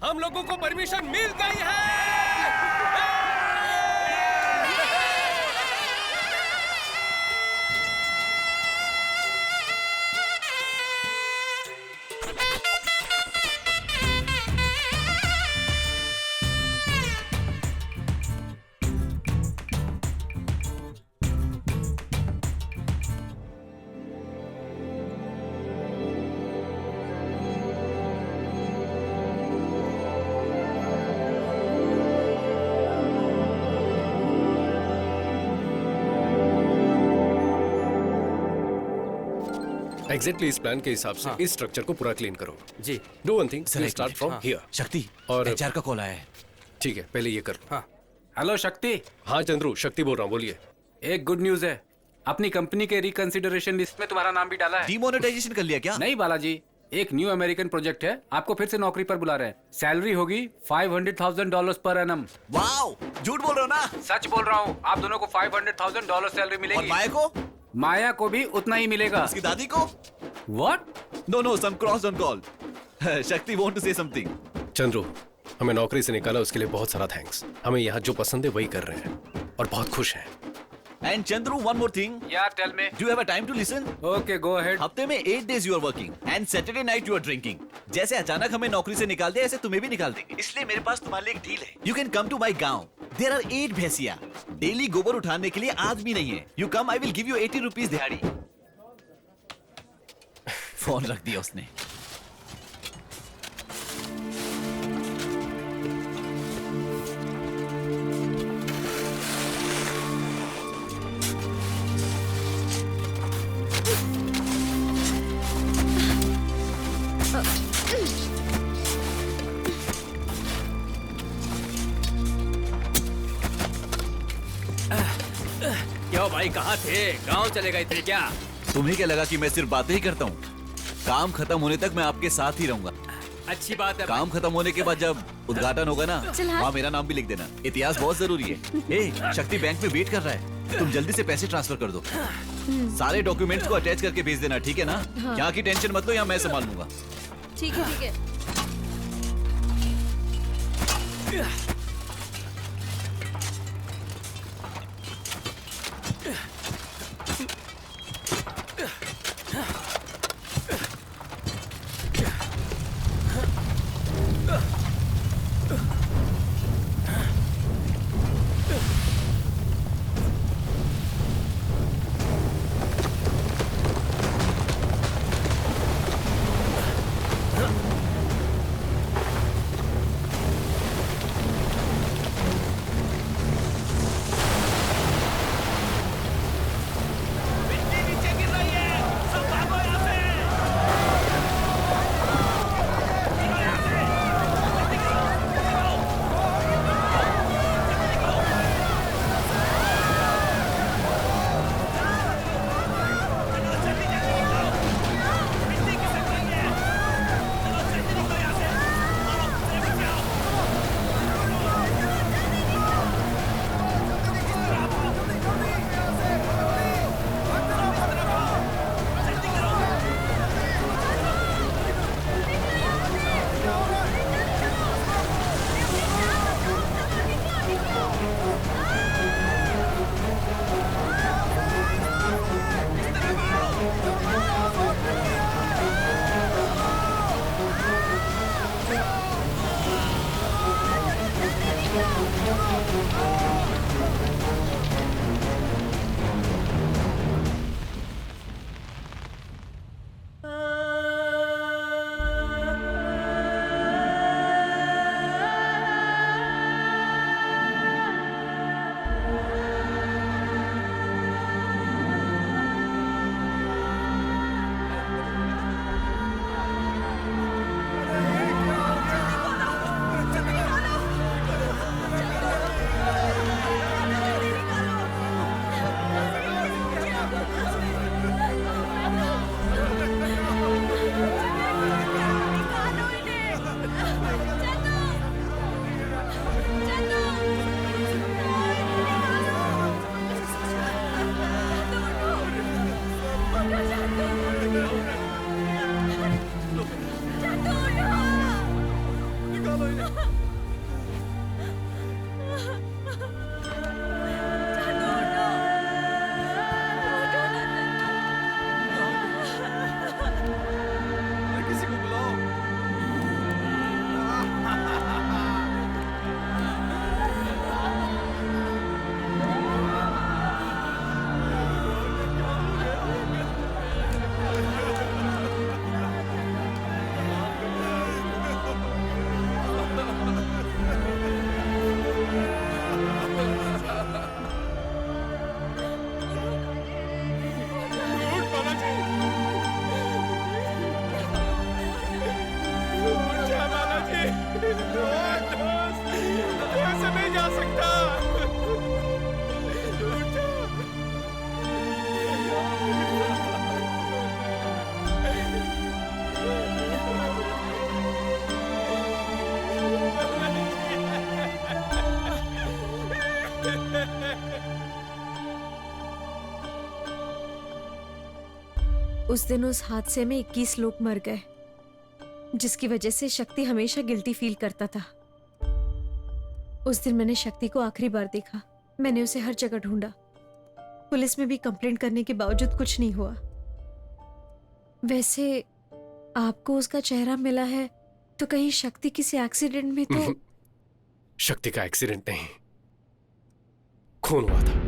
Speaker 7: हम लोगों को परमिशन मिल गई है। एग्जैक्टली इस प्लान के हिसाब से इस स्ट्रक्चर को पूरा क्लीन करो।
Speaker 6: जी।
Speaker 7: Do one thing, start from here.
Speaker 17: Shakti,
Speaker 7: और
Speaker 17: एचआर का कॉल आया है।
Speaker 7: ठीक है, पहले ये कर लो।
Speaker 15: हेलो शक्ति।
Speaker 7: हाँ चंद्रू, शक्ति बोल रहा हूँ, बोलिए।
Speaker 15: एक गुड न्यूज है, अपनी कंपनी के रिकंसिडरेशन लिस्ट में तुम्हारा नाम भी डाला है।
Speaker 17: डिमोनेटाइजेशन कर लिया क्या?
Speaker 15: नहीं बालाजी, एक न्यू अमेरिकन प्रोजेक्ट है, आपको फिर से नौकरी पर बुला रहे हैं। सैलरी होगी $500,000 पर एनम।
Speaker 17: वाओ, झूठ बोल रहे हो ना?
Speaker 15: सच बोल रहा हूँ, आप दोनों को $500,000 सैलरी मिलेगी।
Speaker 17: और माया को?
Speaker 15: माया को भी उतना ही मिलेगा।
Speaker 17: उसकी दादी को?
Speaker 15: What?
Speaker 17: No, some cross don't call. शक्ति want to say something.
Speaker 7: Chandru, हमें नौकरी से निकाला उसके लिए बहुत सारा थैंक्स। हमें यहाँ जो पसंद है वही कर रहे हैं और बहुत खुश हैं।
Speaker 17: And Chandru, one more thing.
Speaker 15: Yeah, tell me.
Speaker 17: Do you have a time to listen?
Speaker 15: Okay, go ahead.
Speaker 17: हफ्ते में 8 days you are working and Saturday night you are drinking. जैसे अचानक हमें नौकरी से निकाल दिया, ऐसे तुम्हें भी निकाल देंगे। इसलिए मेरे पास तुम्हारे लिए एक डील है। You can come to my गांव. There are 8 भैंसिया। डेली गोबर उठाने के लिए आदमी नहीं है। You come, I will give you 80 rupees दिहाड़ी। फोन रख दिया उसने।
Speaker 6: क्यों भाई, कहाँ थे? गांव चले गए थे क्या?
Speaker 17: तुम्हें क्या लगा कि मैं सिर्फ बातें ही करता हूँ? काम खत्म होने तक मैं आपके साथ ही रहूंगा।
Speaker 6: अच्छी बात है।
Speaker 17: काम खत्म होने के बाद जब उद्घाटन होगा ना,
Speaker 8: चल हाँ।
Speaker 17: वहाँ मेरा नाम भी लिख देना। इतिहास बहुत जरूरी है। ए, शक्ति बैंक में वेट कर रहा है, तुम जल्दी से पैसे ट्रांसफर कर दो। सारे डॉक्यूमेंट्स को अटैच करके भेज देना, ठीक है ना?
Speaker 16: हाँ।
Speaker 17: यहाँ की टेंशन मत लो, यहाँ मैं संभाल लूंगा।
Speaker 16: ठीक है ठीक है। उस दिन उस हादसे में 21 लोग मर गए, जिसकी वजह से शक्ति हमेशा गिल्टी फील करता था। उस दिन मैंने शक्ति को आखिरी बार देखा। मैंने उसे हर जगह ढूंढा, पुलिस में भी कंप्लेंट करने के बावजूद कुछ नहीं हुआ। वैसे आपको उसका चेहरा मिला है तो कहीं शक्ति किसी एक्सीडेंट में तो?
Speaker 7: शक्ति का एक्सीडेंट नहीं, खून हुआ था।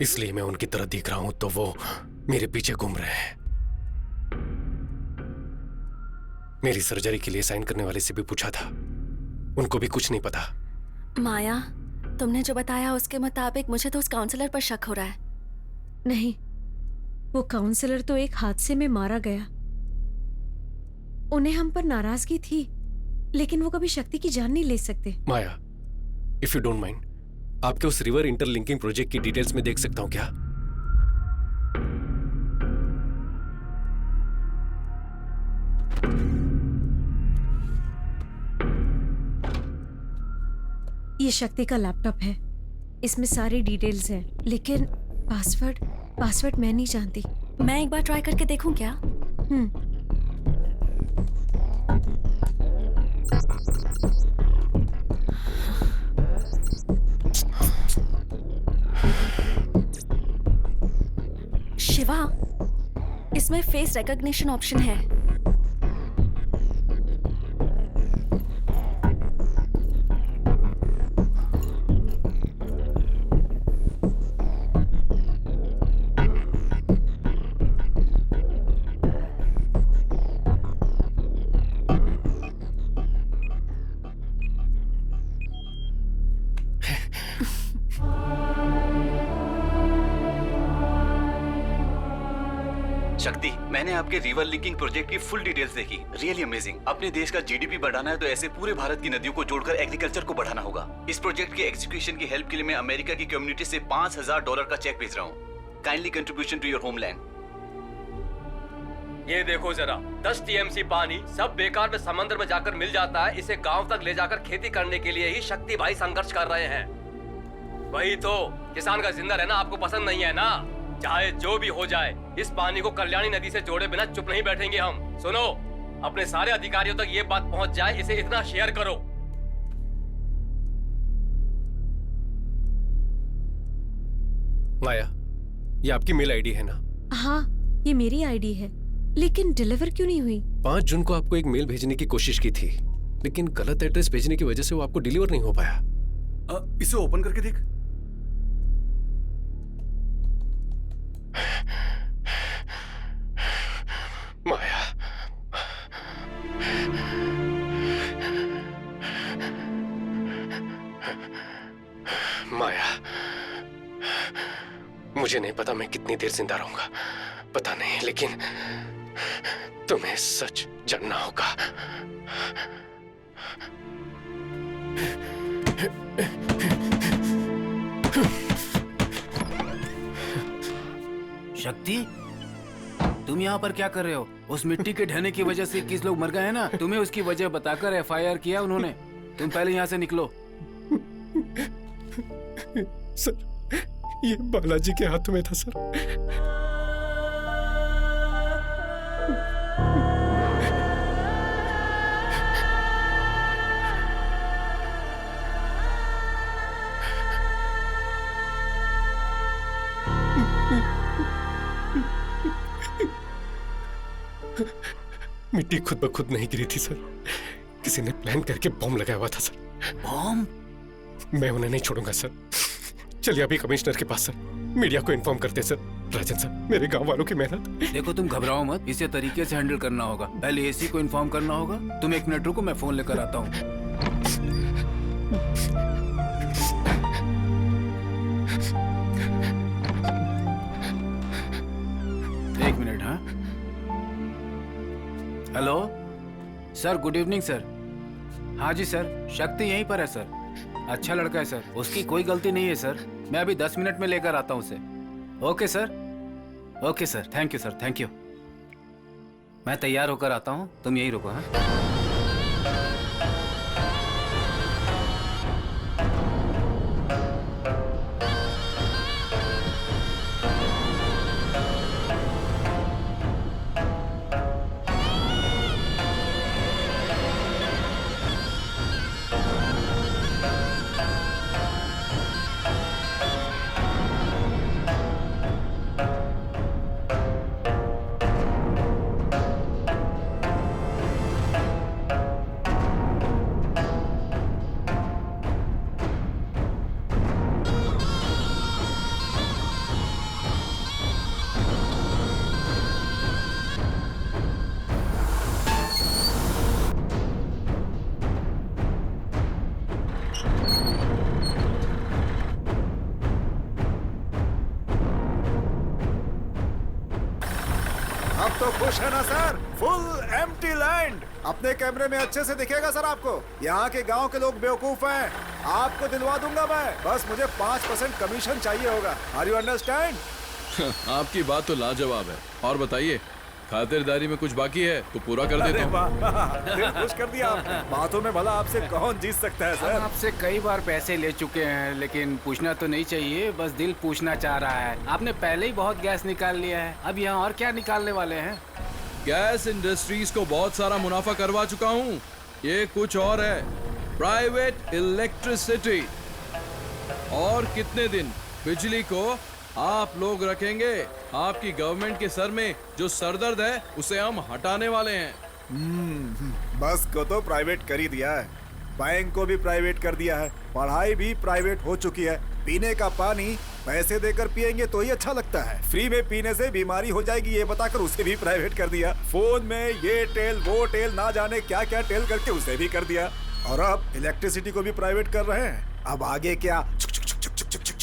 Speaker 7: इसलिए मैं उनकी तरह दिख रहा हूं तो वो मेरे पीछे घूम रहे हैं। मेरी सर्जरी के लिए साइन करने वाले से भी पूछा था, उनको भी कुछ नहीं पता।
Speaker 13: माया, तुमने जो बताया उसके मुताबिक मुझे तो उस काउंसलर पर शक हो रहा है।
Speaker 16: नहीं, वो काउंसलर तो एक हादसे में मारा गया। उन्हें हम पर नाराजगी थी, लेकिन वो कभी शक्ति की जान नहीं ले सकते।
Speaker 7: माया, इफ यू डोंट माइंड, आपके उस रिवर इंटरलिंकिंग प्रोजेक्ट की डिटेल्स में देख सकता हूं क्या?
Speaker 16: ये शक्ति का लैपटॉप है, इसमें सारी डिटेल्स हैं, लेकिन पासवर्ड मैं नहीं जानती।
Speaker 13: मैं एक बार ट्राई करके देखूं क्या? शिवा, इसमें फेस रिकॉग्निशन ऑप्शन है।
Speaker 17: शक्ति, मैंने आपके रिवर लिंकिंग प्रोजेक्ट की फुल डिटेल्स देखी। Really amazing. अपने देश का जीडीपी बढ़ाना है तो ऐसे पूरे भारत की नदियों को जोड़कर एग्रीकल्चर को बढ़ाना होगा। इस प्रोजेक्ट के एग्जीक्यूशन की हेल्प के लिए मैं अमेरिका की कम्युनिटी से $5000 का चेक भेज रहा हूँ। Kindly contribution to your homeland.
Speaker 6: ये देखो जरा, 10 टीएमसी पानी सब बेकार में समंदर में जाकर मिल जाता है। इसे गांव तक ले जाकर खेती करने के लिए ही शक्ति भाई संघर्ष कर रहे हैं। वही तो, किसान का जिंदा रहना आपको पसंद नहीं है ना? चाहे जो भी हो जाए, इस पानी को कल्याणी नदी से जोड़े बिना चुप नहीं बैठेंगे हम। सुनो, अपने सारे अधिकारियों तक ये बात पहुंच जाए, इसे इतना शेयर करो।
Speaker 7: माया, ये आपकी मेल आईडी है ना?
Speaker 16: हाँ, ये मेरी आईडी है, लेकिन डिलीवर क्यों नहीं हुई?
Speaker 7: 5 जून को आपको एक मेल भेजने की कोशिश की थी, लेकिन गलत एड्रेस भेजने की वजह से वो आपको डिलीवर नहीं हो पाया।
Speaker 10: इसे ओपन करके देख।
Speaker 7: माया, माया, मुझे नहीं पता मैं कितनी देर जिंदा रहूंगा, पता नहीं, लेकिन तुम्हें सच जानना होगा।
Speaker 18: शक्ति, तुम यहाँ पर क्या कर रहे हो? उस मिट्टी के ढहने की वजह से 21 लोग मर गए हैं ना? तुम्हें उसकी वजह बताकर एफआईआर किया उन्होंने। तुम पहले यहाँ से निकलो।
Speaker 7: सर, ये बालाजी के हाथ में था सर। मिट्टी खुद ब खुद नहीं गिरी थी सर, किसी ने प्लान करके बॉम्ब लगाया हुआ था सर।
Speaker 18: बॉम्ब?
Speaker 7: मैं उन्हें नहीं छोड़ूंगा सर। चलिए अभी कमिश्नर के पास सर, मीडिया को इन्फॉर्म करते सर। राजन सर, मेरे गांव वालों की मेहनत।
Speaker 18: देखो, तुम घबराओ मत, इसे तरीके से हैंडल करना होगा। पहले एसी को इन्फॉर्म करना होगा। तुम 1 मिनट रुको, मैं फोन लेकर आता हूँ। एक मिनट। हाँ, hello sir, good evening sir. हाँ जी सर, शक्ति यहीं पर है सर। अच्छा लड़का है सर, उसकी कोई गलती नहीं है सर। मैं अभी 10 मिनट में लेकर आता हूँ उसे। Okay sir, okay sir, thank you sir, thank you. मैं तैयार होकर आता हूँ, तुम यहीं रुको। हाँ,
Speaker 3: खुश है ना सर? Full empty land. अपने कैमरे में अच्छे से दिखेगा सर आपको। यहाँ के गांव के लोग बेवकूफ हैं। आपको दिलवा दूंगा मैं, बस मुझे 5% कमीशन चाहिए होगा। Are you understand?
Speaker 5: आपकी बात तो लाजवाब है। और बताइए, खातिरदारी में कुछ बाकी है तो पूरा कर देता हूँ।
Speaker 3: दिल खुश कर दिया आपने। बातों में भला आपसे कौन जीत सकता है सर?
Speaker 18: हम आपसे कई बार पैसे ले चुके हैं, लेकिन पूछना तो नहीं चाहिए, बस दिल पूछना चाह रहा है। आपने पहले ही बहुत गैस निकाल लिया है, अब यहाँ और क्या निकालने वाले हैं?
Speaker 5: गैस इंडस्ट्रीज को बहुत सारा मुनाफा करवा चुका हूँ। ये कुछ और है, प्राइवेट इलेक्ट्रिसिटी। और कितने दिन बिजली को आप लोग रखेंगे? आपकी गवर्नमेंट के सर में जो सरदर्द है उसे हम हटाने वाले हैं।
Speaker 3: बस को तो प्राइवेट कर ही दिया है, बैंक को भी प्राइवेट कर दिया है, पढ़ाई भी प्राइवेट हो चुकी है। पीने का पानी पैसे देकर पिएंगे तो ही अच्छा लगता है, फ्री में पीने से बीमारी हो जाएगी ये बताकर उसे भी प्राइवेट कर दिया। फोन में ये टेल वो टेल ना जाने क्या क्या टेल करके उसे भी कर दिया। और अब इलेक्ट्रिसिटी को भी प्राइवेट कर रहे हैं। अब आगे क्या?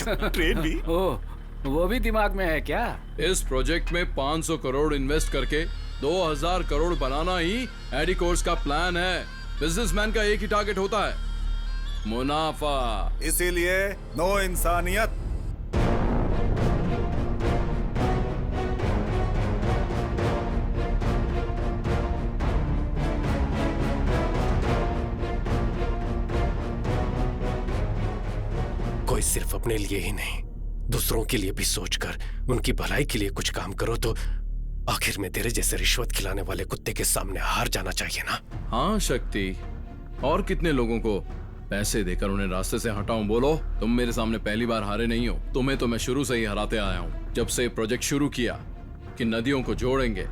Speaker 3: ट्रेन भी।
Speaker 18: ओह, वो भी दिमाग में है क्या?
Speaker 5: इस प्रोजेक्ट में 500 करोड़ इन्वेस्ट करके 2000 करोड़ बनाना ही एडी कोर्स का प्लान है। बिजनेसमैन का एक ही टारगेट होता है, मुनाफा।
Speaker 3: इसीलिए नो इंसानियत।
Speaker 7: कोई सिर्फ अपने लिए ही नहीं, दूसरों के लिए भी सोचकर उनकी भलाई के लिए कुछ काम करो तो आखिर में तेरे जैसे रिश्वत खिलाने वाले कुत्ते के सामने हार जाना चाहिए ना।
Speaker 5: हाँ शक्ति, और कितने लोगों को पैसे देकर उन्हें रास्ते से हटाऊं? बोलो, तुम मेरे सामने पहली बार हारे नहीं हो। तुम्हें तो मैं शुरू से ही हराते आया हूँ। जब से प्रोजेक्ट शुरू किया कि नदियों को जोड़ेंगे,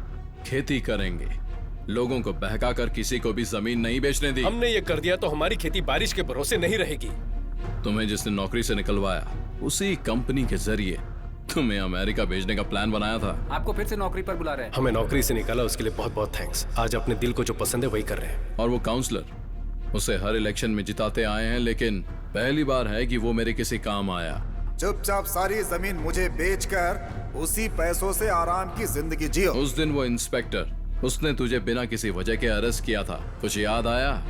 Speaker 5: खेती करेंगे, लोगों को बहकाकर किसी को भी जमीन नहीं बेचने दी।
Speaker 7: हमने ये कर दिया तो हमारी खेती बारिश के भरोसे नहीं रहेगी।
Speaker 5: तुम्हें जिसने नौकरी से निकलवाया उसी कंपनी के जरिए तुम्हें अमेरिका भेजने का प्लान बनाया था।
Speaker 18: आपको फिर से नौकरी पर बुला रहे हैं।
Speaker 7: हमें नौकरी से निकाला, उसके लिए बहुत बहुत थैंक्स। आज अपने दिल को जो पसंद है वही कर रहे हैं।
Speaker 5: और वो काउंसलर, उसे हर इलेक्शन में जिताते आए हैं, लेकिन पहली बार है कि वो मेरे किसी काम आया।
Speaker 3: चुपचाप सारी जमीन मुझे बेचकर उसी पैसों से आराम की जिंदगी जियो।
Speaker 5: उस दिन वो इंस्पेक्टर, उसने तुझे बिना किसी वजह के अरेस्ट किया था, कुछ याद आया?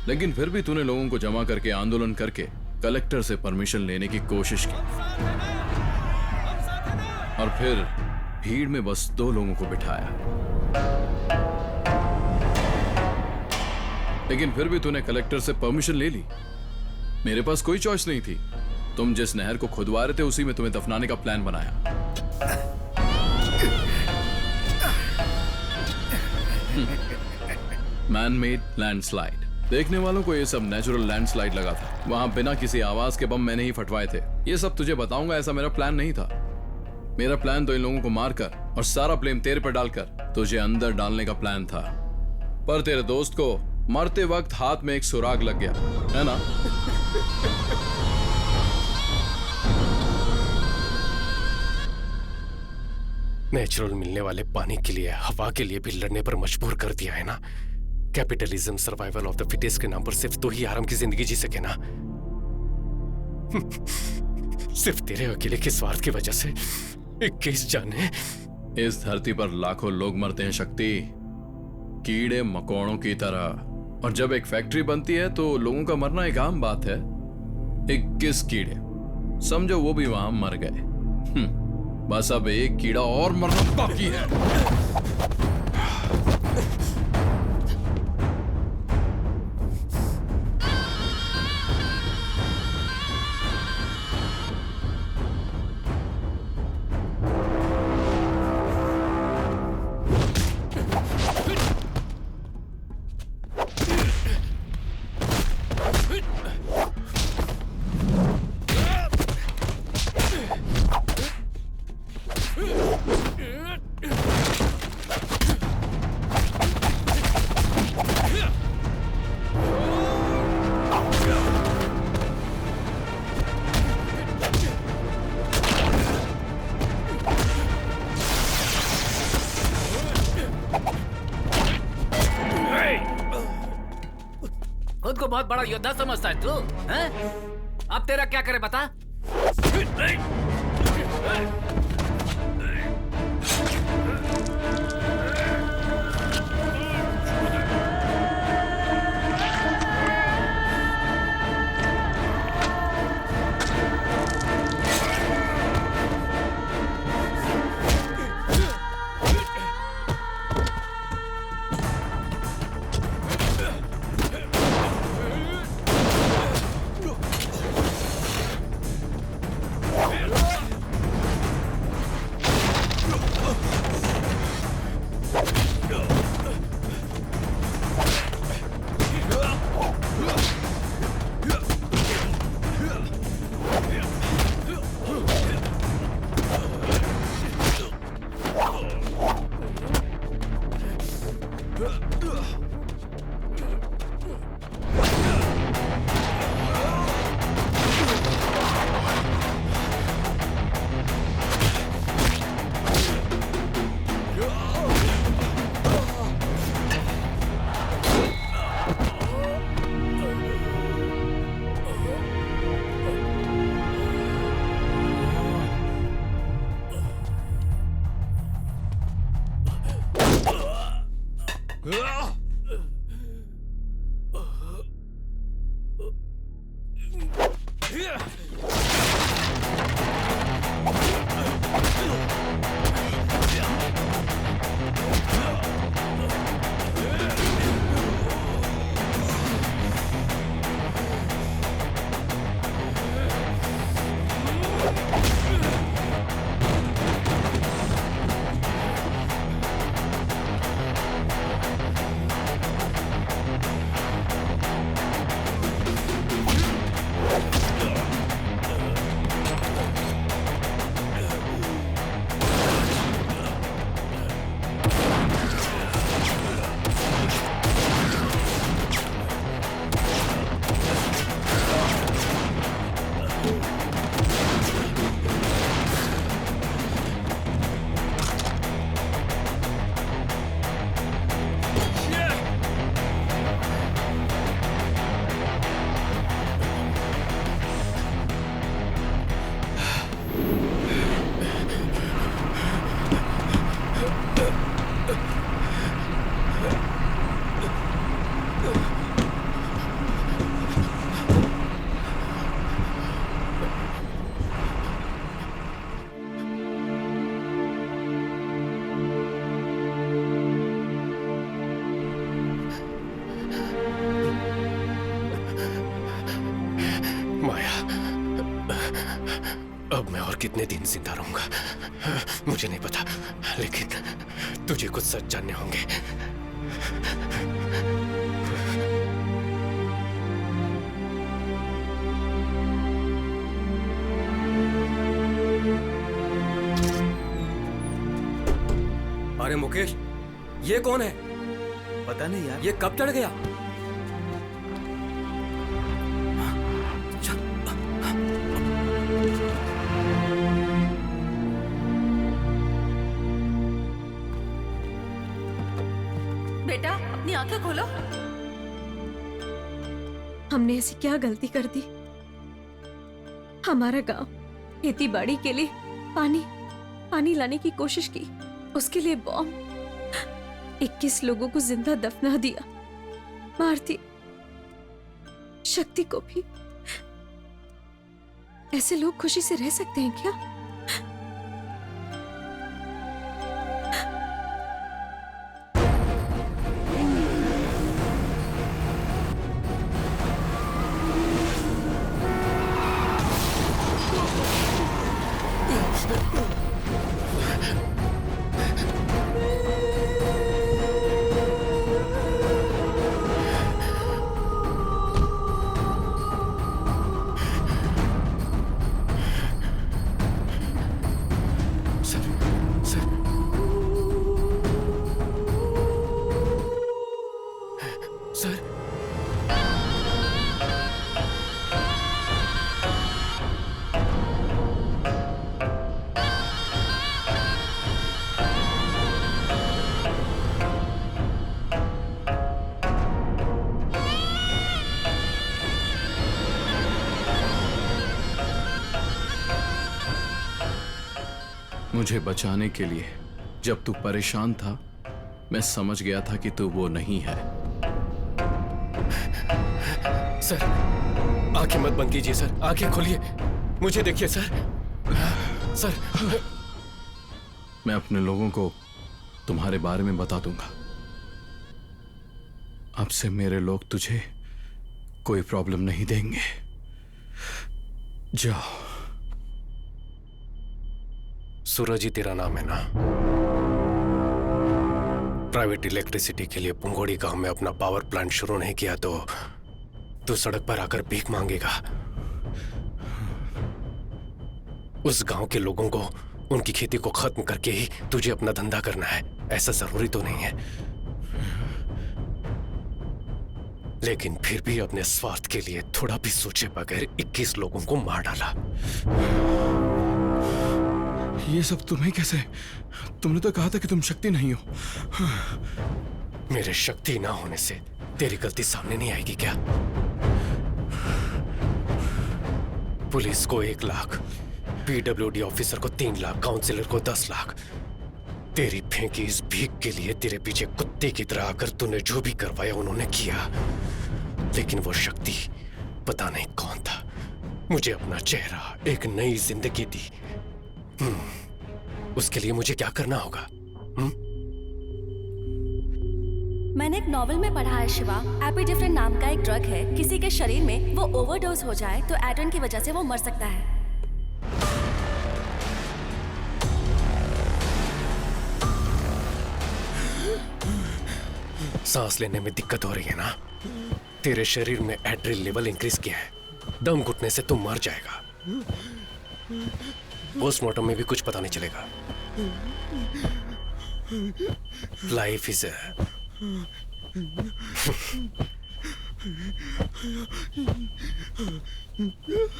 Speaker 5: लेकिन फिर भी तूने लोगों को जमा करके आंदोलन करके कलेक्टर से परमिशन लेने की कोशिश की, और फिर भीड़ में बस 2 लोगों को बिठाया। लेकिन फिर भी तूने कलेक्टर से परमिशन ले ली। मेरे पास कोई चॉइस नहीं थी। तुम जिस नहर को खुदवा रहे थे उसी में तुम्हें दफनाने का प्लान बनाया। Man made landslide. देखने वालों को ये सब नेचुरल लैंडस्लाइड लगा था। वहां बिना किसी आवाज के बम मैंने ही फटवाए थे। ये सब तुझे बताऊंगा, ऐसा मेरा प्लान नहीं था। मेरा प्लान तो इन लोगों को मारकर और सारा ब्लेम तेरे पर डालकर तुझे अंदर डालने का प्लान था। पर तेरे दोस्त को मरते वक्त हाथ में एक सुराग लग गया, है ना?
Speaker 7: नेचुरल मिलने वाले पानी के लिए, हवा के लिए भी लड़ने पर मजबूर कर दिया है ना। Capitalism, survival of the fittest के नाम पर सिर्फ तो ही आराम की जिंदगी जी सके ना। सिर्फ तेरे अकेले के स्वार्थ की वजह से 21 जाने।
Speaker 5: इस धरती पर लाखों लोग मरते हैं शक्ति, कीड़े मकोड़ों की तरह। और जब एक फैक्ट्री बनती है तो लोगों का मरना एक आम बात है। 21 कीड़े, समझो वो भी वहां मर गए। बस अब एक कीड़ा और मरना बाकी है।
Speaker 18: खुद को बहुत बड़ा योद्धा समझता है तू, हैं? अब तेरा क्या करे बता?
Speaker 7: अब मैं और कितने दिन जिंदा रहूंगा मुझे नहीं पता, लेकिन तुझे कुछ सच जानने होंगे।
Speaker 6: अरे मुकेश, ये कौन है?
Speaker 14: पता नहीं यार।
Speaker 6: ये कब चढ़ गया?
Speaker 2: बेटा अपनी आंखें खोलो।
Speaker 16: हमने ऐसी क्या गलती कर दी? हमारा गांव खेती बाड़ी के लिए पानी लाने की कोशिश की, उसके लिए बॉम्ब 21 लोगों को जिंदा दफना दिया, मार दी। शक्ति को भी। ऐसे लोग खुशी से रह सकते हैं क्या?
Speaker 5: मुझे बचाने के लिए जब तू परेशान था, मैं समझ गया था कि तू वो नहीं है।
Speaker 7: सर, आंखें मत बंद कीजिए सर, आंखें खोलिए, मुझे देखिए सर। सर,
Speaker 5: मैं अपने लोगों को तुम्हारे बारे में बता दूंगा। अब से मेरे लोग तुझे कोई प्रॉब्लम नहीं देंगे। जाओ।
Speaker 7: सूरज ही तेरा नाम है ना? प्राइवेट इलेक्ट्रिसिटी के लिए पुंगोड़ी गांव में अपना पावर प्लांट शुरू नहीं किया तो तू सड़क पर आकर भीख मांगेगा। उस गांव के लोगों को उनकी खेती को खत्म करके ही तुझे अपना धंधा करना है, ऐसा जरूरी तो नहीं है। लेकिन फिर भी अपने स्वार्थ के लिए थोड़ा भी सोचे बगैर 21 लोगों को मार डाला।
Speaker 5: ये सब तुम्हें कैसे? तुमने तो कहा था कि तुम शक्ति नहीं हो।
Speaker 7: मेरे शक्ति ना होने से तेरी गलती सामने नहीं आएगी क्या? पुलिस को 1 लाख, पीडब्ल्यूडी ऑफिसर को 3 लाख, काउंसिलर को 10 लाख। तेरी फेंकी इस भीख के लिए तेरे पीछे कुत्ते की तरह आकर तूने जो भी करवाया उन्होंने किया, लेकिन वो शक्ति पता नहीं कौन था, मुझे अपना चेहरा, एक नई जिंदगी दी। उसके लिए मुझे क्या करना होगा?
Speaker 13: मैंने एक नॉवेल में पढ़ा है शिवा, एपिडिफ्रेन नाम का एक ड्रग है, किसी के शरीर में वो ओवरडोज हो जाए तो एड्रेन की वजह से वो मर सकता है।
Speaker 7: सांस लेने में दिक्कत हो रही है ना? तेरे शरीर में एड्रिल लेवल इंक्रीज किया है, दम घुटने से तुम मर जाएगा। पोस्टमार्टम में भी कुछ पता नहीं चलेगा। Life is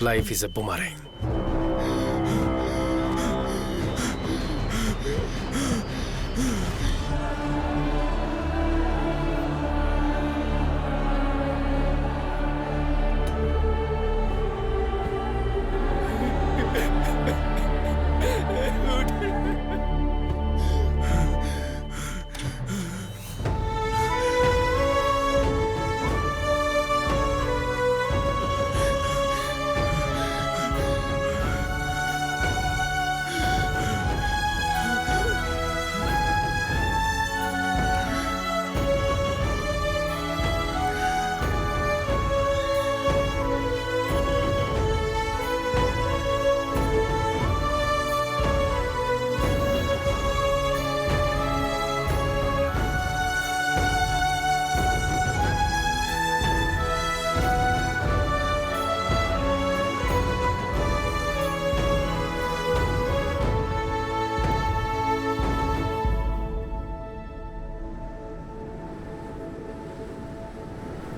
Speaker 7: life is a boomerang.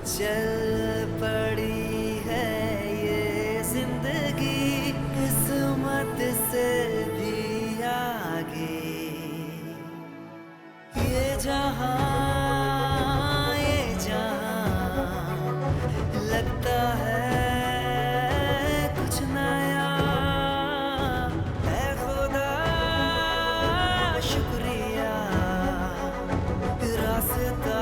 Speaker 19: चल पड़ी है ये जिंदगी किस्मत से भी आगे, ये जहां लगता है कुछ नया है। खुदा शुक्रिया रास्ता